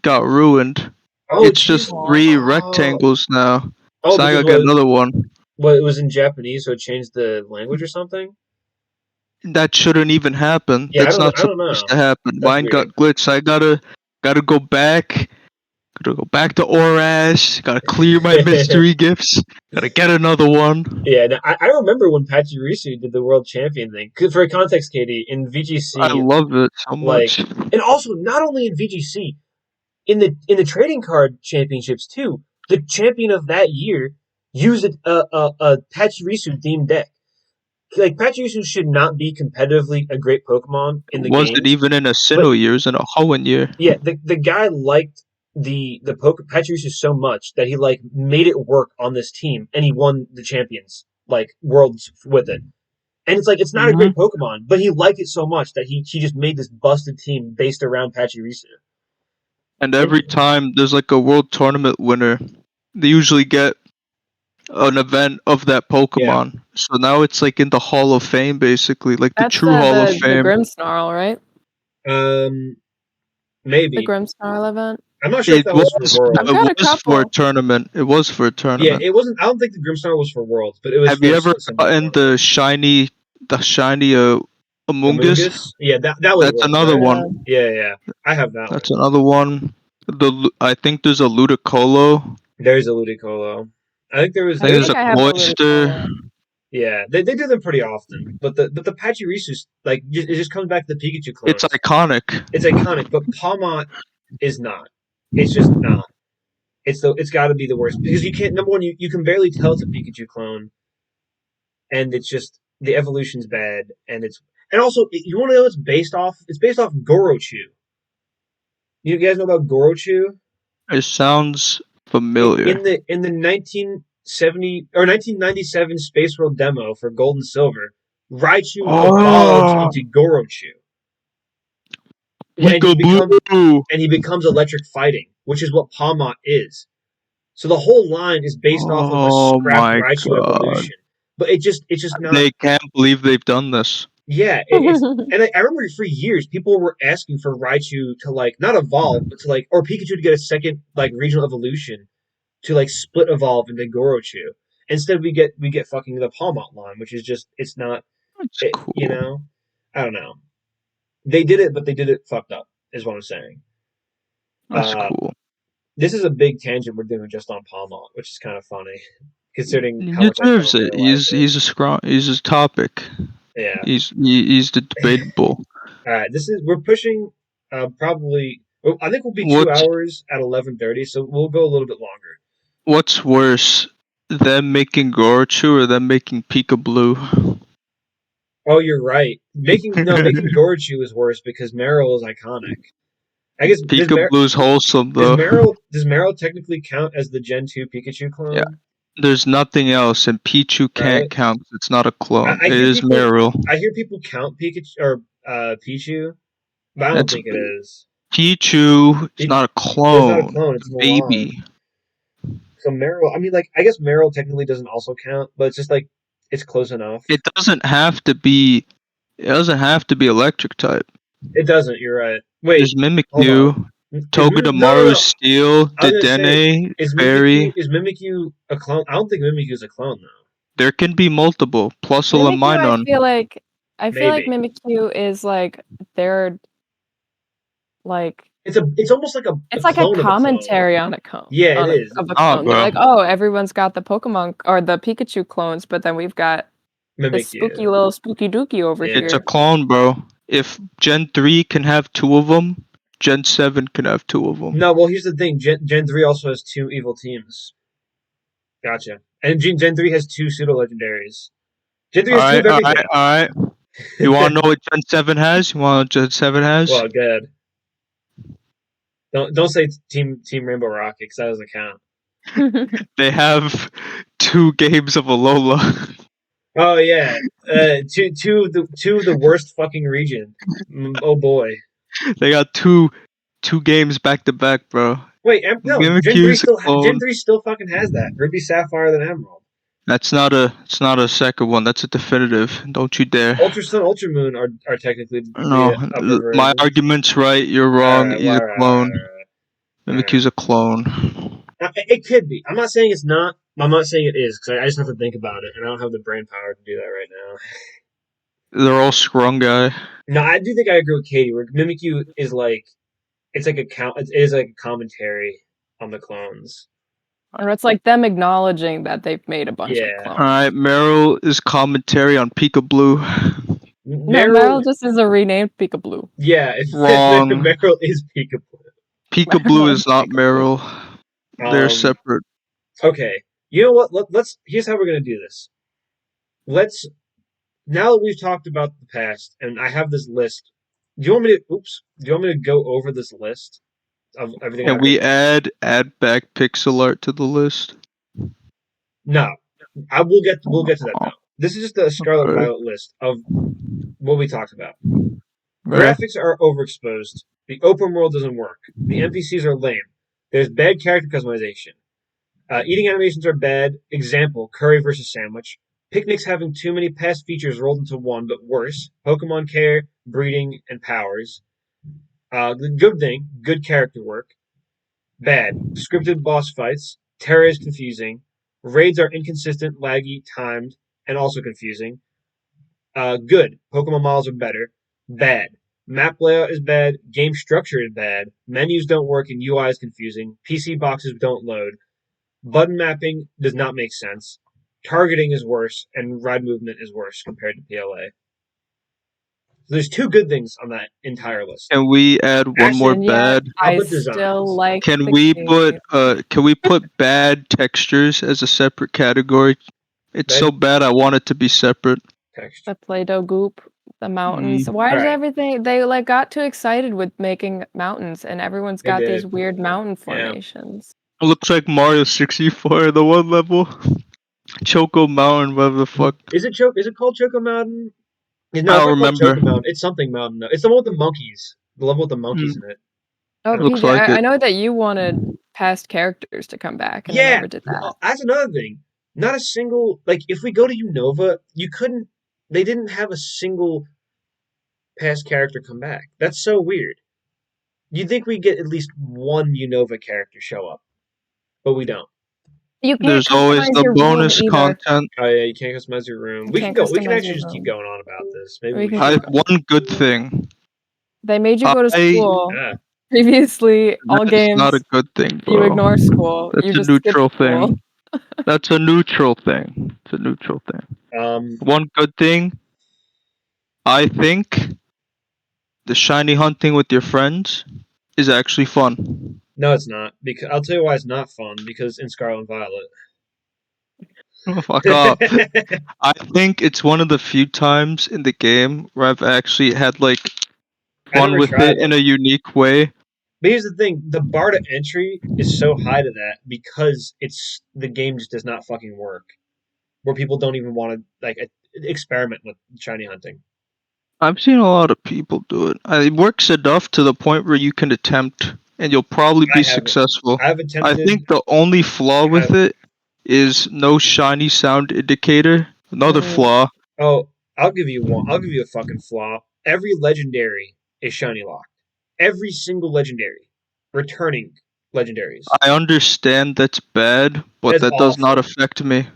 got ruined. Oh, It's geez. just 3 Oh, rectangles now. oh, So I because gotta get another one. it was in Japanese, so it changed the language or something. That shouldn't even happen. Yeah, That's not I don't supposed know. to happen. That's Mine weird. got glitched. I gotta go back. Gotta go back to Orash. Gotta clear my mystery gifts. Gotta get another one. Yeah, no, I remember when Pachirisu did the world champion thing. 'Cause for context, Katie, in I VGC, love it so like, much. and also not only in VGC, in the trading card championships too. The champion of that year used a Pachirisu themed deck. Like Pachirisu should not be competitively a great Pokemon in the Wasn't games, even in a but Sinnoh years in a Hoenn year. yeah, the guy liked the Pachirisu so much that he like made it work on this team, and he won the champions like worlds with it. And it's like it's not a Hmm. great Pokemon, but he liked it so much that he just made this busted team based around Pachirisu. And And every time there's like a world tournament winner, they usually get an event of that Pokemon. So now it's like in the Hall of Fame, basically, like the That's true Hall of the Fame. Grimmsnarl, right? The Maybe. Grimmsnarl event. I'm not sure if that was for Worlds. I've got a It was for a couple. tournament. It was for a Yeah, tournament. it wasn't. I don't think the Grimmsnarl was for Worlds, but it was Have for you ever something. gotten the shiny Amoongus? Yeah, that was That's Worlds, another right? one. Yeah. I have that That's one. another one. I think there's a Ludicolo. There's a Ludicolo. I think there was. I think there's think a I have the Cloyster. Ludicolo. Yeah, they do them pretty often, but the Pachirisu, like, it just comes back to the Pikachu It's clones. iconic. It's iconic, but Palmot is not. It's just not. It's got to be the worst because you can't. Number one, you can barely tell it's a Pikachu clone, and it's just the evolution's bad, and also you want to know it's based off. It's based off Gorochu. You guys know about Gorochu? It sounds familiar. In the 1970 or 1997 Space World demo for Gold and Silver, Raichu evolves Oh, into Gorochu. Peekaboo! And he becomes electric fighting, which is what Palmot is. So the whole line is based off of a Oh scrapped my Raichu god. evolution. But it's just not. They can't believe they've done this. Yeah, it's and I remember for years people were asking for Raichu to like not evolve, but to like or Pikachu to get a second like regional evolution to like split evolve into Gorochu. Instead we get fucking the Palmot line, which is just it's not That's it, cool. you know. I don't know. They did it, but they did it fucked up. Is what I'm saying. That's Uh, cool. this is a big tangent we're doing just on Palmont, which is kind of funny, considering He how much I deserves don't it. really like it. He's a topic. Yeah. He's the debatable. All right. We're pushing probably. Well, I think we'll be two What's hours at 11:30, so we'll go a little bit longer. what's worse, them making Gorochu or them making Peekaboo? Oh, you're right. Making Gorochu is worse because Meryl is iconic. I guess Peekaboo's wholesome though. Does Meryl technically count as the Gen 2 Pikachu Yeah. clone? There's nothing else, and Pichu can't Right. count 'cause it's not a clone. I It hear is people. Meryl. I hear people count Pikachu or Pichu, but I don't It's think it is. Pichu. It's not a Well, it's not a clone. clone. It's an Baby. So Meryl, I mean, like, I guess Meryl technically doesn't also count, but it's just like it's close enough. It doesn't have to be. It doesn't have to be electric type. It doesn't. You're right. Wait, There's hold on. Mimikyu, No, Togedemaru, no. Steel, I was gonna say, Dedenne, Fairy. Is Mimikyu a clone? I don't think Mimikyu is a clone though. There can be multiple. Plus Mimikyu, Minun. I feel like Maybe Mimikyu is like their like it's almost like it's like a clone of a clone. commentary on a clone. Yeah, it is. Of a Ah, clone. They're bro. like, oh, everyone's got the Pokemon or the Pikachu clones, but then we've got this Mimikyu. spooky little spooky dookie over Yeah. It's a here. clone, bro. If Gen 3 can have two of them, Gen 7 can have two of them. No, well, here's the thing. Gen 3 also has two evil teams. Gotcha. And Gen 3 has two pseudo legendaries. Gen 3 has two of everything. Alright. You wanna know what Gen 7 has? You wanna know what Gen 7 has? Well, good. Don't say Team Rainbow Rocket because that doesn't count. They have 2 games of Alola. Oh yeah, two of the worst fucking region. Oh boy. They got two games back to back, bro. Wait, no. Mimikyu's a clone. Gen 3 still fucking has that. Ruby, Sapphire, then Emerald. It's not a second one. That's a definitive. Don't you dare. Ultra Sun, Ultra Moon are technically No, the upper version. my argument's right. You're wrong. Alright, He's a clone. Alright. Mimikyu's a clone. It could be. I'm not saying it's not. I'm not saying it is because I just have to think about it, and I don't have the brain power to do that right now. They're all scrung guy. No, I do think I agree with Katie. Where Mimikyu is like, it's like it is like a commentary on the clones. Or it's like them acknowledging that they've made a bunch of clones. Alright, Meryl is commentary on Peekaboo. No, Meryl just is a renamed Peekaboo. Yeah, Wrong. Meryl is Peekaboo. Peekaboo is not Meryl. They're separate. Okay, you know what? Let's. Here's how we're gonna do this. Now that we've talked about the past, and I have this list. Do you want me to go over this list of everything? Can we add back pixel art to the list? No, we'll get to that though. This is just the Scarlet Violet list of what we talked about. Graphics are overexposed. The open world doesn't work. The NPCs are lame. There's bad character customization. Eating animations are bad. Example: curry versus sandwich. Picnics having too many past features rolled into one, but worse. Pokemon care, breeding, and powers. The good thing: good character work. Bad: scripted boss fights. Terra is confusing. Raids are inconsistent, laggy, timed, and also confusing. Good: Pokemon models are better. Bad: map layout is bad. Game structure is bad. Menus don't work and UI is confusing. PC boxes don't load. Button mapping does not make sense. Targeting is worse, and ride movement is worse compared to PLA. So there's two good things on that entire list. Can we add one more And yet, bad? How I about still designs? like Can the we game. put bad textures as a separate category? It's so Bad bad I want it to be separate. texture. The Play-Doh goop, the mountains. Why does Alright. everything they like got too excited with making mountains and everyone's They got these did. weird mountain Yeah. formations. It looks like Mario 64, the one level. Choco Mountain, whatever the fuck. Is it called Choco Mountain? No, I it's don't not called remember. Choco Mountain. It's something Mountain. Though. It's the one with the monkeys. The level with the monkeys Mm, in it. Oh, I don't know. looks PJ, like I it. know that you wanted past characters to come back and they Yeah, never did that. that's another thing. Not a single if we go to Unova, you couldn't. They didn't have a single past character come back. That's so weird. You'd think we get at least one Unova character show up, but we don't. You can't There's always customize the your room bonus either. content. Oh yeah, you can't customize your room. You We can can't go. We can customize actually your just keep room. going on about this. Maybe We we can I should. keep have going. one good thing. They made you go to I school. Yeah. Previously, all That's not a games, good thing, you bro. ignore school. That's You a just skip neutral school. thing. That's a neutral thing. It's a neutral thing. Um. One good thing, I think the shiny hunting with your friends is actually fun. No, it's not. Because I'll tell you why it's not fun. Because in Scarlet Violet. Fuck off. I think it's one of the few times in the game where I've actually had like I fun never with tried it in it. a unique way. But here's the thing: the bar to entry is so high to that because the game just does not fucking work. Where people don't even want to experiment with shiny hunting. I've seen a lot of people do it. It works enough to the point where you can attempt and you'll probably I be haven't. successful. I've I attempted. think the only flaw I with have. it is no shiny sound indicator. Another Mm. flaw. Oh, I'll give you one. I'll give you a fucking flaw. Every legendary is shiny locked. Every single legendary, returning legendaries. I understand that's bad, but That's that does not awful. affect me.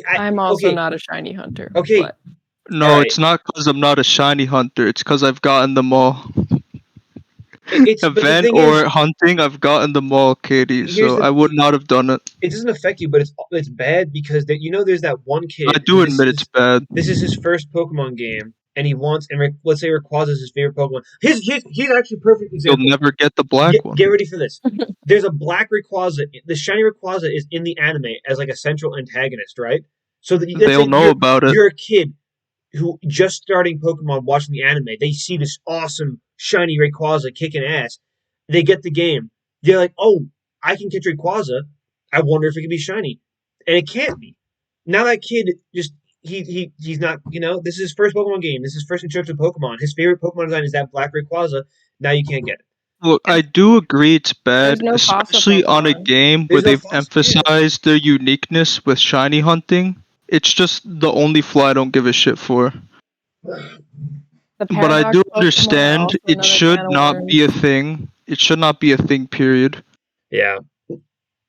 I'm also Okay, not a shiny hunter, okay, but all No, right. it's not because I'm not a shiny hunter. It's because I've gotten them all. But the Event thing is, or hunting, I've gotten them all, Katie. here's So the I would not have done it. it doesn't affect you, but it's bad because there's that one I kid who do admit it's bad. this is his first Pokemon game, and he wants let's say Rayquaza is his favorite Pokemon. He's actually a perfect You'll example. never get the black Get one. ready for this. There's a black Rayquaza. The shiny Rayquaza is in the anime as like a central antagonist, right? So let's They'll say know about it. you're a kid who just starting Pokemon, watching the anime. They see this awesome shiny Rayquaza kicking ass. They get the game. They're like, oh, I can catch Rayquaza. I wonder if it can be shiny, and it can't be. Now that kid just he's not. This is his first Pokemon game. This is his first introduction to Pokemon. His favorite Pokemon design is that black Rayquaza. Now you can't get it. Look, And I do agree it's there's bad, no fossil especially on a Pokemon. game where there's no they've fossil. Yeah. emphasized their uniqueness with shiny hunting. It's just the only flaw I don't give a shit for. The But I paradox do Pokemon are understand also it another can should of not be a worms. thing. It should not be a thing, period. Yeah.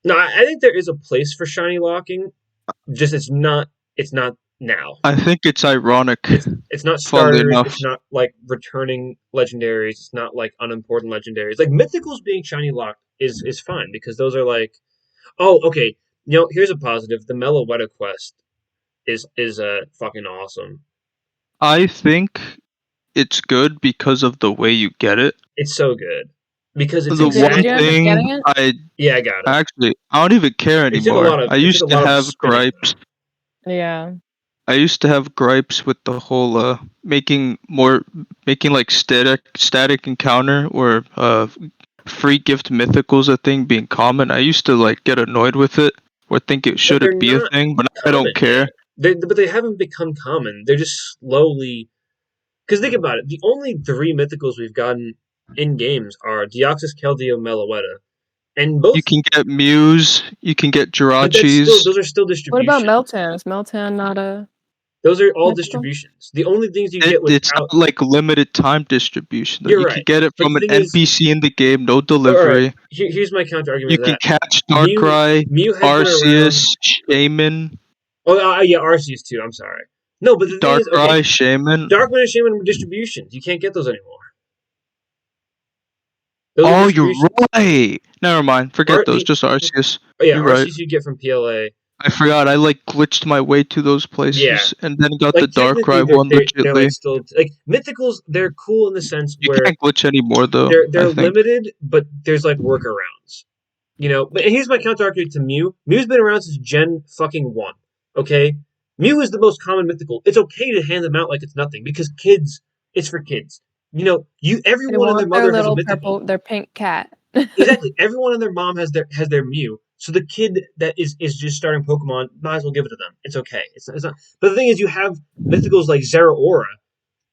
No, I think there is a place for shiny locking. Just it's not now. I think it's ironic, It's not funnily starters. enough. It's not like returning legendaries. It's not like unimportant legendaries. Like mythicals being shiny locked is fine because those are like, oh, okay. Here's a positive. The Meloetta quest is fucking awesome. I think it's good because of the way you get it. It's so good because it's The Okay, did one you end up exactly. getting thing it? Yeah, I got it. I don't even care It took a lot anymore. of it took a lot of spinning. Though. Yeah. I used to have gripes with the whole making like static encounter or free gift mythicals a thing being common. I used to like get annoyed with it or think it But they're shouldn't be a not thing, but I don't common care. yet. But they haven't become common. They're just slowly. Because think about it, the only three mythicals we've gotten in games are Deoxys, Keldeo, Meloetta, And both You can get Mews, you can get but that's still Jirachis. those are still What about distribution. Meltan? Is Meltan not a Those are all mythical? distributions. The only things you get It's without not like limited time distribution though. you're You can right. get it But from the an thing is, NPC in the game, no all right. delivery. Here's my counter You argument to can that. catch Mew Darkrai, Mew has been around. Arceus, Shaman, Oh yeah, Arceus too. I'm sorry. No, but the thing is, okay, Darkrai, Shaman. Darkman and Shaman were distributions. You can't get those anymore. Those are Oh, you're distributions. right. Never mind. Forget those. Just Arceus. Yeah, You're right. Arceus you get from PLA. I forgot. I like glitched my way to those Yeah, places and then got the like technically Darkrai one they're like legitly. still like mythicals. They're cool in the sense You where can't glitch anymore though, I they're think. limited, but there's like workarounds. But here's my counter argument to Mew. Mew's been around since Gen fucking 1. Okay? Mew is the most common mythical. It's okay to hand them out like it's nothing because kids, it's for kids. They Everyone and their want their mother has a little mythical. purple, their pink cat. Exactly. Everyone and their mom has their Mew. So the kid that is just starting Pokemon might as well give it to them. It's okay. It's not. But the thing is, you have mythicals like Zeraora.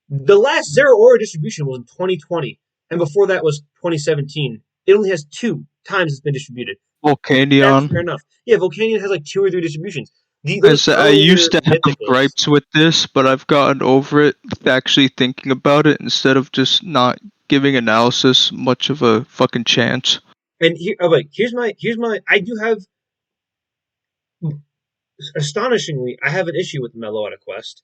The last Zeraora distribution was in 2020, and before that was 2017. It only has 2 times it's been distributed. That's Volcanion. fair enough. Yeah, Volcanion has like 2 or 3 distributions. Those I earlier used to have mythicals, gripes with this, but I've gotten over it actually thinking about it instead of just not giving analysis much of a fucking chance. and here's my. I do have, astonishingly, I have an issue with Mellow at a Quest.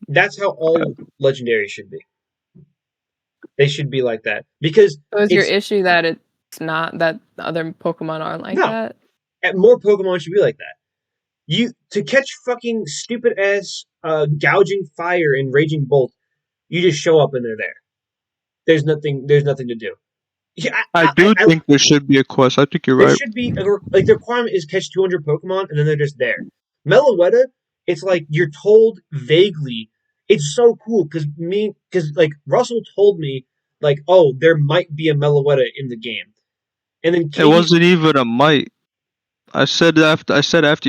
That's how all legendaries should be. They should be like that because So is your it's issue that it's not that other Pokemon aren't like no. that? More Pokemon should be like that. To catch fucking stupid ass gouging fire and raging bolt, you just show up and they're there. There's nothing. There's nothing to do. Yeah, I do think there should be a quest. I think you're there right. should be like the requirement is catch 200 Pokemon and then they're just there. Meloetta, it's like you're told vaguely. It's so cool because like Russell told me like, oh, there might be a Meloetta in the game, and then It Katie, wasn't even a might. I said after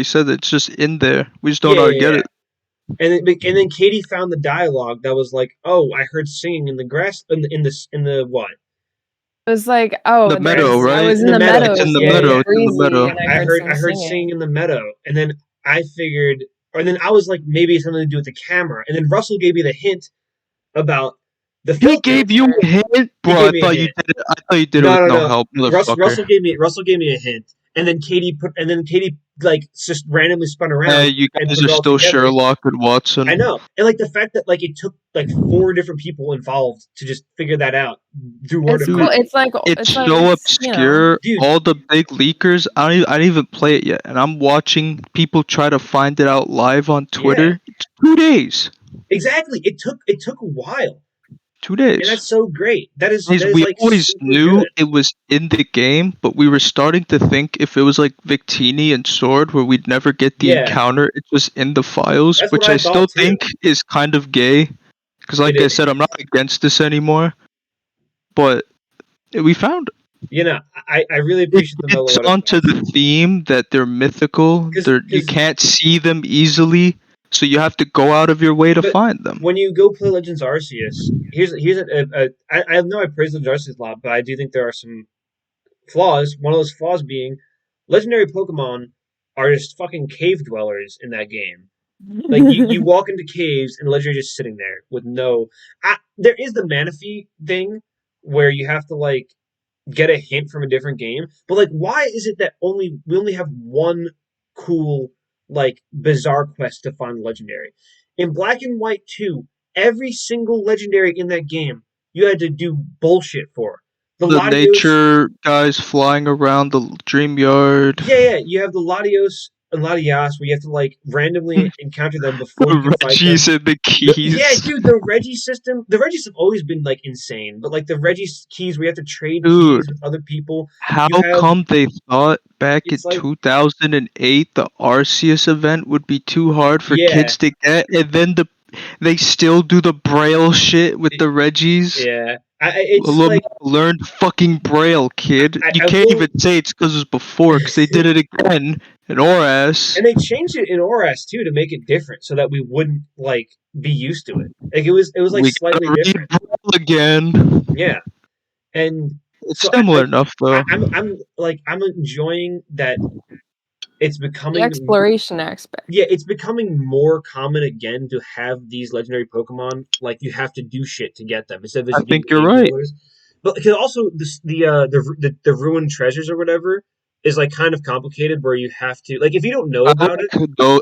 you said that it's just in there. We just don't yeah, know how to yeah, get yeah. it. And then Katie found the dialogue that was like, oh, I heard singing in the grass in the what? It was like, oh, The meadow, I right? was In in the the meadow. It's in meadows the and Yeah, it was meadow. yeah. It's in the breezy meadow. and I I heard heard some I heard singing singing. in the meadow, and then I figured, or then I was like, maybe it's something to do with the camera, and then Russell gave me the hint about the He filter. gave you a hint, He bro. gave I me a thought you hint. did it. I thought you did it No, with no, no no. help, motherfucker. Russell gave me a hint, and then Katie like just randomly spun around You and guys put are it all still together. Sherlock and I Watson. know, and like the fact that like it took like 4 different people involved to just figure that out through word It's of cool. mouth. Dude, it's so obscure. Dude, All the big leakers, I didn't even play it yet, and I'm watching people try to find it out live on yeah, Twitter. It's 2 days. exactly. It took a while, Two and days. that's so great. That is We like always super knew good. it was in the game, but we were starting to think if it was like Victini and Sword, where we'd never get the Yeah, encounter, it was in the files, that's what which I I still thought too. think is kind of gay. Because, It like I is, said, I'm not against this anymore, but we found I really it appreciate the fits Meloetta onto Quest the theme that they're mythical. You because can't see them easily, so you have to go out of your way to but find them. when you go play Legends Arceus, I know I praise Legends Arceus a lot, but I do think there are some flaws. One of those flaws being legendary Pokemon are just fucking cave dwellers in that game. Like you walk into caves and legendary just sitting there with no. There is the Manaphy thing where you have to like get a hint from a different game, but like, why is it that we only have one cool like bizarre quest to find legendary? In Black and White 2, every single legendary in that game you had to do bullshit for. The The Latios, nature guys flying around the dream yard. yeah, you have the Latios and Latias where you have to like randomly encounter them before you can fight them. Reggie's and the Yeah, keys. dude, the Regis have always been like insane, but like the Regis keys where you have to trade Dude, keys with other people. how You have come they thought back in it's like 2008 the Arceus event would be too hard for yeah, kids to get, and then they still do the Braille shit with it, the Reggies? yeah. It's like Learned fucking Braille, kid. You I can't will, even say it's because it was before, because they did it again in Oras. and they changed it in ORAS too to make it different so that we wouldn't like be used to it. Like it was like We slightly gotta read different. Braille again. Yeah, and It's so similar enough though. I'm enjoying that it's The becoming exploration aspect. yeah, it's becoming more common again to have these legendary Pokemon. Like you have to do shit to get them instead of I just getting think you're cave right. dwellers. But because also the ruined treasures or whatever is like kind of complicated where you have to like if you don't know about it.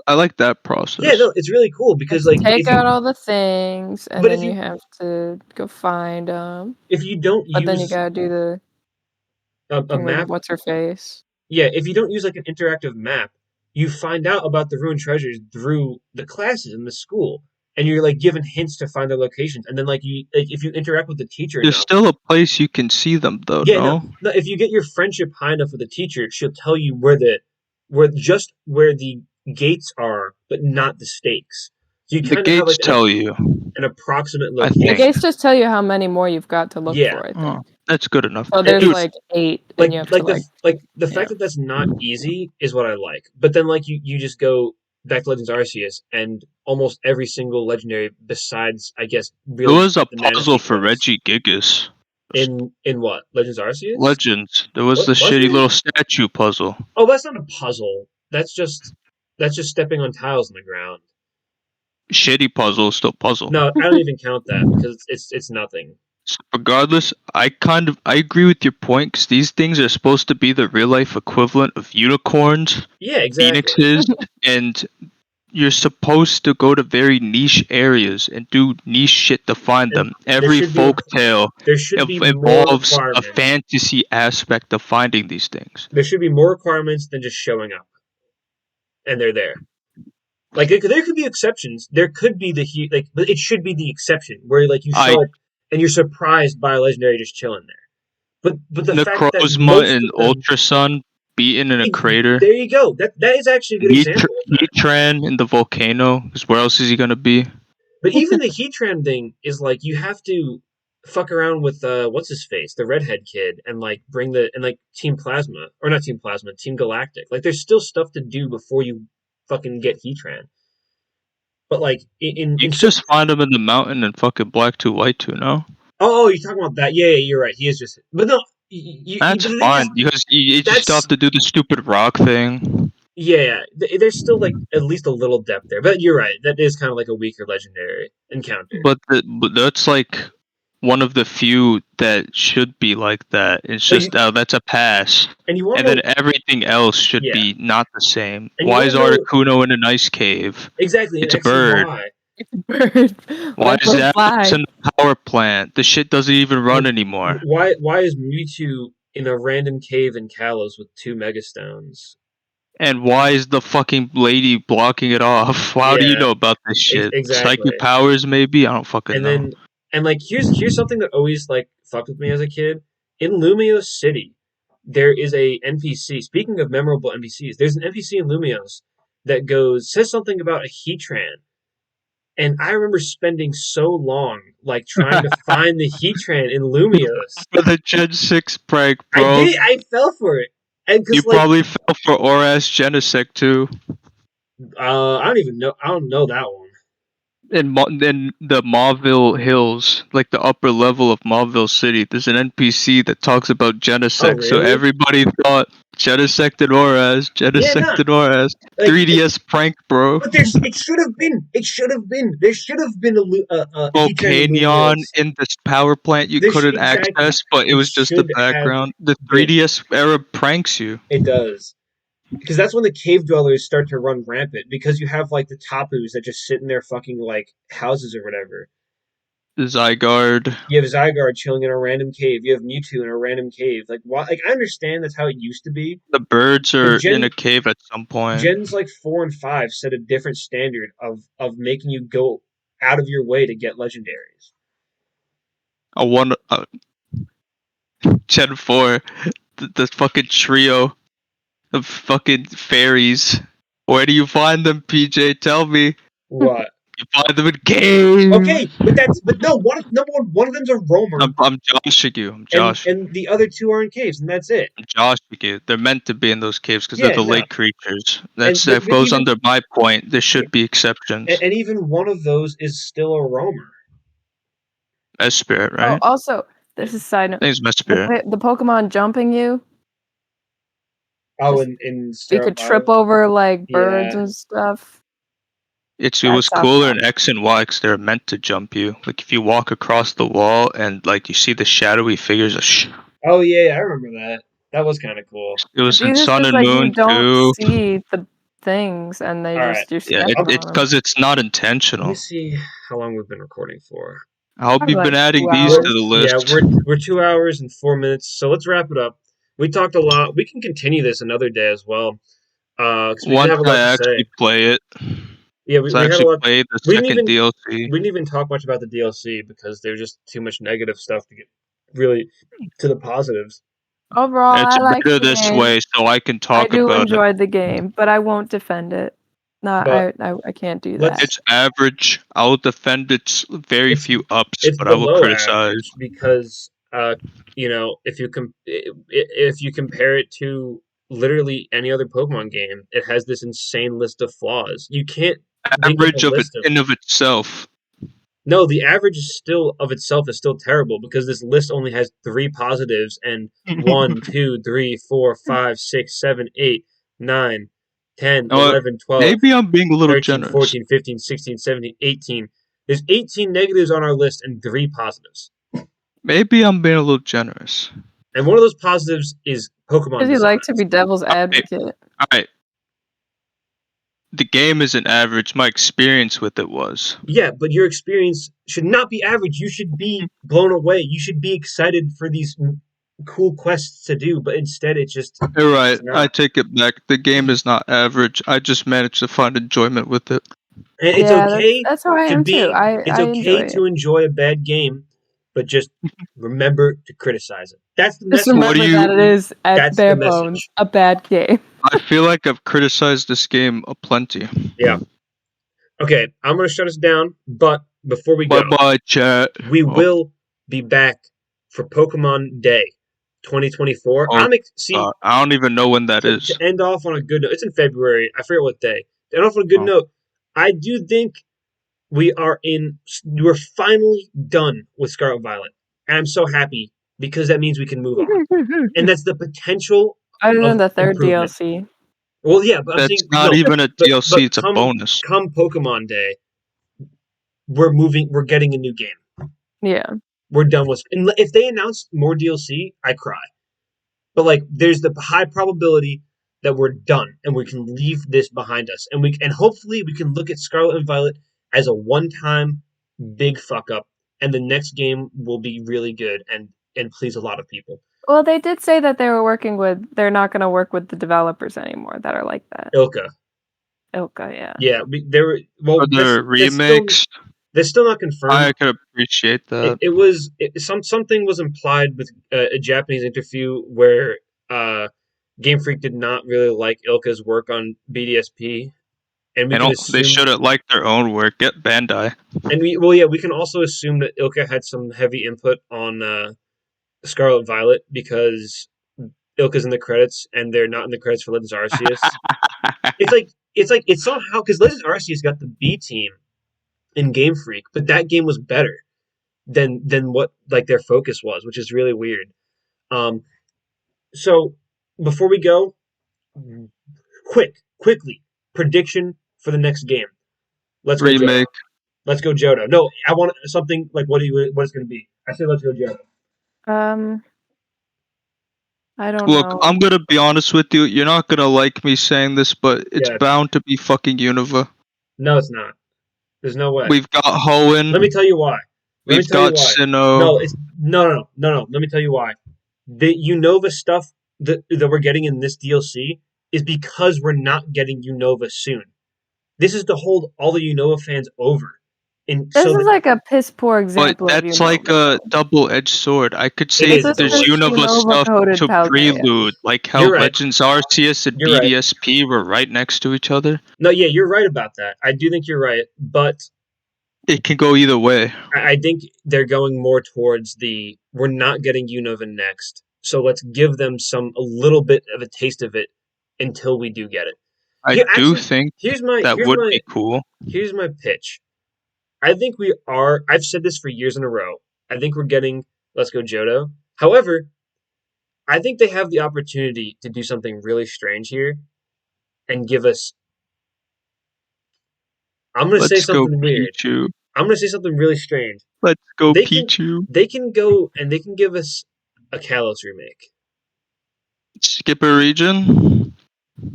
I like that Yeah, process. no, it's really cool because Let's like take if you out all the things, and but if then you have to go find them. if you don't But then you use gotta do the a thing with map, what's her face. yeah, if you don't use like an interactive map, you find out about the ruined treasures through the classes in the school, and you're like given hints to find their locations, and then like if you interact with the teacher There's enough, still a place you can see them though, yeah, no, no? no, if you get your friendship high enough with the teacher, she'll tell you where the gates are, but not the stakes. So you The kind of have like gates tell you, an approximate I The think. location. gates just tell you how many more you've got to look Yeah, for, I Oh, think. that's good enough. So it- there's it's like 8, and you have to like the yeah. fact that that's not easy is what I like. But then like you just go back to Legends Arceus and almost every single legendary besides I guess It really was a the puzzle Manaphy for quests Reggie Gigas. in what Legends Arceus? Legends. There was What the was shitty there? little statue puzzle. Oh, that's not a puzzle. That's just stepping on tiles in the ground. Shitty puzzle, still puzzle. No, I don't even count that because it's nothing. So regardless, I agree with your point because these things are supposed to be the real life equivalent of unicorns, Yeah, exactly. phoenixes, and you're supposed to go to very niche areas and do niche shit to find And them. Every folk tale there should be more involves a requirements. fantasy aspect of finding these things. There should be more requirements than just showing up, and they're there. Like there could be exceptions. There could be but it should be the exception where like you I show up and you're surprised by a legendary just chilling there. But the fact that Necrozma most and of them, Ultra Sun beaten in a crater. there you go. That is actually a good example of that. Heatran in the volcano. Because where else is he gonna be? But even the Heatran thing is like you have to fuck around with what's his face, the redhead kid, and like bring the and like Team Plasma or not Team Plasma, Team Galactic. Like there's still stuff to do before you fucking get Heatran. But like You in could so just find him in the mountain and fucking Black 2 White 2, no? oh, you're talking about that? Yeah, yeah, you're right. He is just but no, That's but the thing is fine because you just still have that's to do the stupid rock thing. yeah. There's still like at least a little depth there. But you're right. That is kind of like a weaker legendary encounter. But that's like one of the few that should be like that. It's But just that's a pass, and you want and to then know everything else should yeah, be not the same. and you Why want is to know Articuno in an ice cave? exactly and It's a actually bird. why. It's a bird. Why Let is them that fly. in the power plant? The shit doesn't even run Like anymore. why is Mewtwo in a random cave in Kalos with 2 Megastones? And why is the fucking lady blocking it off? How do you Yeah, know about this shit? Psychic exactly. powers, maybe? I don't fucking And know. then and like here's something that always like fucked with me as a kid. In Lumiose City, there is a NPC. Speaking of memorable NPCs, there's an NPC in Lumiose that says something about a Heatran. And I remember spending so long like trying to find the Heatran in Lumiose. For the Gen 6 prank, I bro. did I fell for it. And You because like probably fell for Oras Genesect too. I don't know that one. In the Mauville Hills, like the upper level of Mauville City, there's an NPC that talks about Oh Genesect. So really? everybody thought Genesect and Oras, Yeah, Genesect no. and Oras. Like 3DS prank, bro. but there should have been a Heatran in Volcanion Lumiose. in this power plant you couldn't Exactly. access, but it It was just the should have background. The been. 3DS era pranks you. It does. Because that's when the cave dwellers start to run rampant because you have like the Tapus that just sit in their fucking like houses or whatever. Zygarde. You have Zygarde chilling in a random cave. You have Mewtwo in a random cave. Like why? Like I understand that's how it used to be, The birds but are in a cave at some point. Gens like 4 and 5 set a different standard of making you go out of your way to get legendaries. I want Gen 4. The fucking trio of fucking fairies. Where do you find them, PJ? Tell me. What? You find them in caves. Okay, but no one of them's a roamer, I'm joshing you. and the other two are in caves, and that's it. I'm joshing you. They're meant to be in those caves because they're Yeah, the no, lake creatures. and That but goes under my point. There should be exceptions. even one of those is still a roamer. As spirit, Oh, right? also, This is side note. Thanks, my spirit. The Pokemon jumping you. Oh, Just- in You Scarlet could trip Violet. over like birds Yeah. and stuff. It That was sounds cooler fun. in X and Y because they're meant to jump you. Like if you walk across the wall and like you see the shadowy figures, Oh yeah, I remember that. That was kind of cool. it was in Jesus Sun is and like you Moon don't too. see the things and they All right. just you're Yeah, stepping it's on them. because it's not Let me intentional. see how long we've been recording for. I hope Probably you've been like adding 2 these to hours. the Yeah, list. we're 2 hours and 4 minutes, so let's wrap it up. We talked a lot. We can continue this another day as well, because we did Once have a I lot to say. actually play it, Yeah, once I we had a actually lot. play the We didn't second even DLC. we didn't even talk much about the DLC because there's just too much negative stuff to get really to the positives. Overall, It's I like better the this game. way, so I can I talk do about it. enjoy the game, but I won't defend it. No, But I can't do let's- that. It's average. I'll defend its very It's- few ups, It's but I will below criticize. average because if you compare it to literally any other Pokemon game, it has this insane list of flaws. You can't think of a Average of it list of in of itself. No, the average is still of itself is still terrible because this list only has 3 positives and 1, 2, 3, 4, 5, 6, 7, 8, 9, 10, Uh, 11, 12, Maybe I'm being a little 13, generous. 14, 15, 16, 17, 18. There's 18 negatives on our list and 3 positives. Maybe I'm being a little generous. And one of those positives is Pokemon Because you like designs. to be devil's advocate. Alright. The game isn't average. My experience with it was. Yeah, but your experience should not be average. You should be blown away. You should be excited for these cool quests to do, but instead it's just You're right. it's not. I take it back. The game is not average. I just managed to find enjoyment with it. And it's Yeah, okay that's how I to am too. be it's I enjoy okay it. to enjoy a bad game, but just remember to criticize it. That's the Just message. What do remember that you- it is at That's bare the message. bones a bad game. I feel like I've criticized this game aplenty. Yeah. Okay, I'm gonna shut us down, but before we Bye go, bye, chat. we Oh, will be back for Pokemon Day 2024. Oh, See I don't even know when that is. to end off on a good note. It's in February. I forget what day. To end off on a good Oh. note, I do think we're finally done with Scarlet Violet. And I'm so happy because that means we can move on. And that's the potential Other than of the third improvement. DLC. Well, yeah, but I'm That's saying not no, even a but DLC. It's a come bonus. come Pokemon Day, we're getting a new game. Yeah. We're done with. And if they announce more DLC, I cry. But like, there's the high probability that we're done and we can leave this behind us, and hopefully we can look at Scarlet and Violet as a one-time big fuck up, and the next game will be really good and please a lot of people. Well, they did say that they're not going to work with the developers anymore that are like that. Ilka, yeah. yeah, they were well. Are there remakes? That's still not confirmed. I could appreciate that. Something was implied with a Japanese interview where Game Freak did not really like Ilka's work on BDSP, and we can assume They shouldn't like their own work. Get Bandai. And we can also assume that Ilka had some heavy input on Scarlet Violet because Ilka's in the credits and they're not in the credits for Legends Arceus. It's somehow because Legends Arceus got the B team in Game Freak, but that game was better than what like their focus was, which is really weird. So before we go, quickly prediction for the next game. Let's go Remake. Johto. Let's go Johto. No, I want something like what it's going to be. I say let's go Johto. I don't Look, know. I'm gonna be honest with you. You're not gonna like me saying this, but it's Yeah. bound to be fucking Unova. No, it's not. There's no way. We've got Hoenn. Let me tell you why. We've got Sinnoh. No, it's no. Let me tell you why. The Unova stuff that we're getting in this DLC is because we're not getting Unova soon. This is to hold all the Unova fans over. This is like a piss poor example. But that's like a double-edged sword. I could say is a that there's double-edged Unova sword. stuff Unova-coded to Paldea. prelude, like how You're right. Legends Arceus and You're right. BDSP were right next to each other. No, yeah, you're right about that. I do think you're right, but It can go either way. I think they're going more towards we're not getting Unova next, so let's give them a little bit of a taste of it until we do get it. I do think that would be cool. Here's my pitch. I think I've said this for years in a row. I think we're getting Let's Go Johto. However, I think they have the opportunity to do something really strange here and give us. I'm gonna say Let's go something weird. Pichu. I'm gonna say something really strange. Let's go They can Pichu. they can go and they can give us a Kalos remake. Skip a region. They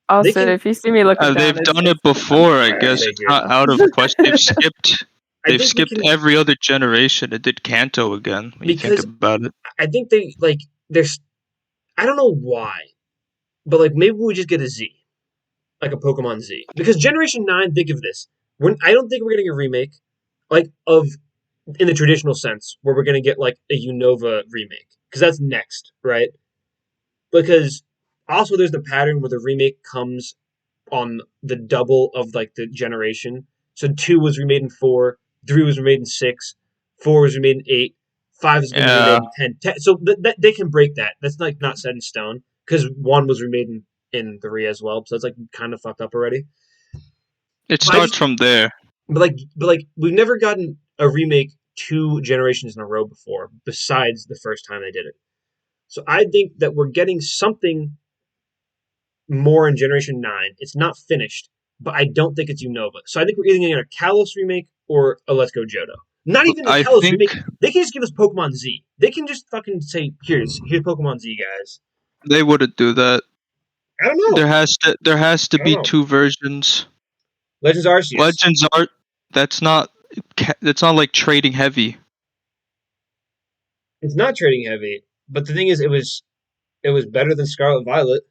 Also, can. if you see me looking They've down, it's done it I'm before, I sorry. guess. It's Figured. not out of question. They've skipped. I They've think we skipped can every other generation. It did Kanto again. When you think because about it, I think they like. There's. I don't know why, but like maybe we just get a Z, like a Pokemon Z. Because Generation 9, think of this. I don't think we're getting a remake, like of in the traditional sense, where we're gonna get like a Unova remake. Because that's next, right? Because also there's the pattern where the remake comes on the double of like the generation. So 2 was remade in 4, 3 was remade in 6, 4 was remade in 8, 5 is going to be remade yeah, in 10. So they can break that. That's like not set in stone because 1 was remade in 3 as well. So it's like kind of fucked up already. it But I starts just from there. but like we've never gotten a remake 2 generations in a row before besides the first time they did it. So I think that we're getting something more in Generation 9. It's not finished, but I don't think it's Unova. So I think we're either getting a Kalos remake or a Let's Go Johto. Not even the I Kalos think remake. They can just give us Pokemon Z. They can just fucking say, here's Pokemon Z, guys. they wouldn't do that. I don't know. There has to I don't be know. 2 versions. Legends Arceus. Legends art. That's not. That's not like trading heavy. It's not trading heavy, but the thing is, it was better than Scarlet Violet.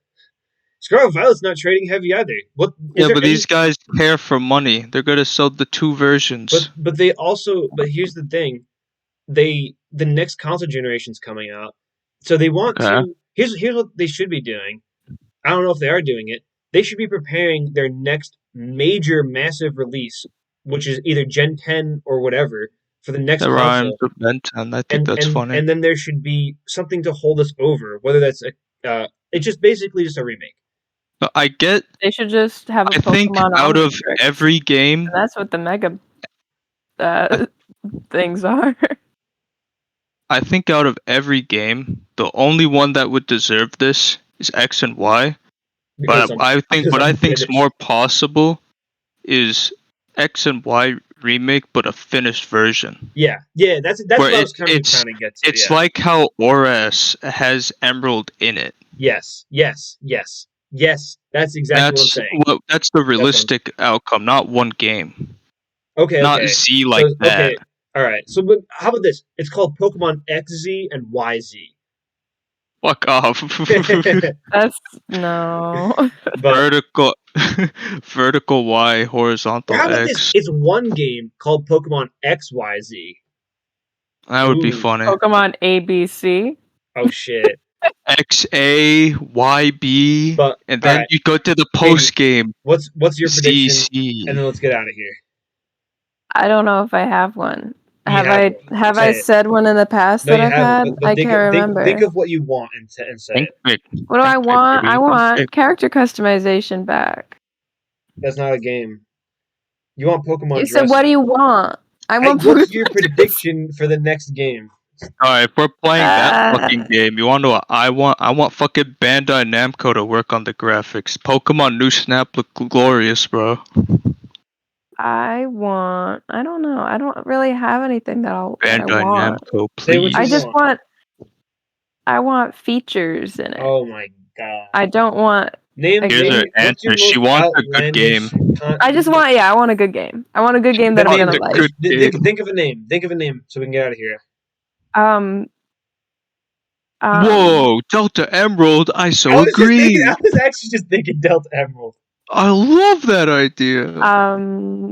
Scarlet Violet's not trading heavy either. What is Yeah, there but any? these guys care for money. They're gonna sell the 2 But versions. but they also. But here's the thing. The next console generation's coming out, so they want Okay. to. Here's what they should be doing. I don't know if they are doing it. They should be preparing their next major massive release, which is either Gen 10 or whatever for the next That rhymes console, with Benton. I think and that's and funny. and then there should be something to hold us over. Whether that's it's just basically just a remake. But I get. They should just have a I think Pokemon out of Omnitrix, every and game, that's what the Mega I, uh, things are. I think out of every game, the only one that would deserve this is X and Y. because But I'm I think because what I I'm think's finished. more possible is X and Y remake, but a finished version. Yeah, that's Where what I was trying to get to. it's Yeah. like how Oras has Emerald in it. Yes. That's exactly what I'm saying. That's the That's what I'm realistic outcome, not one game. Not Okay. Z like So that. all right. So how about this? It's called Pokemon XZ and YZ. Fuck off. That's no. But Vertical vertical Y, horizontal how about this? X. It's one game called Pokemon XYZ. That would be Ooh. funny. Pokemon ABC. Oh shit. XA, YB, But and all then right, you go to the Katie, post game. what's your prediction? And ZC. then let's get out of here. I don't know if I have one. You Have have I one. have I Say it. said one in the past No, that you I've haven't. had? But I think can't think remember. of what you want and say Think it. big. What do I Think big, want? I baby. Think big. want character customization back. That's not a game. You want Pokemon You said, what do dressing. you want? I want What's your Pokemon dress. prediction for the next game? Alright, if we're playing that fucking Uh, game, you wanna know what I want fucking Bandai Namco to work on the graphics. Pokemon New Snap look glorious, bro. I don't know. I don't really have anything that I Bandai want. Namco, Say what you I just please. want. I want features in it. Oh my god. I don't want Name a Here's her game. name. What's your answer. She most wants a good outlandish game. I just want I want a good game. I want a good game the that I'm name gonna A it. like. good game. Think of a name. Think of a name so we can get out of here. Um Whoa, Delta Emerald, I I so was just thinking. agree. I was actually just thinking Delta Emerald. I love that idea.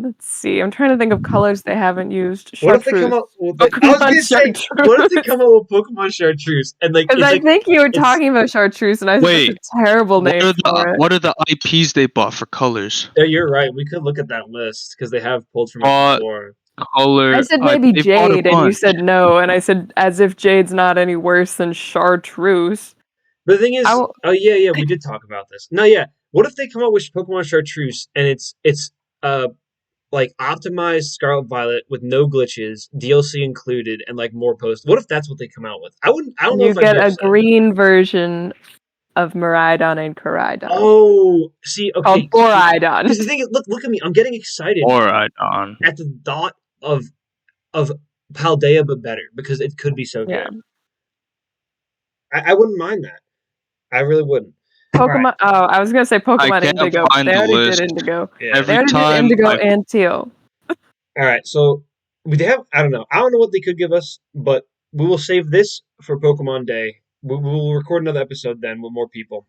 let's see. I'm trying to think of colors they haven't used. What if they come Chartreuse. up with I was Pokemon gonna say, what if they Chartreuse. come up with Pokemon Chartreuse and like Because it's I like think you were it's talking about Chartreuse, and I said that's Wait, a terrible name for it. what are the IPs they bought for colors? yeah, you're right. We could look at that list because they have pulled from it Bought before. I color. said maybe They bought a Jade, and you bunch. said no, and I said as if Jade's not any worse than Chartreuse. But the thing I is, w- oh yeah, we did talk about this. No, yeah. What if they come up with Pokemon Chartreuse and it's like optimized Scarlet Violet with no glitches, DLC included, and like more posts. What if that's what they come out with? I wouldn't. I don't know You if I'd get be a upset. green version of Miraidon and Koraidon Oh, see, okay. called Boraidon. Because the thing is, look at me. I'm getting excited Boraidon. at the thought of Paldea, but better because it could be so Yeah. good. I wouldn't mind that. I really wouldn't. All right. Pokemon. Oh, I was gonna say I Pokemon can't Indigo. find They the already list. did Indigo. Yeah. They Every already did time Indigo I and Teal. All right. So we have. I don't know. I don't know what they could give us, but we will save this for Pokemon Day. We will record another episode then with more people.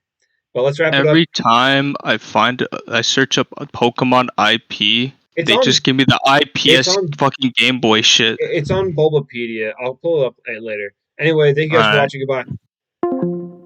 But let's wrap it up. every time I search up a Pokemon IP, It's they on. just give me the It's IPS on. fucking Game Boy shit. It's on Bulbapedia. I'll pull it up later. Anyway, thank you guys for Alright. watching. Goodbye.